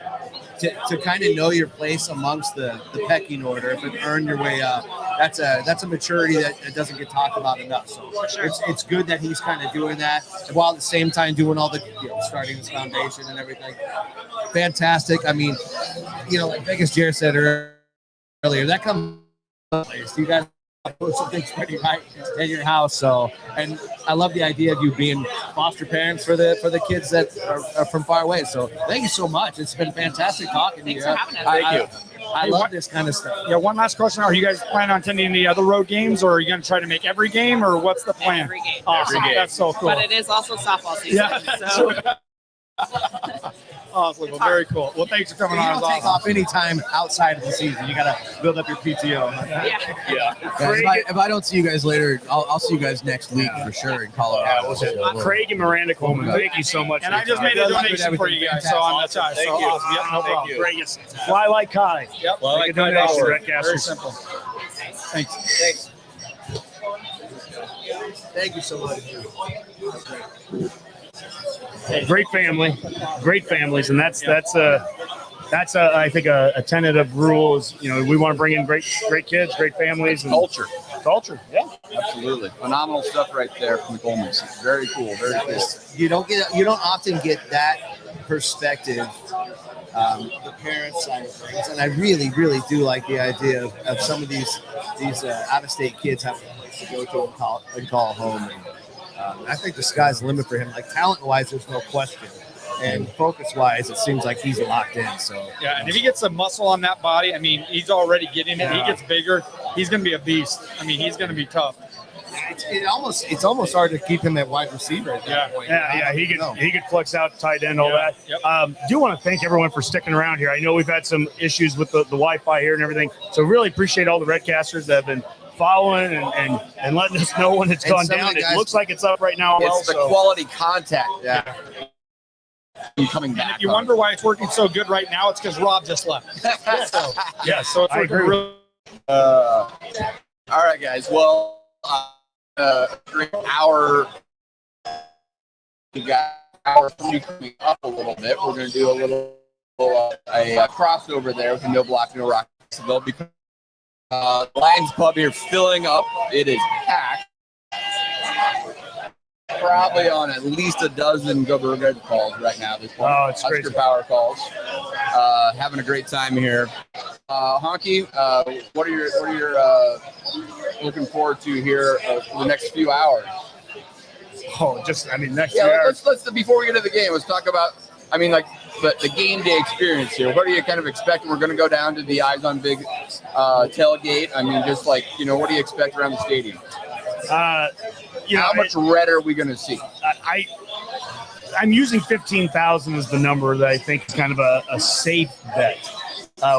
to kind of know your place amongst the pecking order, but earn your way up. That's a maturity that doesn't get talked about enough. So it's good that he's kind of doing that, while at the same time doing all the starting his foundation and everything. Fantastic. I mean, like Vegas Jared said earlier, that comes from place. You guys put some things pretty right in your house. So, and I love the idea of you being foster parents for the kids that are from far away. So thank you so much. It's been fantastic talking to you. Thanks for having us. Thank you. I love this kind of stuff. Yeah, one last question. Are you guys planning on attending any other road games, or are you going to try to make every game, or what's the plan? Every game. Awesome. Every game. That's so cool. But it is also softball season. Yeah. So. Awesome. Well, very cool. Well, thanks for coming on. You don't take off any time outside of the season. You got to build up your PTO. Yeah. Guys, if I don't see you guys later, I'll see you guys next week for sure in Colorado. Craig and Miranda Coleman, thank you so much. And I just made a donation for you guys, so on that side. Thank you. Awesome. Yep, no problem. Great. Fly like Kai. Yep. Fly like Kai. Very simple. Thanks. Thank you so much. Great family, great families, and that's I think a tentative rule is we want to bring in great kids, great families, and Culture. Yeah, Absolutely. Phenomenal stuff right there from the Colemans. Very cool. Very cool. You don't often get that perspective, the parents side of things, and I really, really do like the idea of some of these out-of-state kids having a place to go to and call home. And, I think the sky's the limit for him. Like talent-wise, there's no question, and focus-wise, it seems like he's locked in. So yeah, and if he gets some muscle on that body, I mean, he's already getting it. He gets bigger. He's going to be a beast. I mean, he's going to be tough. It's almost hard to keep him at wide receiver at that point. Yeah. He could flex out tight end, all that. Yep. Do want to thank everyone for sticking around here. I know we've had some issues with the Wi-Fi here and everything, so really appreciate all the Redcasters that have been following and letting us know when it's gone down. It looks like it's up right now. It's the quality contact. Yeah. Coming back. And if you wonder why it's working so good right now, it's because Rob just left. So it's working really. All right, guys. Well, great hour. We got hour 3 coming up a little bit. We're going to do a little crossover there with the No Block, No Rock Festival because Lyons Pub here filling up. It is packed. Probably on at least a dozen Go Red calls right now. This point. Oh, it's crazy. Husker Power calls. Having a great time here. Honky, what are your looking forward to here for the next few hours? Next few hours. Let's before we get to the game, let's talk about. The game day experience here. What are you kind of expecting? We're going to go down to the Eyes on Big tailgate. What do you expect around the stadium? How much red are we going to see? I'm using 15,000 as the number that I think is kind of a safe bet.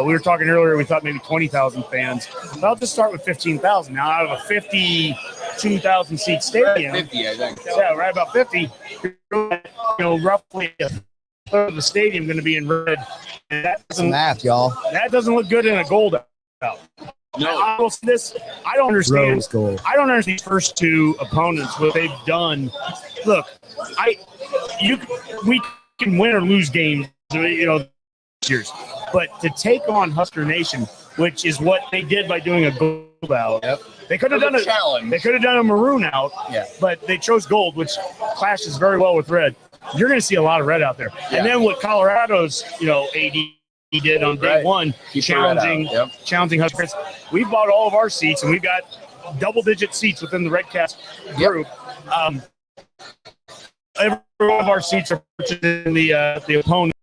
We were talking earlier, we thought maybe 20,000 fans. But I'll just start with 15,000. Now, out of a 52,000 seat stadium, 50, I think. Yeah, right about 50. Roughly a third of the stadium going to be in red. And that's math, y'all. That doesn't look good in a gold out. No. I don't understand. Rose gold. I don't understand these first two opponents, what they've done. Look, we can win or lose games, years. But to take on Husker Nation, which is what they did by doing a gold out. Yep. They could have done a challenge. They could have done a maroon out. Yeah. But they chose gold, which clashes very well with red. You're going to see a lot of red out there. Yeah. And then what Colorado's, AD did on day one, challenging Huskers. We bought all of our seats, and we've got double-digit seats within the Redcast group. Every one of our seats are purchased in the opponent.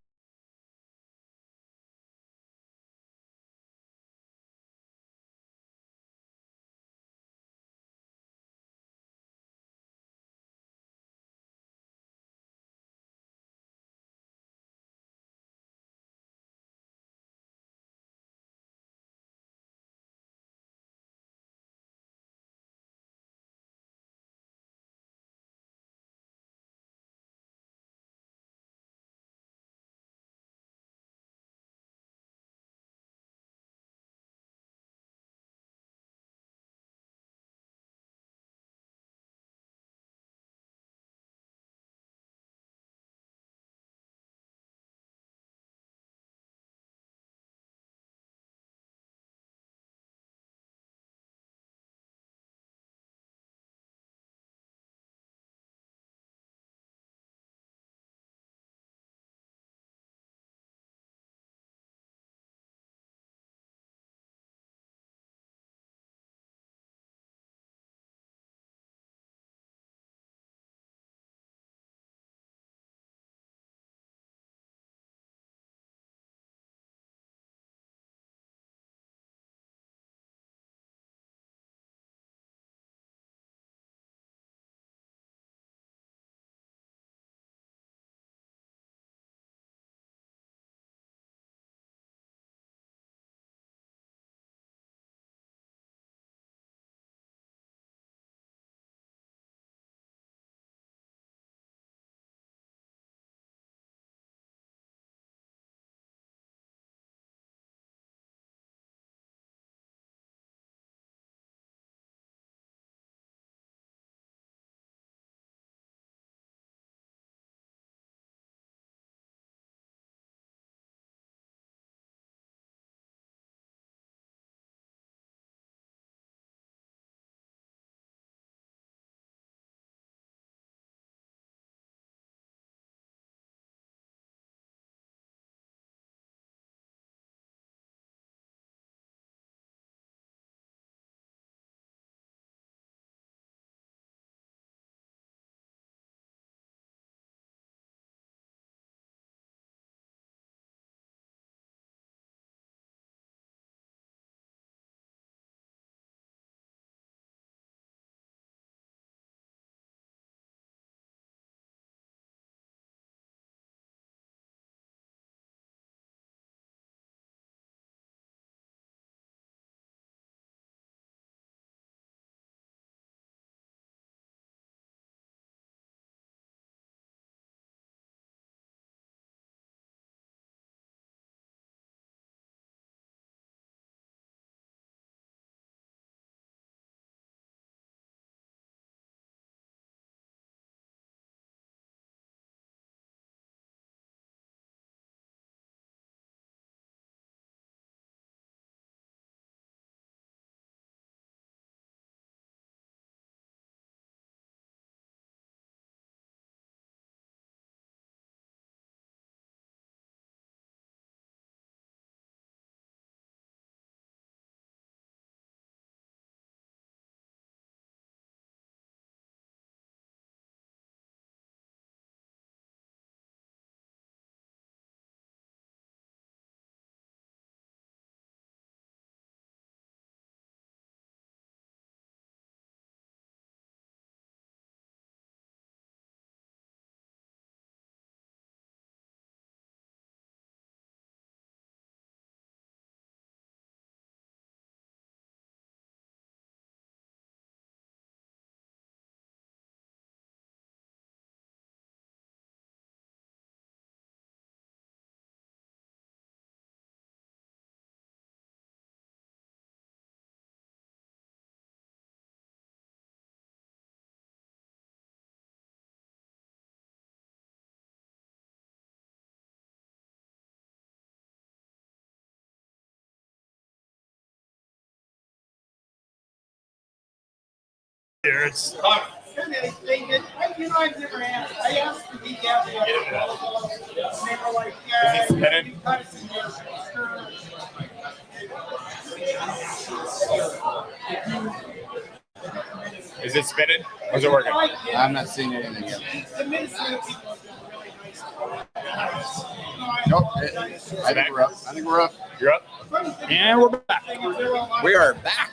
here. It's I've never asked. I asked the week after volleyball, and they were like, "Yeah, you cut it in your sister." Is it spinning? Or is it working? I'm not seeing anything yet. The Minnesota people have been really nice. Nope. I think we're up. I think we're up. You're up. And we're back. We are back.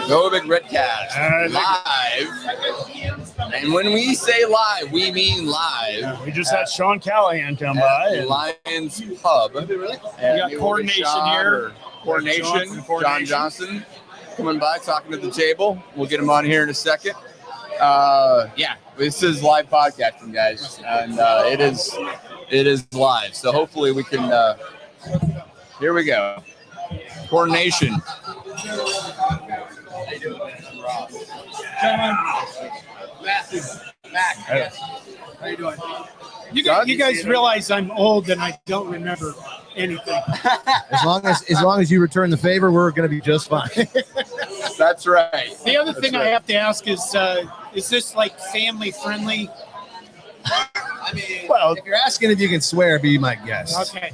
Go Big Redcast live. And when we say live, we mean live. We just had Sean Callahan come by. Lyons Pub. We got coordination here. Coordination. John Johnson coming by, talking to the table. We'll get him on here in a second. Yeah, this is live podcasting, guys, and it is live. So hopefully we can. Here we go. Coordination. Mac. How you doing? You guys realize I'm old and I don't remember anything. As long as you return the favor, we're going to be just fine. That's right. The other thing I have to ask is this like family friendly? I mean, well, if you're asking if you can swear, be my guest. Okay.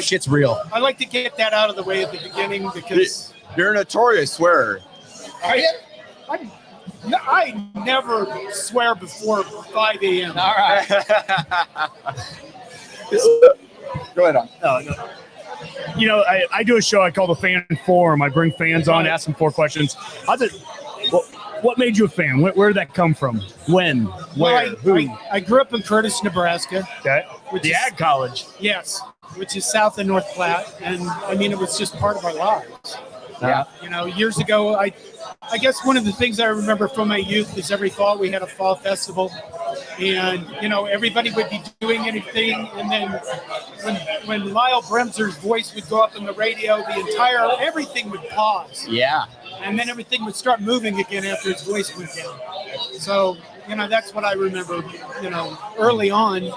Shit's real. I like to get that out of the way at the beginning because you're a notorious swearer. Are you? I never swear before 5 a.m. All right. Go ahead on. No. You know, I do a show I call the Fan Forum. I bring fans on, ask them 4 questions. What made you a fan? Where did that come from? When? Where? Who? I grew up in Curtis, Nebraska. Okay. The Ag College. Yes, which is south of North Platte. And, I mean, it was just part of our lives. Yeah. You know, years ago, I guess one of the things I remember from my youth is every fall we had a fall festival. And, you know, everybody would be doing anything. And then when Lyle Bremser's voice would go up on the radio, everything would pause. Yeah. And then everything would start moving again after his voice went down. So, you know, that's what I remember, you know, early on.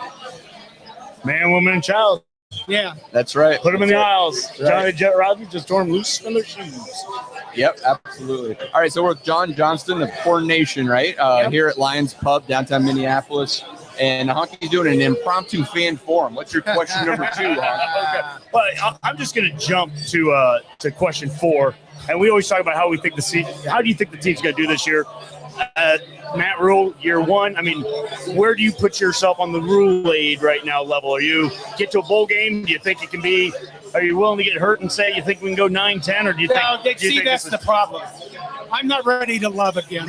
Man, woman, and child. Yeah. That's right. Put them in the aisles. Right. Johnny Jet Rodney just tore them loose from their shoes. Yep, absolutely. All right, so we're with John Johnston of Coordination, right? Here at Lyons Pub, downtown Minneapolis. And Honky's doing an impromptu fan forum. What's your question number 2, Honky? Okay. Well, I'm just going to jump to question 4. And we always talk about how do you think the team's going to do this year? Matt Rule, year 1. I mean, where do you put yourself on the Rule aid right now level? Are you get to a bowl game? Do you think it can be? Are you willing to get hurt and say you think we can go 9-10, or do you think? That's the problem. I'm not ready to love again.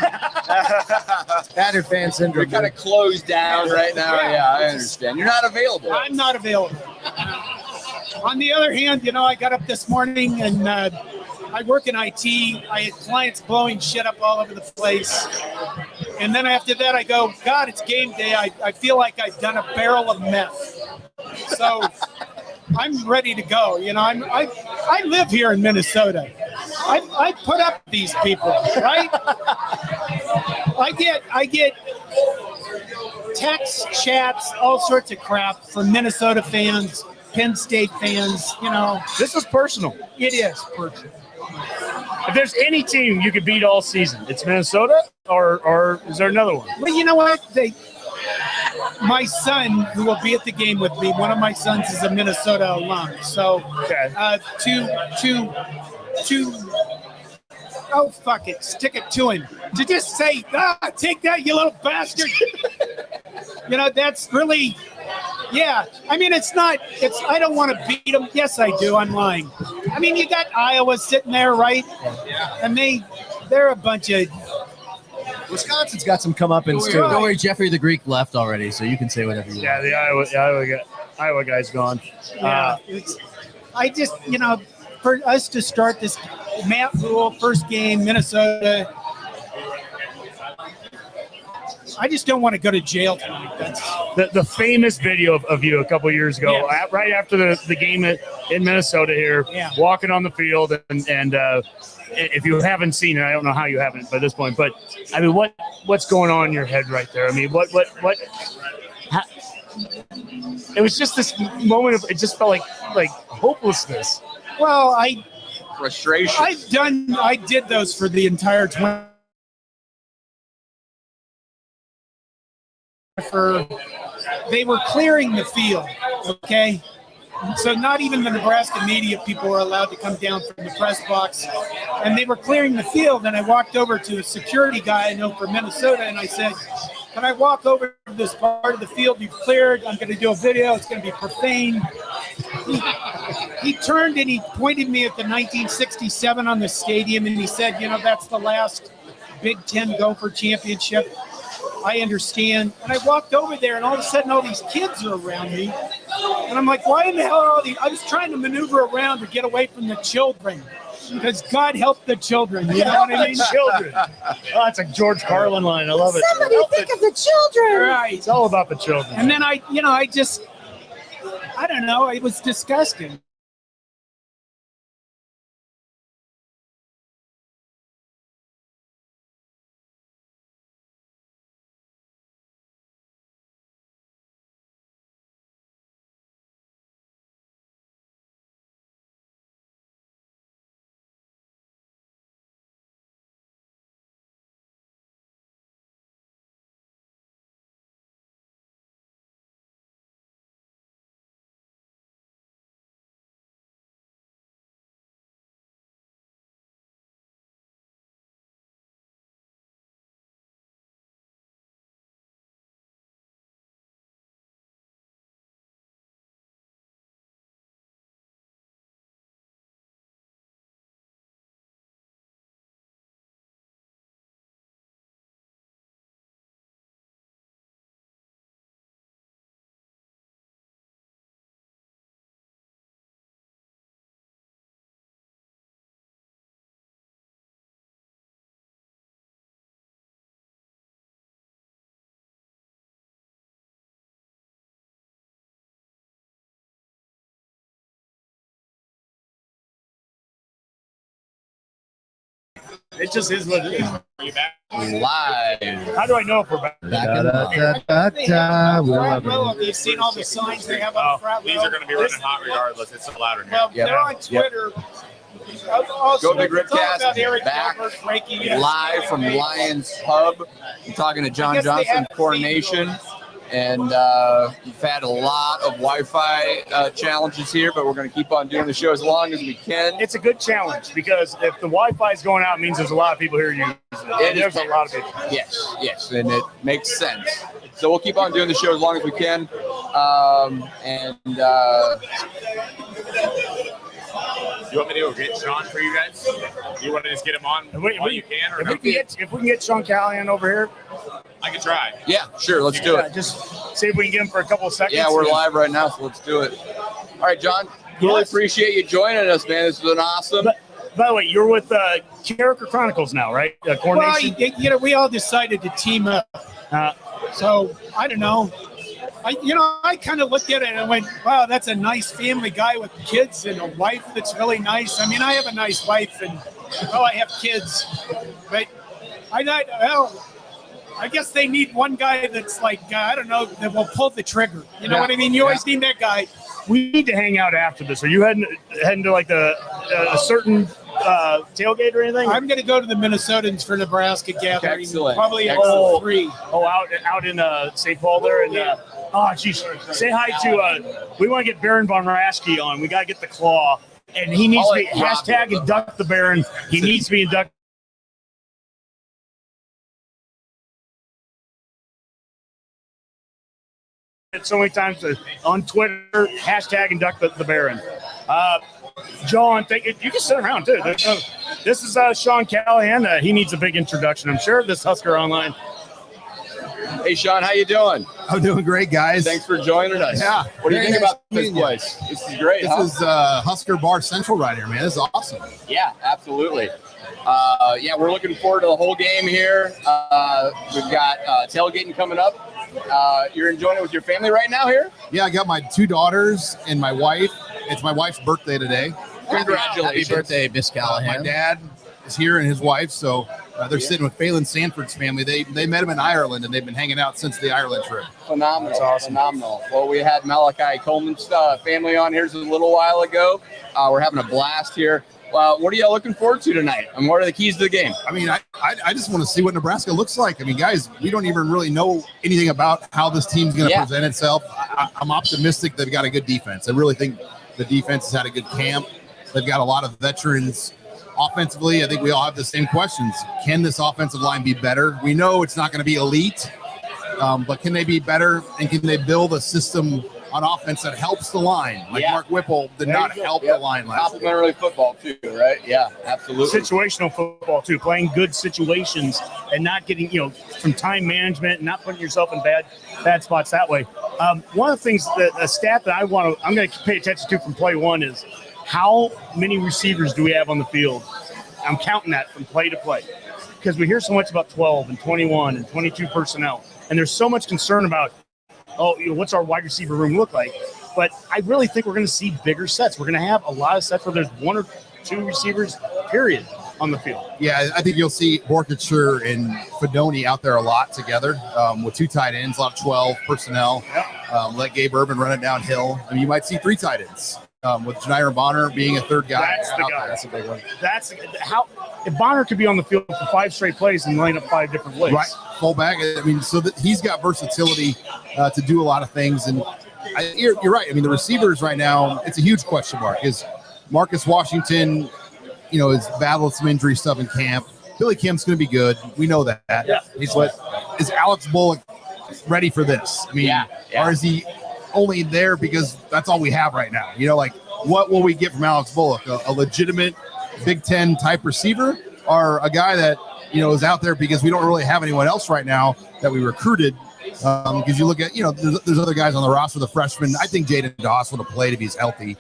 Battered fan syndrome. You're kind of closed down right now. Yeah, I understand. You're not available. I'm not available. On the other hand, you know, I got up this morning and I work in IT. I had clients blowing shit up all over the place. And then after that, I go, God, it's game day. I feel like I've done a barrel of meth. So I'm ready to go. You know, I live here in Minnesota. I put up these people, right? I get texts, chats, all sorts of crap from Minnesota fans, Penn State fans. You know, this is personal. It is personal. If there's any team you could beat all season, it's Minnesota, or is there another one? Well, you know what? My son, who will be at the game with me, one of my sons is a Minnesota alum. So, oh, fuck it. Stick it to him. To just say, take that, you little bastard. You know, that's really, yeah. I mean, I don't want to beat them. Yes, I do. I'm lying. I mean, you got Iowa sitting there, right? And they're a bunch of. Wisconsin's got some comeuppance too. Don't worry, Jeffrey the Greek left already, so you can say whatever you want. The Iowa guy's gone. Yeah, I just, you know, for us to start this Matt Rule first game, Minnesota, I just don't want to go to jail tonight. That's the famous video of you a couple of years ago, right after the game in Minnesota here, walking on the field, and if you haven't seen it, I don't know how you haven't by this point, but I mean, what's going on in your head right there? I mean, what? It was just this moment of, it just felt like hopelessness. Well, frustration. I did those for the entire 20 photographer. They were clearing the field, okay? So not even the Nebraska media people were allowed to come down from the press box. And they were clearing the field, and I walked over to a security guy I know from Minnesota, and I said, can I walk over to this part of the field you've cleared? I'm going to do a video. It's going to be profane. He turned and he pointed me at the 1967 on the stadium, and he said, that's the last Big Ten Gopher championship. I understand. And I walked over there, and all of a sudden all these kids are around me. And I'm like, why in the hell are all these? I was trying to maneuver around to get away from the children. Because God help the children. You know what I mean? Children. Oh, that's a George Carlin line. I love it. Somebody think of the children. Right. It's all about the children. And then I don't know. It was disgusting. It just is what it is. Are you back? Live. How do I know if we're back? Have you seen all the signs they have on the front These are going to be running hot regardless. It's so louder here. Well, they're on Twitter. Go Big Redcast back live from Lyons Pub. I'm talking to John Johnson, Coronation. And we've had a lot of Wi-Fi challenges here, but we're going to keep on doing the show as long as we can. It's a good challenge because if the Wi-Fi is going out, it means there's a lot of people here using it. There's a lot of people. Yes, and it makes sense. So we'll keep on doing the show as long as we can. You want me to go get Sean for you guys? You want to just get him on while you can? Or if we can get Sean Callahan over here, I can try. Yeah, sure. Let's do it. Just see if we can get him for a couple of seconds. Yeah, we're live right now, so let's do it. All right, John. Really appreciate you joining us, man. This has been awesome. By the way, you're with Character Chronicles now, right? Coronation? Well, we all decided to team up. So I don't know. I kind of looked at it and I went, wow, that's a nice family guy with kids and a wife that's really nice. I mean, I have a nice wife and, I have kids. But I guess they need one guy that's like, I don't know, that will pull the trigger. You know what I mean? You always need that guy. We need to hang out after this. Are you heading to like a certain tailgate or anything? I'm going to go to the Minnesotans for Nebraska gathering. Excellent. Probably at 3. Oh, out in St. Paul there. And, geez. Say hi to, we want to get Baron Von Raschke on. We got to get the claw. And he needs to be, hashtag induct the Baron. He needs to be inducted. So many times on Twitter, hashtag induct the Baron. John, you can sit around too. This is Sean Callahan. He needs a big introduction, I'm sure. This Husker Online. Hey, Sean, how you doing? I'm doing great, guys. Thanks for joining us. Yeah. What do you think about this place? This is great. This is Husker Bar Central right here, man. This is awesome. Yeah, absolutely. We're looking forward to the whole game here. We've got tailgating coming up. You're enjoying it with your family right now here? Yeah, I got my 2 daughters and my wife. It's my wife's birthday today. Congratulations. Happy birthday, Miss Callahan. My dad is here and his wife, so they're sitting with Phelan Sanford's family. They met him in Ireland, and they've been hanging out since the Ireland trip. Phenomenal. That's awesome. Phenomenal. Well, we had Malachi Coleman's family on here a little while ago. We're having a blast here. what are y'all looking forward to tonight? And what are the keys to the game? I mean, I just want to see what Nebraska looks like. I mean, guys, we don't even really know anything about how this team's going to present itself. I'm optimistic they've got a good defense. I really think the defense has had a good camp. They've got a lot of veterans. Offensively, I think we all have the same questions. Can this offensive line be better? We know it's not going to be elite, but can they be better? And can they build a system on offense that helps the line? Like Mark Whipple did not help the line last year. Complimentary football too, right? Yeah, absolutely. Situational football too, playing good situations and not getting, from time management and not putting yourself in bad spots that way. One of the things a stat that I'm going to pay attention to from play one is how many receivers do we have on the field? I'm counting that from play to play because we hear so much about 12 and 21 and 22 personnel, and there's so much concern about, what's our wide receiver room look like? But I really think we're going to see bigger sets. We're going to have a lot of sets where there's one or two receivers, period, on the field. Yeah, I think you'll see Borkature and Fedoni out there a lot together with two tight ends, a lot of 12 personnel. Yep. Let Gabe Urban run it downhill. I mean, you might see three tight ends with Janier Bonner being a third guy. That's the guy. That's a big one. That's how if Bonner could be on the field for 5 straight plays and line up 5 different ways. Right, fullback. I mean, so that he's got versatility to do a lot of things. And you're right. I mean, the receivers right now, it's a huge question mark. Is Marcus Washington, has battled some injury stuff in camp. Billy Kim's going to be good. We know that. Yeah. Is Alex Bullock ready for this? I mean, or is he only there because that's all we have right now? What will we get from Alex Bullock? A legitimate Big Ten type receiver, or a guy that is out there because we don't really have anyone else right now that we recruited? Because you look at there's other guys on the roster, the freshmen. I think Jaden Doss would have played if he's healthy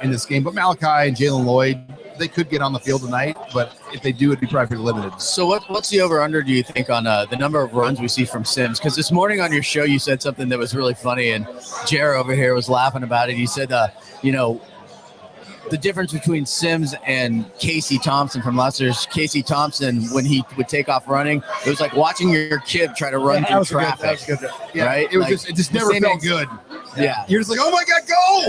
in this game. But Malachi and Jalen Lloyd, they could get on the field tonight, but if they do, it'd be probably pretty limited. So what's the over-under, do you think, on the number of runs we see from Sims? Because this morning on your show, you said something that was really funny, and Jer over here was laughing about it. He said, the difference between Sims and Casey Thompson from Lester's. Casey Thompson, when he would take off running, it was like watching your kid try to run through traffic. Yeah, right? It was it just never felt good. Yeah. You're just like, oh my God, go!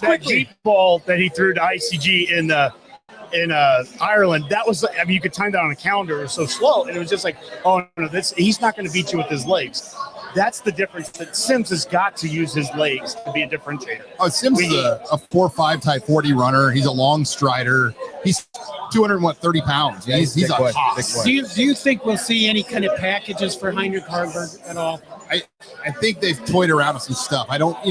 That deep ball that he threw to ICG in Ireland, that was, you could time that on a calendar. It was so slow, and it was just like, oh no, he's not going to beat you with his legs. That's the difference. That Sims has got to use his legs to be a differentiator. Oh, Sims is a 4.5 type 40 runner. He's a long strider. He's 230 pounds. Yeah, he's a toss. Do you think we'll see any kind of packages for Heinrich Harburg at all? I think they've toyed around with some stuff. I don't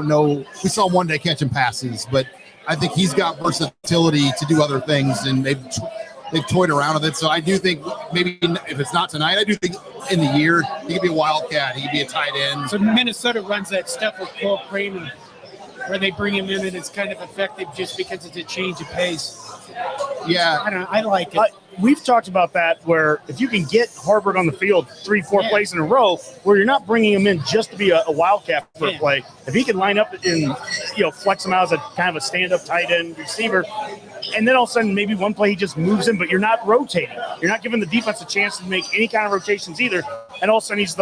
know. We saw one day catching passes, but I think he's got versatility to do other things, and they've toyed around with it. So I do think maybe if it's not tonight, I do think in the year he could be a wildcat. He could be a tight end. So Minnesota runs that stuff with Cole Cramer where they bring him in and it's kind of effective just because it's a change of pace. Yeah. I like it. We've talked about that where if you can get Harburg on the field 3-4 plays in a row where you're not bringing him in just to be a wildcat for a play, if he can line up and flex him out as a kind of a stand-up tight end receiver, and then all of a sudden maybe one play he just moves in, but you're not rotating. You're not giving the defense a chance to make any kind of rotations either. And all of a sudden he's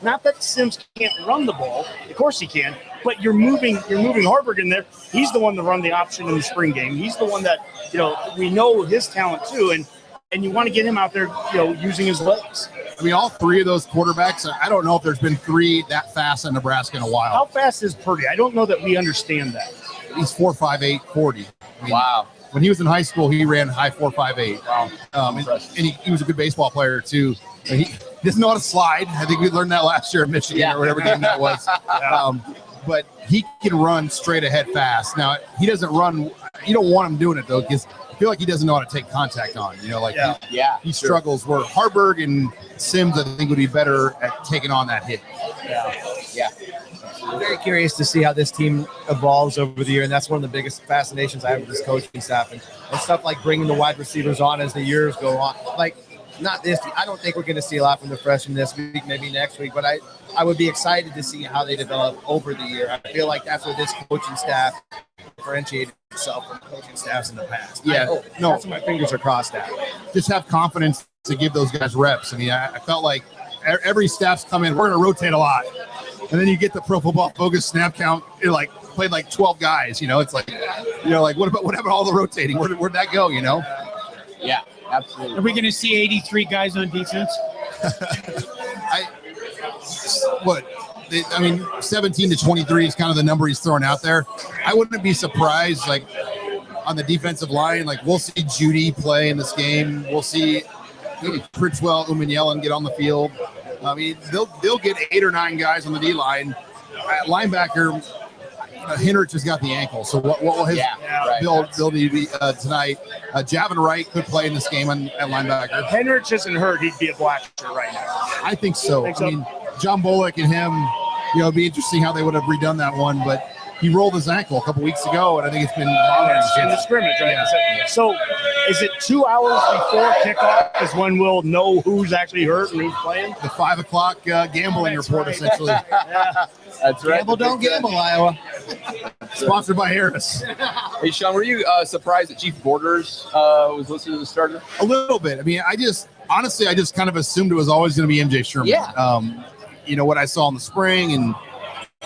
not that Sims can't run the ball. Of course he can, but you're moving Harburg in there. He's the one to run the option in the spring game. He's the one that, we know his talent too. And you want to get him out there, using his legs. I mean, all three of those quarterbacks, I don't know if there's been three that fast in Nebraska in a while. How fast is Purdy? I don't know that we understand that. He's 4.58 40. I mean, wow. When he was in high school, he ran high 4.58. Wow. And he was a good baseball player too. He doesn't know how to slide. I think we learned that last year in Michigan or whatever game that was. But he can run straight ahead fast. Now, he doesn't run. You don't want him doing it though, because I feel like he doesn't know how to take contact on. He struggles. Where Harburg and Sims, I think, would be better at taking on that hit. Yeah. I'm very curious to see how this team evolves over the year, and that's one of the biggest fascinations I have with this coaching staff and stuff like bringing the wide receivers on as the years go on. Like, not this. I don't think we're going to see a lot from the freshmen this week, maybe next week, but I would be excited to see how they develop over the year. I feel like that's where this coaching staff differentiated itself from coaching staffs in the past. That's what my fingers are crossed at. Just have confidence to give those guys reps. I mean, I felt like every staff's come in, we're going to rotate a lot. And then you get the Pro Football Focus snap count, you're like, played like 12 guys. It's like, like what about all the rotating? Where'd that go? Yeah, absolutely. Are we going to see 83 guys on defense? 17 to 23 is kind of the number he's throwing out there. I wouldn't be surprised, like on the defensive line, like we'll see Judy play in this game. We'll see Pritchwell, Umanyalan get on the field. I mean, they'll get 8 or 9 guys on the D line. Linebacker, Henrich has got the ankle, so what will his build need to be tonight? Javin Wright could play in this game at linebacker. Henrich isn't hurt; he'd be a black shirt right now. I think so. I mean, John Bullock and him, it'd be interesting how they would have redone that one, but he rolled his ankle a couple weeks ago, and I think it's been in the scrimmage, right? Yeah. So, is it 2 hours before kickoff is when we'll know who's actually hurt and who's playing? The 5 o'clock gambling report, essentially. That's right. Gamble, don't gamble, Iowa. Sponsored by Harris. Hey, Sean, were you surprised that Chief Borders was listed as a starter? A little bit. I mean, I just kind of assumed it was always going to be MJ Sherman. Yeah. What I saw in the spring and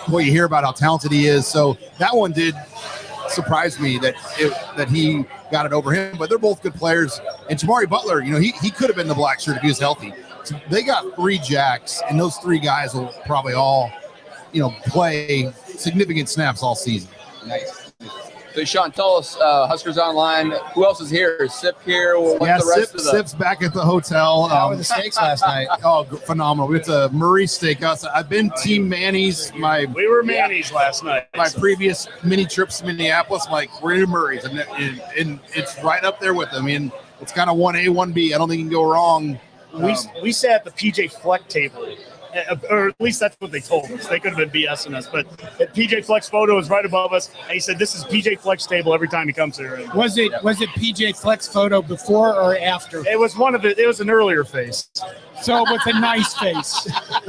what you hear about how talented he is. So that one did surprise me that he got it over him. But they're both good players. And Tamari Butler, he could have been the black shirt if he was healthy. So they got 3 jacks, and those 3 guys will probably all, play significant snaps all season. Nice. So, Sean, tell us, Huskers Online, who else is here? Is Sip here? What's the rest of the... Sip's back at the hotel. How were the steaks last night? Oh, phenomenal. We went to Murray's Steakhouse. I've been Team Manny's. We were Manny's last night. My previous mini trips to Minneapolis, we're in Murray's, and it's right up there with them. I mean, it's kind of 1A, 1B. I don't think you can go wrong. We sat at the PJ Fleck table. Or at least that's what they told us. They could have been BSing us, but PJ Fleck's photo is right above us. And he said, "This is PJ Fleck's table every time he comes here." Was it PJ Fleck's photo before or after? It was It was an earlier face. So it was a nice face,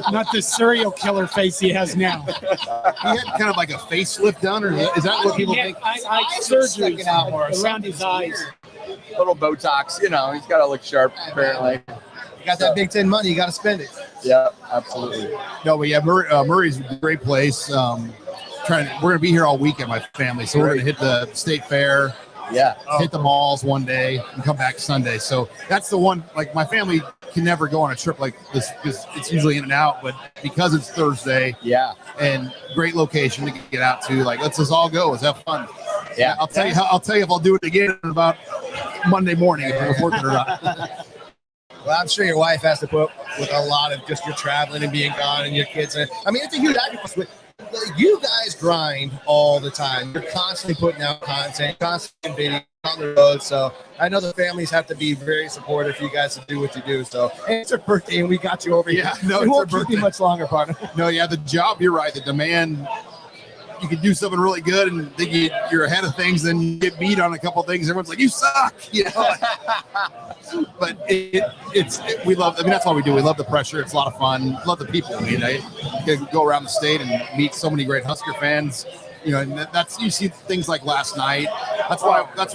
not the serial killer face he has now. He had kind of like a facelift done, or is that what people think? Surgery around his eyes. Little Botox, he's got to look sharp, apparently. You got that Big Ten money, you got to spend it. Yeah, absolutely. No, but yeah, Murray's a great place. We're gonna be here all weekend, my family. So we're gonna hit the state fair. Yeah. Hit the malls one day and come back Sunday. So that's the one. Like my family can never go on a trip like this because it's usually in and out. But because it's Thursday, and great location to get out to. Like let's just all go. Let's have fun. Yeah. I'll tell you if I'll do it again about Monday morning if it's worth it or not. Well, I'm sure your wife has to put up with a lot of just your traveling and being gone and your kids. I mean, it's a huge sacrifice. You guys grind all the time. You're constantly putting out content, constantly video on the road. So I know the families have to be very supportive for you guys to do what you do. So and it's her birthday, and we got you over here. Yeah, no, we won't keep you much longer, partner. No, yeah, the job. You're right. The demand. You can do something really good and think you're ahead of things, then you get beat on a couple of things. Everyone's like, "You suck," But we love. I mean, that's why we do. We love the pressure. It's a lot of fun. Love the people. I mean, I can go around the state and meet so many great Husker fans. And that's you see things like last night. That's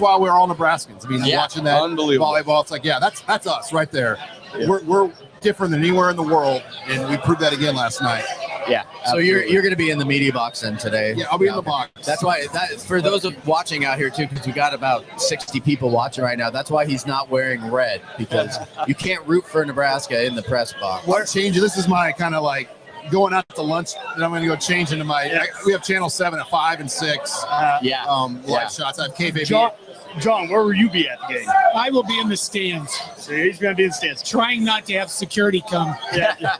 why we're all Nebraskans. I mean, watching that volleyball, it's like, that's us right there. Yeah. We're different than anywhere in the world, and we proved that again last night. Yeah. Absolutely. So you're going to be in the media box then today. Yeah, I'll be in the box. That's why for those watching out here too, because we got about 60 people watching right now. That's why he's not wearing red, because you can't root for Nebraska in the press box. What changing? This is my kind of like going out to lunch, and I'm going to go change into my. We have Channel 7 at 5 and 6. Live shots. I have KVB. John, where will you be at the game? I will be in the stands. So he's going to be in the stands, trying not to have security come. Yeah.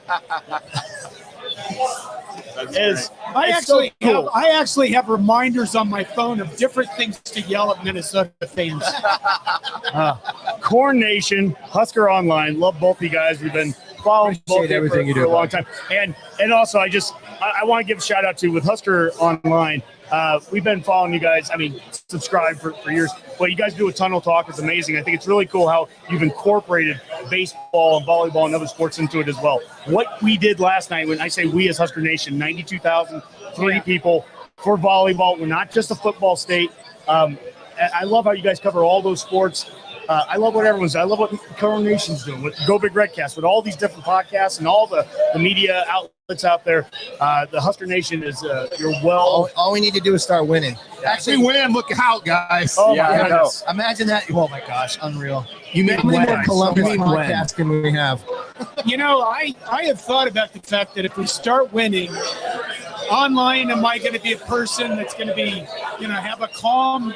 I actually have reminders on my phone of different things to yell at Minnesota fans. Corn Nation, Husker Online, love both of you guys. We've been following both everything you do for a long time. And also, I want to give a shout out to with Husker Online. We've been following you guys. I mean, subscribe for years. What you guys do with Tunnel Talk is amazing. I think it's really cool how you've incorporated baseball and volleyball and other sports into it as well. What we did last night, when I say we as Husker Nation, 92,003 people for volleyball. We're not just a football state. I love how you guys cover all those sports. I love what everyone's. I love what Coronation's doing with Go Big Redcast, with all these different podcasts and all the media outlets out there. The Husker Nation is you're well. All we need to do is start winning. Actually, win. Look out, guys. Oh Yeah, my I goodness! Imagine that. Oh my gosh, unreal. You mean How many more when? Columbus You mean when? podcasts can we have? You know, I have thought about the fact that if we start winning online, am I going to be a person that's going to be, have a calm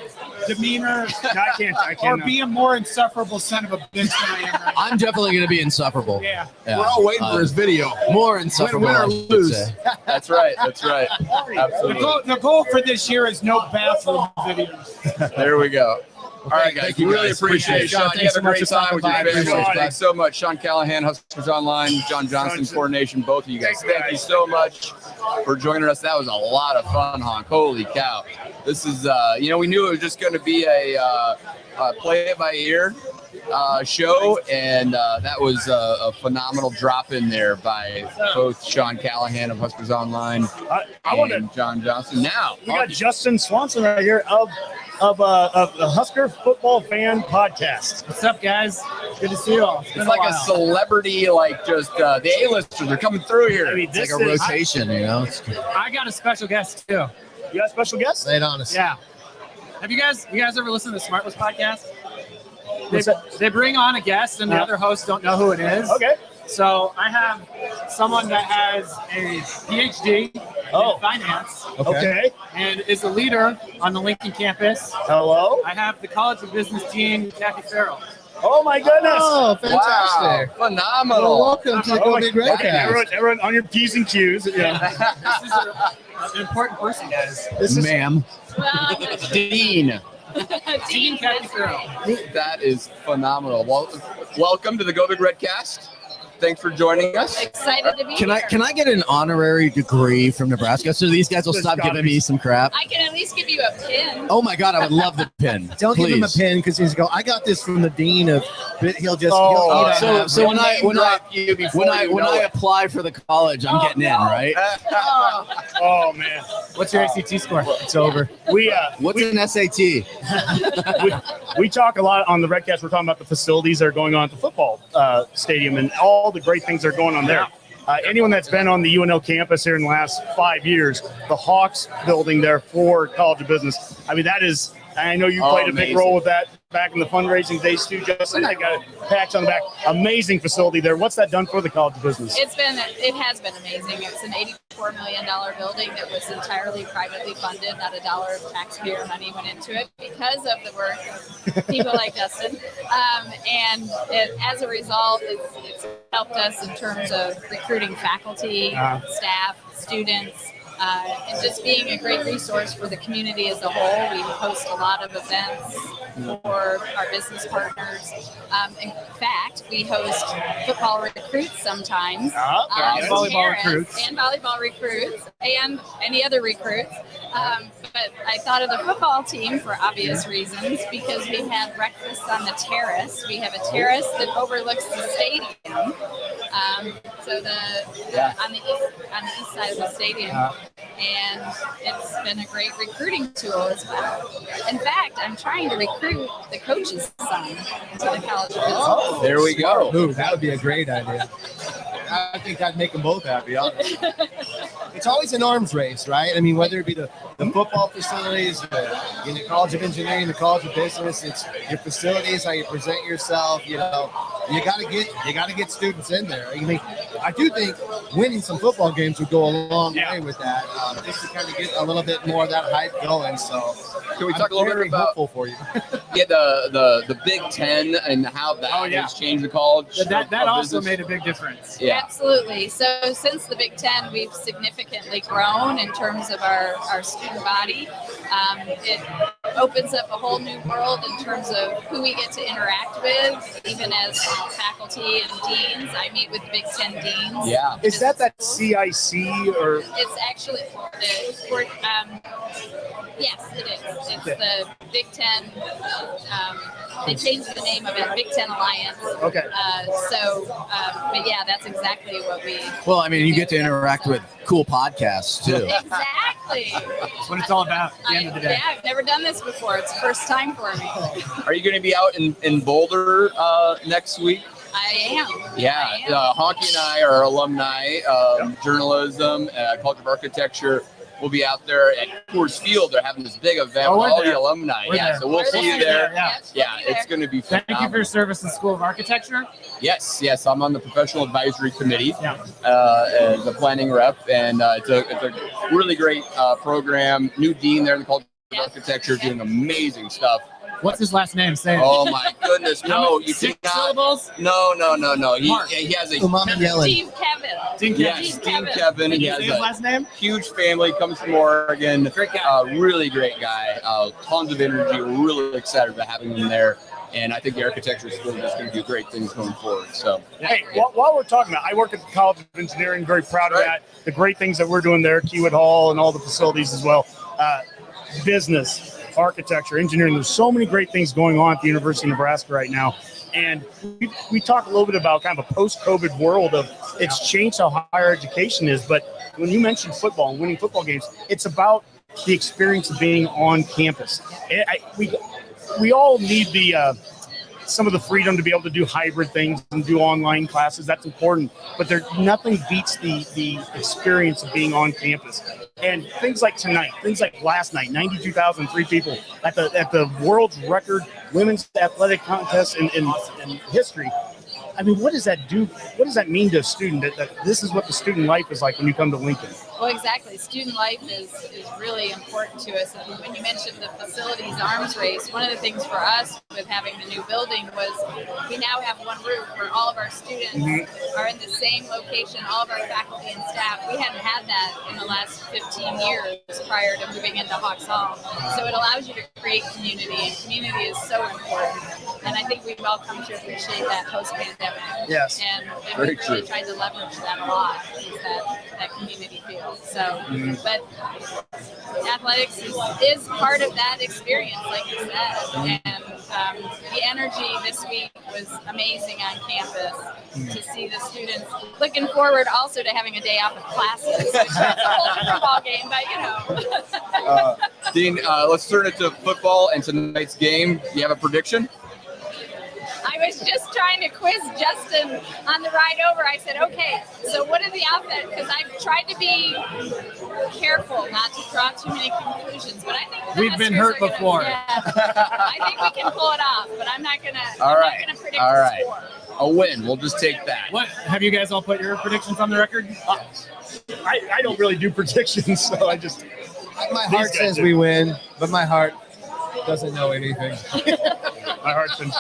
demeanor? I or be a more insufferable son of a bitch than I am right now? I'm definitely going to be insufferable. Yeah. We're all waiting for his video. More insufferable. Win or I should lose. say. That's right. That's right. The Absolutely. goal for this year is no bathroom videos. There we go. All right, guys. Thank you, We really guys. appreciate it. Appreciate it. Sean, Thanks you have so a much great for time with your stopping by. family. Appreciate it. Thanks so much. Sean Callahan, Huskers Online, John Johnson, Coronation, both of you guys. Thank you so much for joining us. That was a lot of fun, Honk. Holy cow. This is, we knew it was just going to be a play-it-by-ear show, and that was a phenomenal drop in there by both Sean Callahan of Huskers Online and John Johnson. Now, we got Justin Swanson right here of the Husker Football Fan Podcast. What's up, guys? Good to see you all. it's like a celebrity, like just the A-listers are coming through here. I mean, It's like a rotation, I got a special guest too. You got a special guest? Lay it on us. Yeah. Have you guys ever listened to the Smartless podcast? What's that? They bring on a guest and the other hosts don't know who it is. Okay. So I have someone that has a PhD in finance. Okay. And is a leader on the Lincoln campus. Hello. I have the College of Business Dean, Kathy Farrell. Oh my goodness! Oh, fantastic! Wow, phenomenal! Well, welcome to the Go Big Redcast. Everyone on your P's and Q's. Yeah. This is an important person, guys. This is Ma'am. Dean. Dean Kathy Farrell. That is phenomenal. Well, welcome to the Go Big Redcast. Thanks for joining us. Excited to be Can here. I get an honorary degree from Nebraska so these guys will stop giving me some crap? I can at least give you a pin. Oh my God, I would love the pin. Don't give him a Please. pin because he's go. I got this from the dean of. He'll just. Oh, he'll eat on So that. when I apply for the college, I'm getting in, right? Oh man. What's your ACT score? It's over. What's an SAT? we talk a lot on the Redcast. We're talking about the facilities that are going on at the football stadium and all the great things that are going on there. Anyone that's been on the UNL campus here in the last 5 years, the Hawks building there for College of Business. I mean, that is. I know you played a big amazing. role with that back in the fundraising days too, Justin. I got patch on the back. Amazing facility there. What's that done for the College of Business? It has been amazing. It's an $84 million building that was entirely privately funded. Not a dollar of taxpayer money went into it because of the work of people like Justin. And as a result, it's helped us in terms of recruiting faculty, staff, students, and just being a great resource for the community as a whole. We host a lot of events for our business partners. In fact, we host football recruits sometimes, and volleyball parents, recruits. and volleyball recruits, and any other recruits. But I thought of the football team for obvious reasons because we had breakfast on the terrace. We have a terrace that overlooks the stadium. So on the east side of the stadium. And it's been a great recruiting tool as well. In fact, I'm trying to recruit the coach's son to the College of Business. Oh, There we go. Ooh, that would be a great idea. I think that'd make them both happy. Honestly. It's always an arms race, right? I mean, whether it be the football facilities, in the College of Engineering, the College of Business, it's your facilities, how you present yourself. You know, you gotta get students in there. I mean, I do think winning some football games would go a long way with that, just to kind of get a little bit more of that hype going. So, Can we talk a little bit about hopeful for you? the Big Ten and how that has changed the college? That of also business? made a big difference. Yeah. Absolutely. So since the Big Ten, we've significantly grown in terms of our student body. It opens up a whole new world in terms of who we get to interact with, even as faculty and deans. I meet with Big Ten deans. Yeah. Is that CIC or? It's actually, yes, it is. It's the Big Ten. They changed the name of it, Big Ten Alliance. Okay. But yeah, that's exactly what we. Well, I mean, you get to interact with cool podcasts too. Exactly. That's what it's all about at the end of the day. Yeah, I've never done this before. before. It's the first time for me. Are you going to be out in Boulder next week? I am. Yeah, Honky and I are alumni, journalism, culture of architecture. We'll be out there at Coors Field. They're having this big event with all the alumni. So we'll see you there. Yeah, it's going to be Thank phenomenal. you for your service in School of Architecture. Yes, I'm on the professional advisory committee as a planning rep, and it's a really great program. New dean there in the culture of architecture doing amazing stuff. What's his last name? Say it. Oh my goodness! No, you Six cannot. syllables? No. He has a Steve Kevin. Steve Kevin. He has his a last name? huge family. Comes from Oregon. Great guy. Really great guy. Tons of energy. We're really excited about having him there. And I think the architecture school is just going to do great things going forward. So, hey, while we're talking about, I work at the College of Engineering. Very proud of that. The great things that we're doing there, Kiewit Hall, and all the facilities as well. Business, architecture, engineering. There's so many great things going on at the University of Nebraska right now. And we talk a little bit about kind of a post-COVID world of it's changed how higher education is. But when you mentioned football and winning football games, it's about the experience of being on campus. We all need some of the freedom to be able to do hybrid things and do online classes. That's important, but nothing beats the experience of being on campus. And things like tonight, things like last night, 92,003 people at the world's record women's athletic contest in history. I mean, what does that do? What does that mean to a student that this is what the student life is like when you come to Lincoln? Well, exactly. Student life is really important to us. And when you mentioned the facilities arms race, one of the things for us with having the new building was we now have one roof where all of our students are in the same location, all of our faculty and staff. We hadn't had that in the last 15 years prior to moving into Hawks Hall. So it allows you to create community, and community is so important. And I think we've all come to appreciate that post-pandemic. Yes. And we've really tried to leverage that a lot, is that community feel. So, but athletics is part of that experience, like you said. And the energy this week was amazing on campus to see the students looking forward also to having a day off of classes, which is a whole different ball game, but you know. Dean, let's turn it to football and tonight's game. Do you have a prediction? I was just trying to quiz Justin on the ride over. I said, okay, so what are the offense? Because I've tried to be careful not to draw too many conclusions, but I think we've been hurt before. I think we can pull it off, but I'm not gonna predict All the right. score. A win. We'll just take that. What have you guys all put your predictions on the record? I don't really do predictions, so I just. My heart says we win, but my heart doesn't know anything. My heart's been.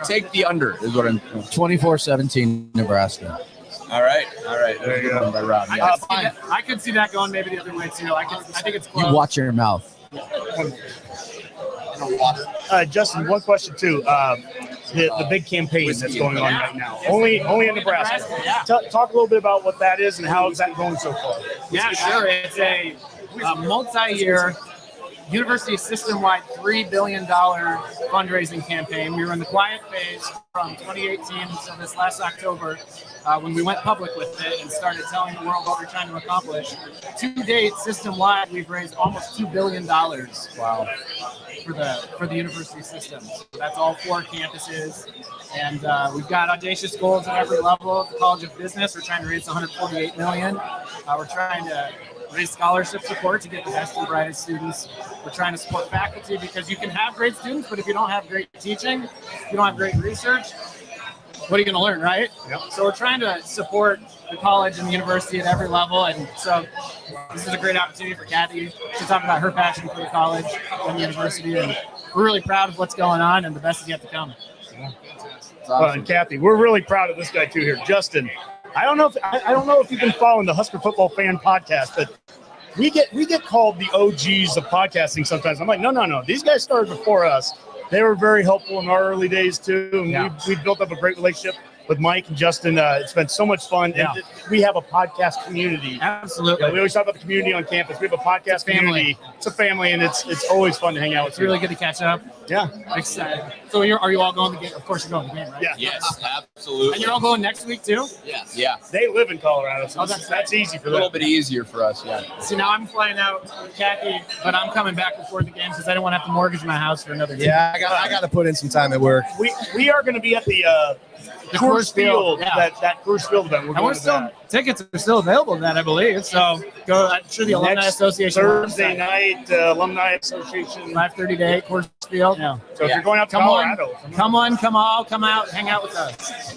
Take the under is what I'm. 24-17 Nebraska. All right. There you go. By Rob. I could see that going maybe the other way too. I think it's close. You watch your mouth. Justin, one question too. The big campaign that's going on right now, only in Nebraska. Talk a little bit about what that is and how is that going so far? Yeah, sure. It's a multi-year university system-wide $3 billion fundraising campaign. We were in the quiet phase from 2018 until this last October when we went public with it and started telling the world what we're trying to accomplish. To date, system-wide, we've raised almost $2 billion. Wow. For the university system. So that's all 4 campuses. And we've got audacious goals at every level. The College of Business, we're trying to raise $148 million. We're trying to raise scholarship support to get the best and brightest students. We're trying to support faculty because you can have great students, but if you don't have great teaching, if you don't have great research, what are you going to learn, right? Yep. So we're trying to support the college and the university at every level. And so this is a great opportunity for Kathy to talk about her passion for the college and the university. And we're really proud of what's going on, and the best is yet to come. Well, and Kathy, we're really proud of this guy too here, Justin. I don't know if you've been following the Husker Football Fan podcast, but we get called the OGs of podcasting sometimes. I'm like, no. These guys started before us. They were very helpful in our early days too, and we've built up a great relationship. with Mike and Justin. It's been so much fun. Yeah. And we have a podcast community. Absolutely. We always talk about the community on campus. We have a podcast community. It's a family, and it's always fun to hang out with. It's really good to catch up. Yeah. Excited. So are you all going to the game? Of course you're going to the game, right? Yeah. Yes, absolutely. And you're all going next week too? Yes. Yeah. They live in Colorado, so Oh, that's easy for A them. little bit easier for us, yeah. See, now I'm flying out with Kathy, but I'm coming back before the game because I don't want to have to mortgage my house for another day. Yeah, I got to put in some time at work. We are going to be at the Coors Field, that Coors Field event. And we're still tickets are still available to that, I believe. So go. I'm sure the Alumni Next Association Thursday night, Alumni Association 5:30 to 8 Coors Field. Yeah. So if you're going out to come Colorado, come out, hang out with us.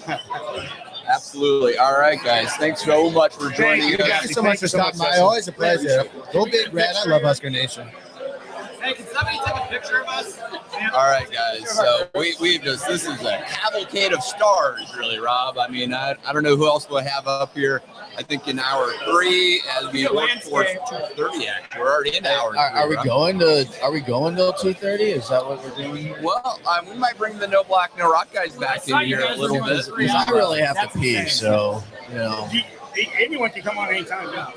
Absolutely. All right, guys. Thanks so much for joining us. Thank you so much for stopping by. Always a pleasure. Go Big Red. I love Husker Nation. Hey, can somebody take a picture of us? All right, guys. So this is a cavalcade of stars, really, Rob. I mean, I don't know who else we'll have up here. I think in hour 3 as we work towards 2:30. Actually, we're already in hour 3. Are we going till 2:30? Is that what we're doing? Well, we might bring the No Black No Rock guys back in here a little bit. Because I really have to pee, so you know. Anyone can come on anytime. Yeah.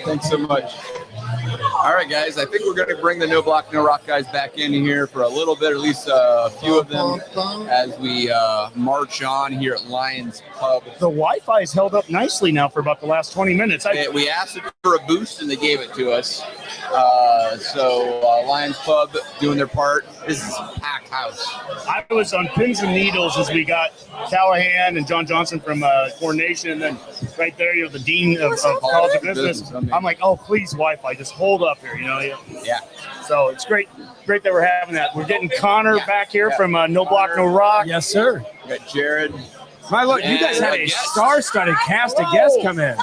Thanks so much. All right, guys. I think we're going to bring the No Block, No Rock guys back in here for a little bit, or at least a few of them, as we march on here at Lyons Pub. The Wi-Fi is held up nicely now for about the last 20 minutes. We asked for a boost, and they gave it to us. So Lyons Pub doing their part. This is a packed house. I was on pins and needles as we got Callahan and John Johnson from coordination, and then right there, the dean of College of Business. I'm like, oh, please, Wi-Fi, just hold up here, Yeah. So it's great that we're having that. We're getting Connor back here from No Block, No Rock. Yes, sir. We got Jared. My look, you guys had a star-studded cast of guests come in.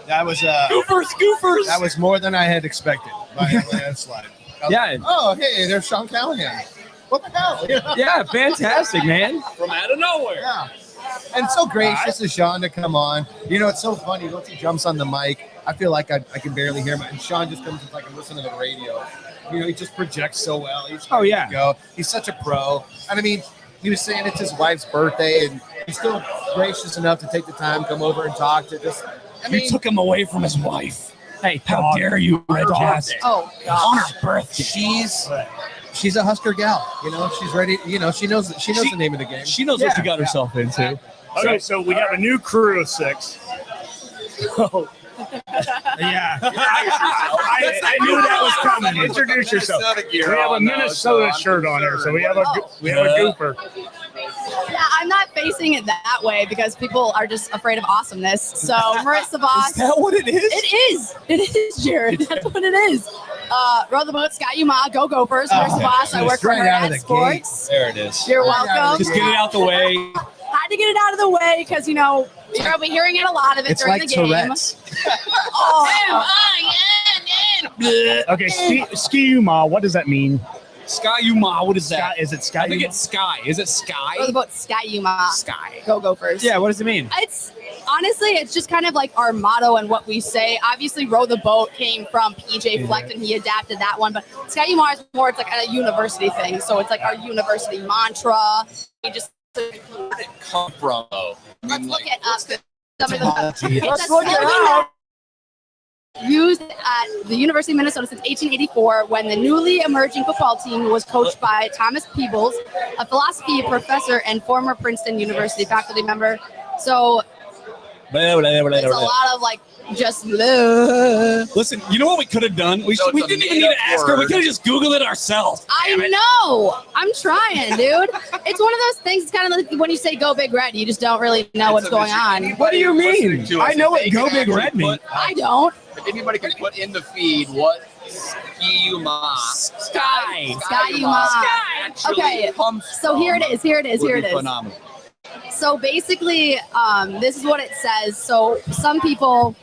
That was Gophers. That was more than I had expected by a landslide. Yeah. Oh, hey, there's Sean Callahan. What the hell? Yeah, fantastic, man. From out of nowhere. Yeah. And so gracious of Sean to come on. It's so funny. Once he jumps on the mic, I feel like I can barely hear him. And Sean just comes and I can listen to the radio. He just projects so well. He's such a pro. And I mean, he was saying it's his wife's birthday, and he's still gracious enough to take the time, come over and talk to just. You took him away from his wife. Hey, how dare you, Redcast? Oh, God. On her birthday. She's a Husker gal. She's ready. She knows the name of the game. She knows what she got herself into. Okay, so we have a new crew of 6. Yeah. I knew that was coming. Introduce yourself. We have a Minnesota shirt on here, so we have a Gopher. Yeah, I'm not facing it that way because people are just afraid of awesomeness. So Marissa Voss. Is that what it is? It is, Jared. That's what it is. Row the boat, Scott Yuma, go Gophers. Marissa Voss. I work for her at Sports. There it is. You're welcome. Just get it out the way. Had to get it out of the way because you're gonna be hearing it a lot of it It's during like the game. Tourette's. Okay, ski-uma, what does that mean? Sky Yuma, what is that? Is it Sky? I think it's Sky. Is it Sky? Row the boat, Scott Yuma. Sky. Go Gophers. Yeah, what does it mean? It's honestly, it's just kind of like our motto and what we say. Obviously, Row the Boat came from PJ Fleck and he adapted that one, but Sky Yuma is more, it's like a university thing. So it's like our university mantra. We just Where did it come from, though? let's look at some of technology? the Let's look it slogan up. used at the University of Minnesota since 1884 when the newly emerging football team was coached by Thomas Peebles, a philosophy professor and former Princeton University faculty member. So it's a lot of just Listen, you know what we could have done? We didn't even need to ask her. We could have just Googled it ourselves. I know. I'm trying, dude. It's one of those things. It's kind of like when you say "Go Big Red," you just don't really know what's going on. What do you mean? I know what "Go Big Red" means. I don't. If anybody can put in the feed what Ski-U-Ma. Sky Yuma. Okay, so here it is. Here it is. Phenomenal. So basically, this is what it says. So some people,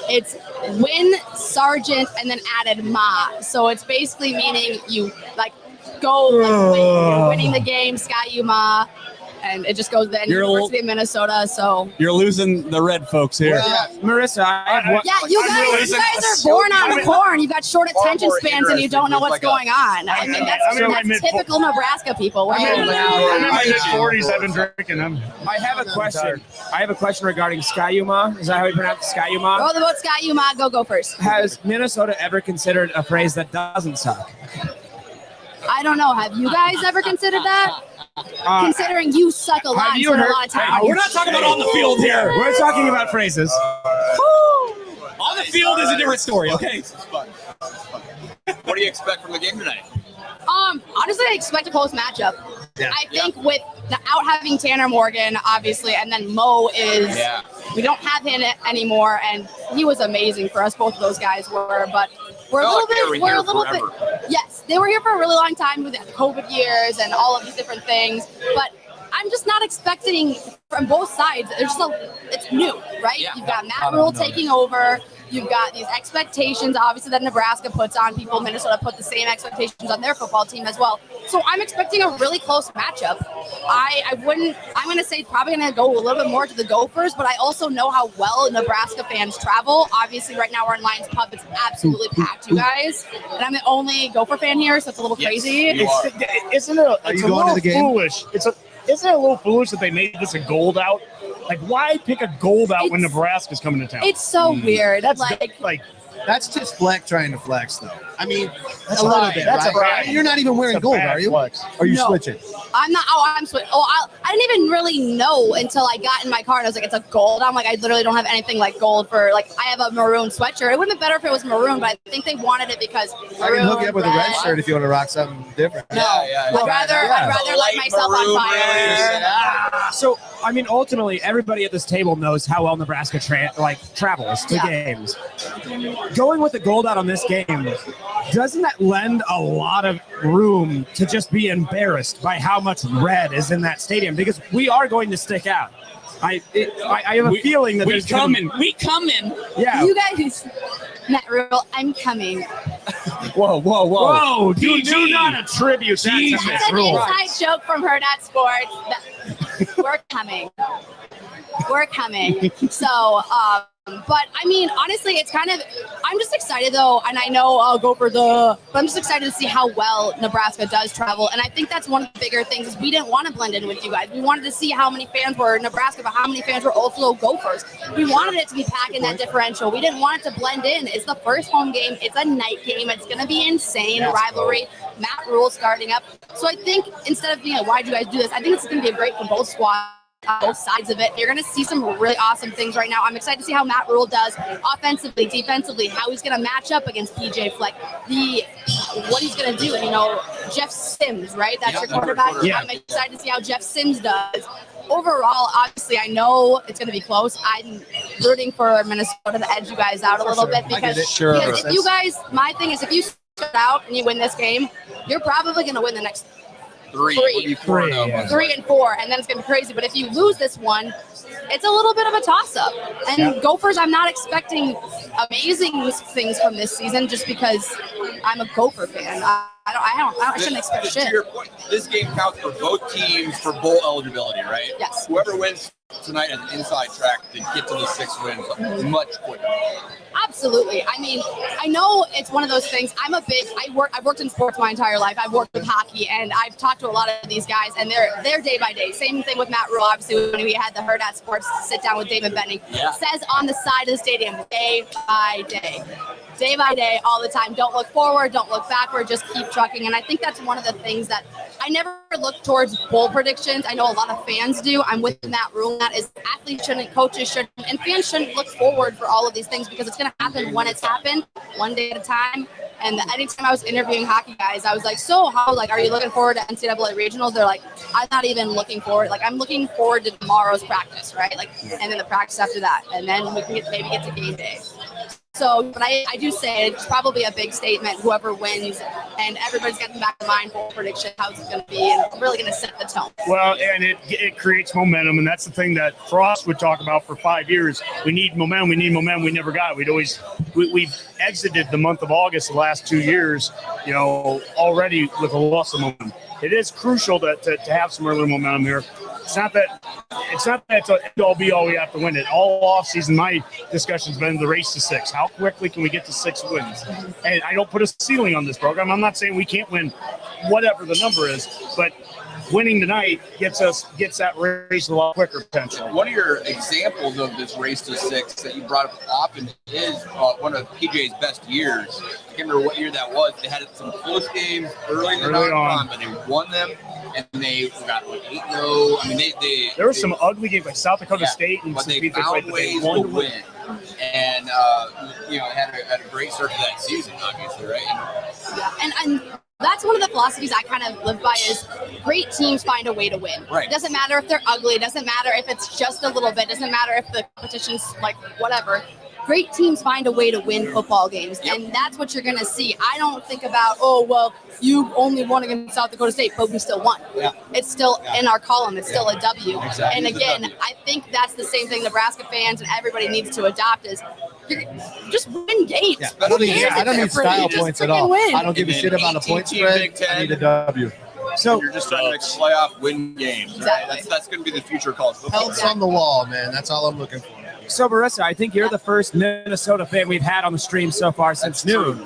it's win, sergeant, and then added ma. So it's basically meaning you go win. You're winning the game, Sky Yuma. and it just goes to the University of Minnesota. So You're losing the red folks here. Marissa, you guys are born on corn. You've got short attention spans, and you don't know what's going on. I mean, that's typical Nebraska people. I'm in my mid-40s. I've been drinking them. I have a question. I have a question regarding Skyuma. Is that how you pronounce Skyuma? Go the boat, Skyuma. Go Gophers. Has Minnesota ever considered a phrase that doesn't suck? I don't know. Have you guys ever considered that? Considering you suck a lot and spend a lot of time. We're not talking about on the field here. We're talking about phrases. On the field is a different story, okay? What do you expect from the game tonight? Honestly, I expect a close matchup. I think with out having Tanner Morgan, obviously, and then Mo is, we don't have him anymore, and he was amazing for us. Both of those guys were, but we're a little bit, yes, they were here for a really long time with the COVID years and all of these different things, but I'm just not expecting from both sides. It's new, right? You've got Matt Rule taking over. You've got these expectations, obviously, that Nebraska puts on people. Minnesota put the same expectations on their football team as well. So I'm expecting a really close matchup. I'm going to say probably going to go a little bit more to the Gophers, but I also know how well Nebraska fans travel. Obviously, right now we're in Lyons Pub. It's absolutely packed, you guys. And I'm the only Gopher fan here, so it's a little crazy. Isn't it a little foolish? Isn't it a little foolish that they made this a gold out? Like, why pick a gold out when Nebraska's coming to town? It's so weird. That's just Fleck trying to flex, though. I mean, That's a little right. bit, That's right? a right. I mean, you're not even wearing It's a gold, bad are you? flex. Are you No. switching? I'm not. I'm switching. I didn't even really know until I got in my car and I was like, it's a gold. I'm like, I literally don't have anything like gold for, like, I have a maroon sweatshirt. It would have been better if it was maroon, but I think they wanted it because I can hook you up with a red shirt if you want to rock something different. No, I'd rather light myself on fire. So, I mean, ultimately, everybody at this table knows how well Nebraska travels to games. Going with the gold out on this game, doesn't that lend a lot of room to just be embarrassed by how much red is in that stadium? Because we are going to stick out. I have a feeling that we coming. Yeah. You guys, Matt Rule, I'm coming. Whoa. Whoa, do not attribute that to That's Matt an Rule. inside joke from Her Dad Sports. We're coming. We're coming. So, but I mean, honestly, it's kind of, I'm just excited though, and I know I'll go for but I'm just excited to see how well Nebraska does travel. And I think that's one of the bigger things is we didn't want to blend in with you guys. We wanted to see how many fans were Nebraska, but how many fans were also Gophers. We wanted it to be packing that differential. We didn't want it to blend in. It's the first home game. It's a night game. It's going to be insane rivalry. Matt Rule starting up. So I think instead of being like, why'd you guys do this? I think it's going to be great for both squads. Both sides of it. You're going to see some really awesome things right now. I'm excited to see how Matt Rule does offensively, defensively, how he's going to match up against PJ Fleck, what he's going to do. You know, Jeff Sims, right? That's your quarterback. Yeah. I'm excited to see how Jeff Sims does. Overall, obviously, I know it's going to be close. I'm rooting for Minnesota to edge you guys out a little bit because if you guys, my thing is if you start out and you win this game, you're probably going to win the next three and 4, and then it's gonna be crazy. But if you lose this one, it's a little bit of a toss-up. And Gophers, I'm not expecting amazing things from this season just because I'm a Gopher fan. I shouldn't expect shit. To your point, this game counts for both teams for bowl eligibility, right? Yes. Whoever wins tonight has an inside track to get to the 6 wins much quicker. Absolutely. I mean, I know it's one of those things. I've worked in sports my entire life. I've worked with hockey, and I've talked to a lot of these guys, and they're day by day. Same thing with Matt Rule, obviously, when we had the Herd at Sports sit down with David Benning. It says on the side of the stadium, day by day. Day by day, all the time. Don't look forward, don't look backward, just keep trucking. And I think that's one of the things that I never look towards bowl predictions. I know a lot of fans do. I'm with Matt Rule. That is, athletes shouldn't, coaches shouldn't, and fans shouldn't look forward for all of these things because it's going to happen when it's happened, one day at a time. And anytime I was interviewing hockey guys, I was like, are you looking forward to NCAA regionals? They're like, I'm not even looking forward. Like, I'm looking forward to tomorrow's practice, right? Like, and then the practice after that. And then we can maybe get to game day. So, but I do say it's probably a big statement, whoever wins, and everybody's got in the back of mind for prediction, how it's going to be, and really going to set the tone. Well, and it creates momentum, and that's the thing that Frost would talk about for 5 years. We need momentum. We never got it. We've exited the month of August the last 2 years, you know, already with a loss of momentum. It is crucial to have some early momentum here. it's not that it's an end-all be-all. We have to win it. All off season, my discussion's been the race to 6. How quickly can we get to 6 wins? And I don't put a ceiling on this program. I'm not saying we can't win whatever the number is, but winning tonight gets that race a lot quicker potential. One of your examples of this race to 6 that you brought up often is one of PJ's best years. I can't remember what year that was. They had some close games early on, but they won them, and they got 8-0. I mean, there were some ugly games like South Dakota State, and but they found ways to win. And had a great start to that season, obviously, right? And that's one of the philosophies I kind of live by is great teams find a way to win. Right. It doesn't matter if they're ugly. It doesn't matter if it's just a little bit. It doesn't matter if the competition's like whatever. Great teams find a way to win football games. Yep. And that's what you're going to see. I don't think about, you only won against South Dakota State, but we still won. Yeah. It's still in our column. It's still a W. Exactly. And again, I think that's the same thing Nebraska fans and everybody needs to adopt is just win games. Yeah. I don't need style points at all. Win. I don't give a shit about a point spread. I need a W. So you're just trying to make playoff win games, right? That's going to be the future of college football. Pelts on the wall, man. That's all I'm looking for. So, Marissa, I think you're the first Minnesota fan we've had on the stream so far since noon.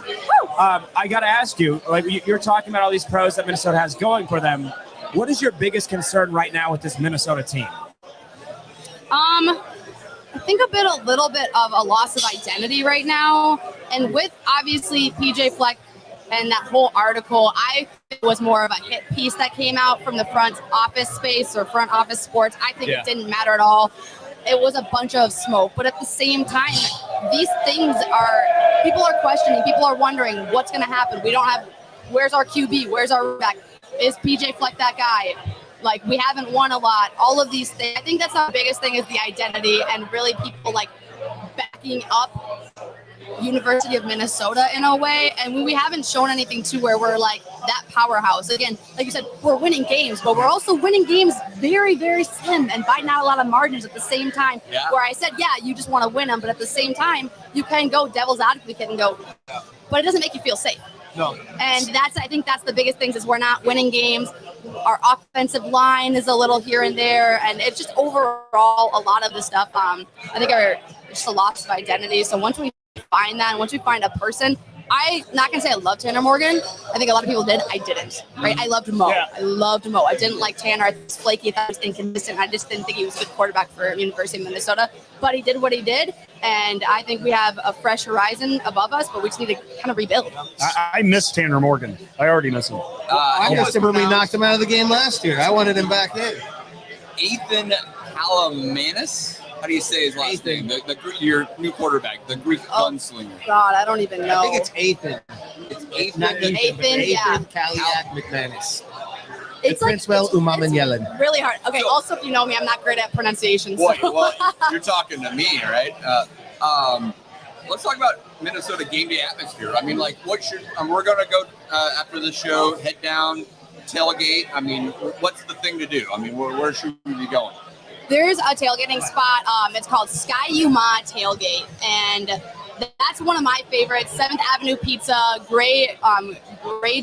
I got to ask you, like you're talking about all these pros that Minnesota has going for them. What is your biggest concern right now with this Minnesota team? I think a little bit of a loss of identity right now. And with obviously PJ Fleck and that whole article, I think it was more of a hit piece that came out from the front office space or front office sports. I think it didn't matter at all. It was a bunch of smoke. But at the same time, these things people are questioning, people are wondering what's going to happen. We don't have, where's our QB? Where's our back? Is PJ Fleck that guy? Like, we haven't won a lot. All of these things. I think that's the biggest thing is the identity and really people like backing up University of Minnesota in a way. And we haven't shown anything to where we're like that powerhouse. Again, like you said, we're winning games, but we're also winning games very, very slim and by not a lot of margins at the same time. Yeah. Where I said, you just want to win them, but at the same time, you can go devil's advocate and go, but it doesn't make you feel safe. No. And I think that's the biggest thing is we're not winning games. Our offensive line is a little here and there, and it's just overall a lot of the stuff. I think are just a loss of identity. So once we find that, and once we find a person, I'm not gonna say I love Tanner Morgan. I think a lot of people did. I didn't. Right? I loved Mo. Yeah. I loved Mo. I didn't like Tanner. I was flaky. I thought he was inconsistent. I just didn't think he was a good quarterback for University of Minnesota. But he did what he did, and I think we have a fresh horizon above us. But we just need to kind of rebuild. I miss Tanner Morgan. I already miss him. I missed him when we knocked him out of the game last year. I wanted him back in. Ethan Kalamanis. How do you say his last name? Your new quarterback, the Greek gunslinger. God, I don't even know. I think it's Ethan. It's Ethan. Not Ethan, Ethan Kaliak McManus. It's like Princewell Umamanyalan. Really hard. Okay. Also, if you know me, I'm not great at pronunciation. Well, you're talking to me, right? Let's talk about Minnesota game day atmosphere. I mean, like, we're going to go after the show, head down, tailgate. I mean, what's the thing to do? I mean, where should we be going? There's a tailgating spot. It's called Sky Yuma Tailgate, and that's one of my favorites. 7th Avenue Pizza, Gray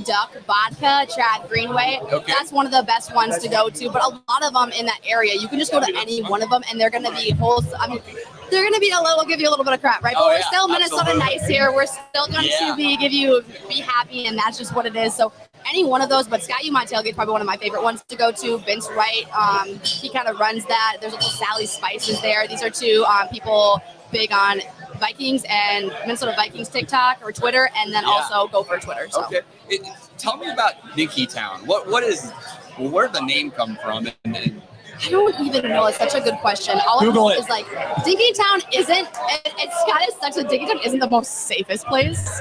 Duck Vodka, Chad Greenway. Okay. That's one of the best ones to go to. But a lot of them in that area, you can just go to any one of them, and they're going to be they're going to be give you a little bit of crap, right? But we're still Minnesota nice here. We're still going to be happy, and that's just what it is. So any one of those, but Sky Yuma Tailgate is probably one of my favorite ones to go to. Vince Wright, he kind of runs that. There's a little Sally Spices there. These are two people big on Vikings and Minnesota Vikings TikTok or Twitter, and then also Gopher Twitter. So. Okay, tell me about Dinkytown. Where did the name come from? I don't even know. It's such a good question. All Google I know is like Dinkytown isn't. It's kind of sucks that Dinkytown isn't the most safest place.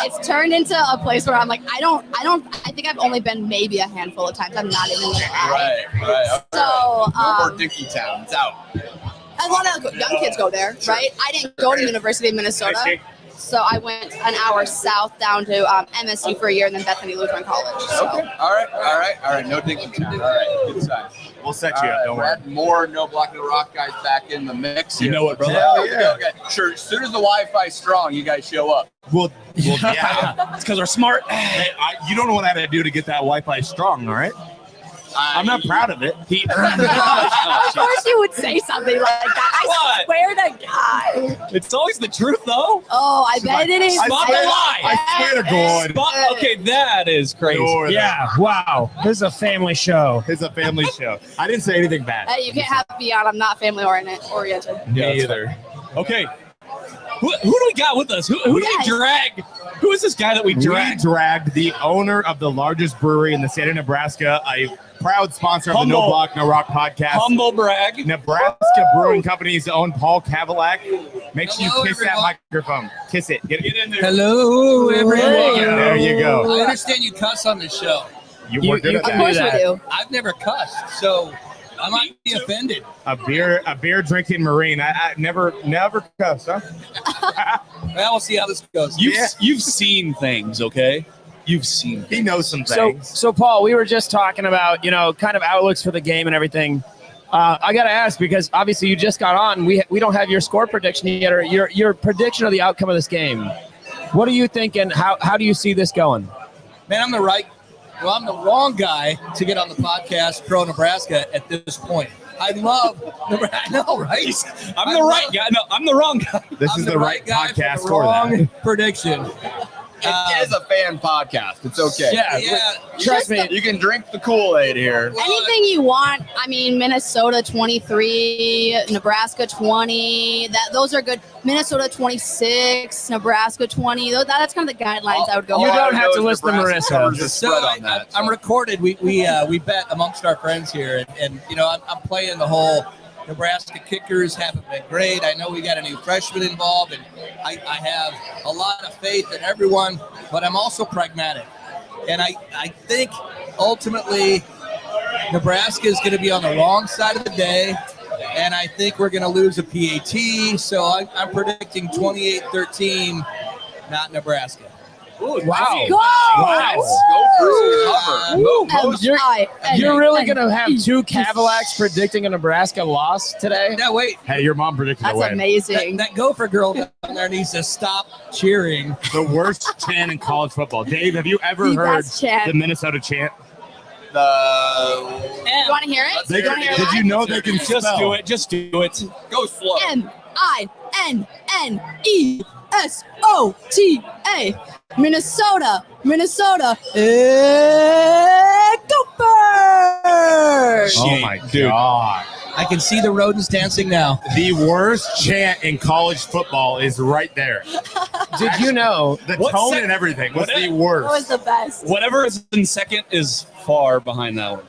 It's turned into a place where I'm like, I think I've only been maybe a handful of times. I'm not even there. Right. Okay. So no more Dinkytown. It's out. A lot of young kids go there, right? I didn't go to University of Minnesota. So I went an hour south down to MSU for a year and then Bethany Lutheran College. So. Okay. All right. No Dinkytown. All right. Good sign. We'll set you up. Don't worry. More No Block the Rock guys back in the mix. You know what, brother? Yeah. Okay. Sure. As soon as the Wi-Fi's strong, you guys show up. Well yeah. It's because we're smart. Hey, you don't know what I had to do to get that Wi-Fi strong, all right? I'm not proud of it. Of course you would say something like that. I swear to God. It's always the truth, though. Oh, I bet it is. Spot the lie. I swear to God. Okay, that is crazy. Yeah, wow. This is a family show. It's a family show. I didn't say anything bad. Hey, you can't have me on. I'm not family oriented. Me either. Okay. Who do we got with us? Who do we drag? Who is this guy that we dragged? We dragged the owner of the largest brewery in the state of Nebraska, a proud sponsor of the No Block, No Rock podcast. Humble brag. Nebraska Brewing Company's own Paul Kavalak. Make sure you kiss that microphone. Kiss it. Get in there. Hello, everyone. There you go. I understand you cuss on the show. You were good at that. Of course we do. I've never cussed, so I might be offended. A beer drinking Marine. I never cussed, huh? Well, we'll see how this goes. You've seen things, okay? You've seen. He knows some things. So Paul, we were just talking about, kind of outlooks for the game and everything. I got to ask, because obviously you just got on. We don't have your score prediction yet, or your prediction of the outcome of this game. What do you think, and how do you see this going? Man, I'm the wrong guy to get on the podcast Pro Nebraska at this point. I love Nebraska. I know, right? I'm the right guy. No, I'm the wrong guy. This is the right guy podcast for the wrong that. prediction. It is a fan podcast. It's okay. Yeah. Trust me, you can drink the Kool-Aid here. Anything you want. I mean, Minnesota 23, Nebraska 20. Those are good. Minnesota 26, Nebraska 20. That's kind of the guidelines I would go. You with. don't have to listen to Marissa. So I'm recorded. We bet amongst our friends here, and I'm playing the whole Nebraska kickers haven't been great. I know we got a new freshman involved, and I have a lot of faith in everyone, but I'm also pragmatic. And I think ultimately Nebraska is going to be on the wrong side of the day, and I think we're going to lose a PAT. So I'm predicting 28-13, not Nebraska. Ooh, wow. Go! You're really going to have two Cavalaks predicting a Nebraska loss today? No, wait. Hey, your mom predicted a That's win. amazing. That Gopher girl down there needs to stop cheering. The worst chant in college football. Dave, have you ever The heard best chant. the Minnesota chant? You want to hear it? Did you know they can Just spell? do it. Just do it. Go slow. MINNESOTA. Minnesota. Gophers. Oh my God. I can see the rodents dancing now. The worst chant in college football is right there. Did you know the tone and everything was the worst? That was the best. Whatever is in second is far behind that one.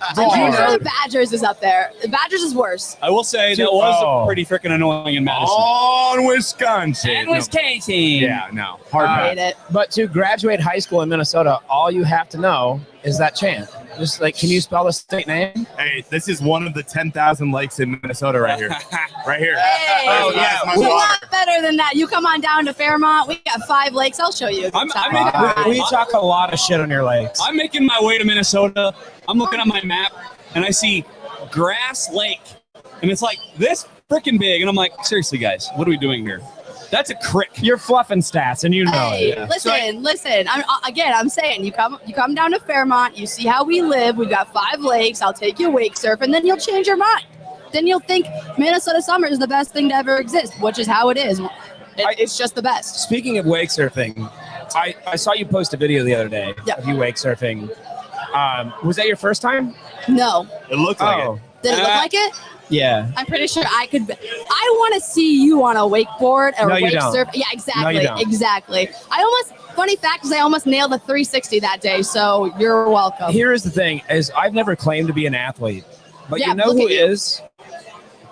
I'm pretty sure the Badgers is up there. The Badgers is worse. I will say that was pretty freaking annoying in Madison. On Wisconsin. And Wisconsin. Yeah, no. Hard I hate pass. it. But to graduate high school in Minnesota, all you have to know is that chant. Just like, can you spell the state name? Hey, this is one of the 10,000 lakes in Minnesota right here. Right here. Hey, Oh, yeah. we're a lot better than that. You come on down to Fairmont. We got 5 lakes. I'll show you. We talk a lot of shit on your lakes. I'm making my way to Minnesota. I'm looking at my map, and I see Grass Lake. And it's like this freaking big. And I'm like, seriously, guys, what are we doing here? That's a crick. You're fluffing stats, and you know Hey, it. listen. I'm saying you come down to Fairmont. You see how we live. We've got 5 lakes. I'll take you wake surf, and then you'll change your mind. Then you'll think Minnesota summer is the best thing to ever exist, which is how it is. It's just the best. Speaking of wake surfing, I saw you post a video the other day of you wake surfing. Was that your first time? No. It looked like it. Did it look like it? Yeah. I'm pretty sure I could. I want to see you on a wakeboard or No, you wake don't. surf. Yeah, exactly. No, you don't. Exactly. Funny fact is I almost nailed the 360 that day, so you're welcome. Here's the thing: is I've never claimed to be an athlete, but Yeah, you know look who at you. is?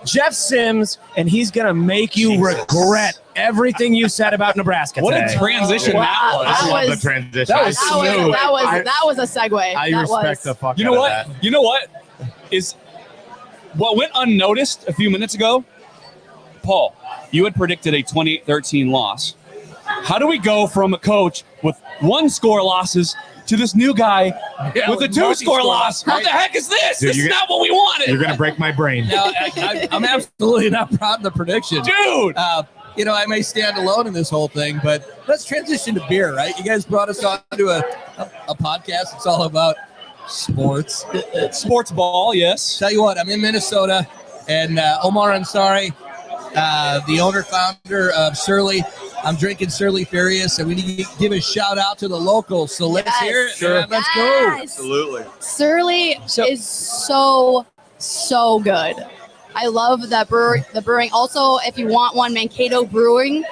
Jeff Sims, and he's gonna make you regret everything you said about Nebraska What today. a transition that was. I love the transition. That was smooth. That was a segue. I That respect was. the fuck You know out what? of that. You know what? Is what went unnoticed a few minutes ago? Paul, you had predicted a 28-13 loss. How do we go from a coach with 1-score losses to this new guy with a 2-score loss? What the heck is this? Dude, This is not what we wanted. You're going to break my brain. No, I'm absolutely not proud of the prediction. Dude! I may stand alone in this whole thing, but let's transition to beer, right? You guys brought us on to a podcast. It's all about Sports. Sports ball, yes. Tell you what, I'm in Minnesota, and Omar Ansari, the owner, founder of Surly. I'm drinking Surly Furious, and we need to give a shout out to the locals. So let's hear it. Sure. Let's go. Absolutely. Surly is so good. I love the brewing. Also, if you want one, Mankato Brewery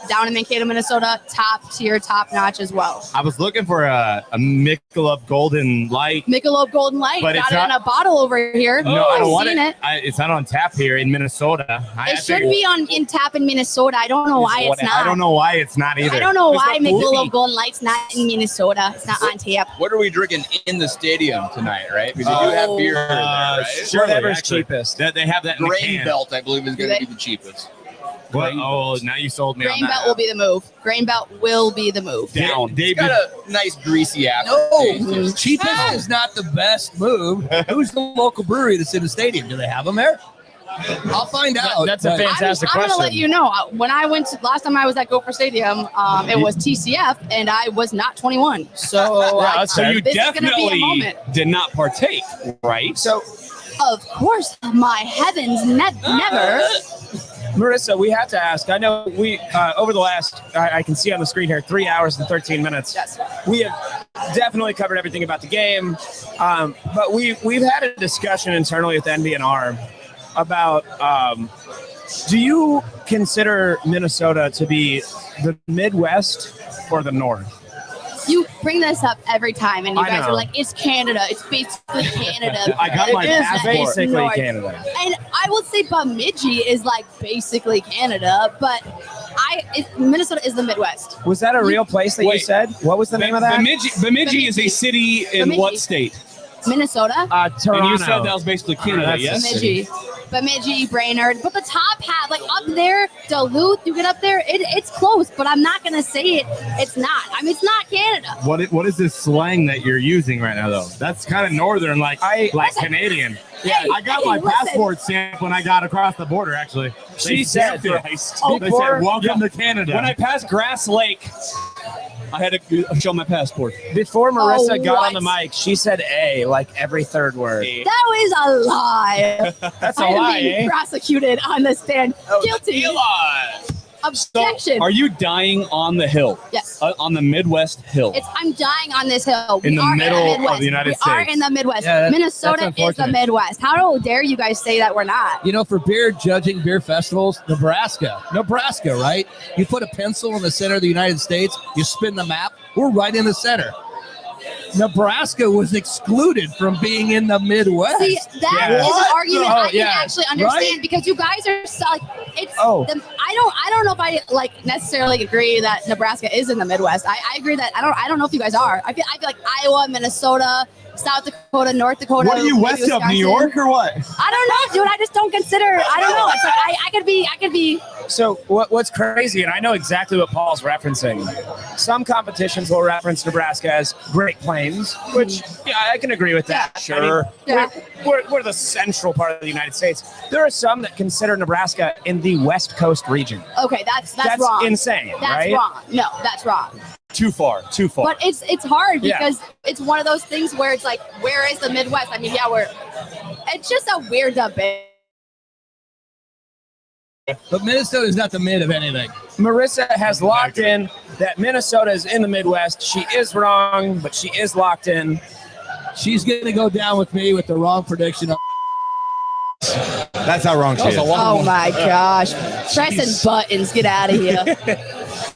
down in Mankato, Minnesota, top tier, top notch as well. I was looking for a Michelob Golden Light. Michelob Golden Light, But got it's it not- in a bottle over here. No, I don't want seen it. It's not on tap here in Minnesota. It should be in tap in Minnesota. I don't know why it's not. I don't know why it's not either. I don't know why Michelob Golden Light's not in Minnesota. It's not on tap. What are we drinking in the stadium tonight, right? Because you do have beer there, right? Whatever's cheapest. They have that in the Grain can. Belt, I believe, is Do going to they? be the cheapest. What? Oh, now you sold me on Grain that. Belt will be the move. Grain Belt will be the move. It's got a nice greasy No, aftertaste. cheapest is not the best move. Who's the local brewery that's in the stadium? Do they have them there? I'll find out. That's a but- fantastic I'm question. gonna let you know. When I went last time I was at Gopher Stadium, it was TCF, and I was not 21. So, So you this is gonna be a definitely moment. did not partake, right? So, Of course, my heavens, never. Marissa, we have to ask. I know we over the last, I can see on the screen here, 3 hours and 13 minutes. Yes. We have definitely covered everything about the game, but we've had a discussion internally with NBNR about do you consider Minnesota to be the Midwest or the North? You bring this up every time, and you I guys know. are like, "It's Canada. It's basically Canada." I got my It is passport. Basically North. Canada. And I would say Bemidji is like basically Canada, but Minnesota is the Midwest. Was that a real place that you Wait. said? What was the name of that? Bemidji is a city in Bemidji. what state? Minnesota. Toronto. And you said that was basically Canada, That's yes? Bemidji, Brainerd, but the top half, like up there, Duluth, you get up there, it's close, but I'm not gonna say it's not. I mean, it's not Canada. What is this slang that you're using right now, though? That's kind of northern, like Canadian. Yeah, I got my passport stamp when I got across the border. Actually, She said, they before- said, "Welcome to Canada." When I passed Grass Lake, I had to show my passport. Before Marissa Oh, got what? on the mic, she said A, like every third word. That was a lie. That's a I am lie, being eh? prosecuted on the stand. Guilty. Objection. Are you dying on the hill? Yes. On the Midwest hill. I'm dying on this hill. In the are middle of the Midwest. United We are States. in the Midwest. Yeah, Minnesota that's is the unfortunate. Midwest. How dare you guys say that we're not? You know, for beer judging beer festivals, Nebraska, right? You put a pencil in the center of the United States, you spin the map, we're right in the center. Nebraska was excluded from being in the Midwest. See, that is an argument I can actually understand Right? because you guys are so, like, it's. Oh. I don't know if I like necessarily agree that Nebraska is in the Midwest. I agree that I don't know if you guys are. I feel like Iowa, Minnesota, South Dakota, North Dakota. What are you, maybe west of New Wisconsin. York or what? I don't know, dude. I just don't consider. I don't know. It's like I could be. So what's crazy, and I know exactly what Paul's referencing. Some competitions will reference Nebraska as Great Plains, which I can agree with that. Sure. We're the central part of the United States. There are some that consider Nebraska in the West Coast region. Okay, that's wrong. insane, That's right? wrong. No, that's wrong. Too far. But it's hard Yeah. because it's one of those things where it's like, where is the Midwest? I mean, it's just a weird debate. But Minnesota is not the mid of anything. Marissa has locked in that Minnesota is in the Midwest. She is wrong, but she is locked in. She's going to go down with me with the wrong prediction. That's how wrong she is. Oh my gosh. Pressing buttons. Get out of here.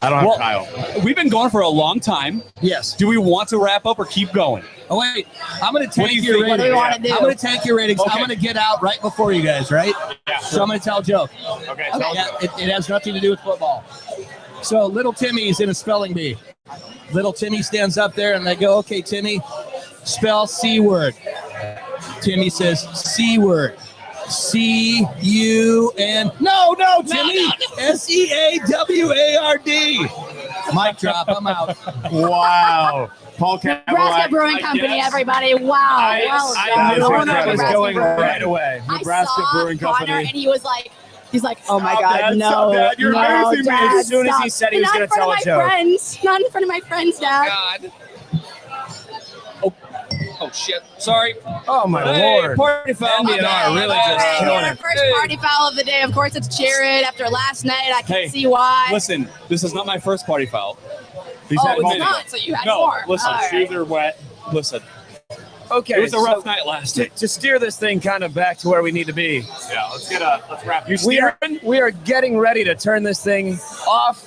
I don't have Well, Kyle. We've been going for a long time. Yes. Do we want to wrap up or keep going? Oh, wait. I'm going to What do take you your think? ratings. What do we wanna do? I'm going to take your ratings. Okay. I'm going to get out right before you guys, right? Yeah. So I'm going to tell a joke. Okay. Yeah, it has nothing to do with football. So little Timmy's in a spelling bee. Little Timmy stands up there and they go, okay, Timmy, spell C word. Timmy says C word. C-U-N. No, Timmy. S-E-A-W-A-R-D. Mic drop. I'm out. Wow. Paul Nebraska Brewing Company, everybody. Wow. Well I done. knew Nebraska that was Brewing going Company. right away. Nebraska I saw Brewing Connor Company. and he was like, oh my Stop God, that, no. stop that. You're no, embarrassing me. Dad, As soon as he stop. said he was Not gonna in front tell of a my joke. friends. Not in front of my friends, Dad. Oh shit! Sorry. Oh my Hey, lord! Party foul. NBNR really just killing Our it. first party foul of the day. Of course, it's Jared. After last night, I can Hey, see why. Listen, this is not my first party foul. He's Oh, had it's multiple. not, so you had no, more. listen, All right. shoes are wet. Listen, Okay, it was a rough so night last to, night. to steer this thing kind of back to where we need to be. Yeah, let's wrap. You We are getting ready to turn this thing off.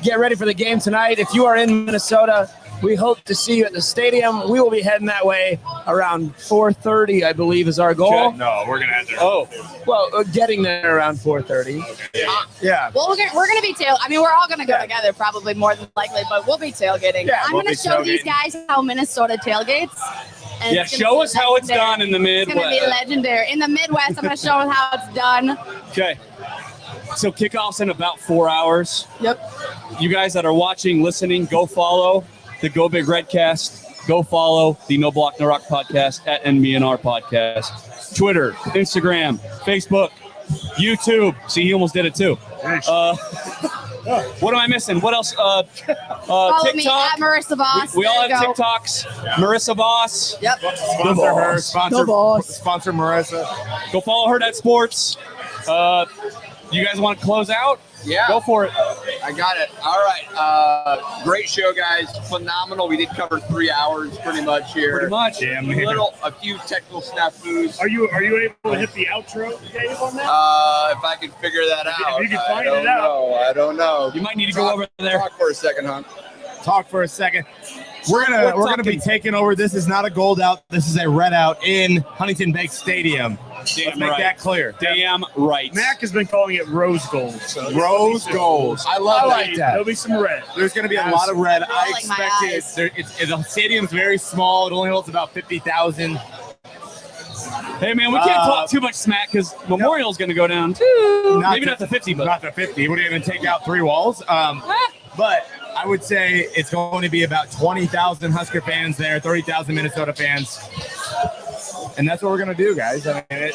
Get ready for the game tonight. If you are in Minnesota, we hope to see you at the stadium. We will be heading that way around 4:30, I believe, is our goal. No, we're gonna head there. Oh, well, getting there around 4:30. Yeah. Well, we're gonna be I mean, we're all gonna go together, probably more than likely, but we'll be tailgating. Yeah, I'm we'll gonna be show these tailgating. guys how Minnesota tailgates. and Yeah, it's gonna show be us how it's legendary. done in the It's gonna be Midwest. legendary. In the Midwest, I'm gonna show them how it's done. Okay. So kickoff's in about 4 hours. Yep. You guys that are watching, listening, go follow the Go Big Redcast. Go follow the No Block No Rock podcast at NBNR Podcast. Twitter, Instagram, Facebook, YouTube. See, he almost did it too. What am I missing? What else? Follow TikTok. me at Marissa Voss. We all There have you go. TikToks. Marissa Voss. Yep. Sponsor her. Sponsor Marissa. Go follow her at Sports. You guys want to close out? Yeah. Go for it. I got it. All right. Great show, guys. Phenomenal. We did cover 3 hours pretty much here. Pretty much. A few technical snafus. Are you able to hit the outro, Dave, on that? If I can figure that out. If you can I find don't it out. know. I don't know. You might need to go over there. Talk for a second, huh? Talk for a second. We're gonna be taking over. This is not a gold out. This is a red out in Huntington Bank Stadium. Let's make that clear. Damn right. Mac has been calling it rose gold. So Rose gold. I love that. There'll be some red. There's going to be a lot of red. I Rolling my expect it. eyes. The stadium's very small. It only holds about 50,000. Hey, man, we can't talk too much smack because Memorial's going to go down too. Maybe not the 50, but not the 50. He wouldn't even take out 3 walls. But I would say it's going to be about 20,000 Husker fans there, 30,000 Minnesota fans. And that's what we're going to do, guys. I mean,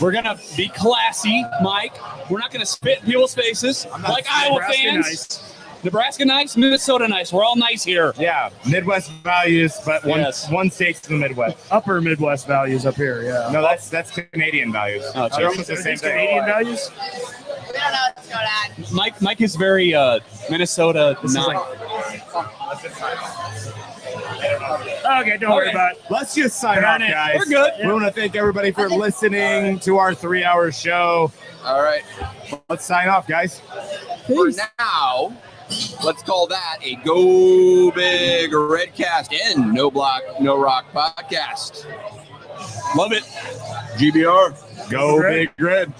we're going to be classy, Mike. We're not going to spit in people's faces like Iowa Nebraska fans. nice. Nebraska nice, Minnesota nice. We're all nice here. Yeah, Midwest values, but Yes. one state's the Midwest. Upper Midwest values up here, yeah. No, that's Canadian values. Oh, They're almost the same thing. Canadian values? We don't know what's going on. Mike is very Minnesota nice. Okay, don't worry about it. Let's just sign off, guys. We're good. We want to thank everybody for listening to our 3-hour show. All right. Let's sign off, guys. For now, let's call that a Go Big Redcast and No Block No Rock podcast. Love it. GBR. Go Big Red.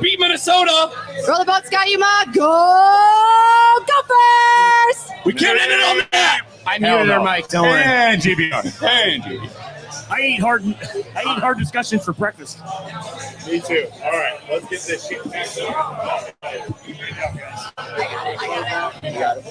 Beat Minnesota. Roll the boat, Sky Yuma. Go Gophers! We can't end it on that. I muted her mic. Don't worry. And GBR. And GBR. I eat hard discussions for breakfast. Me too. All right, let's get this shit back up. I got it.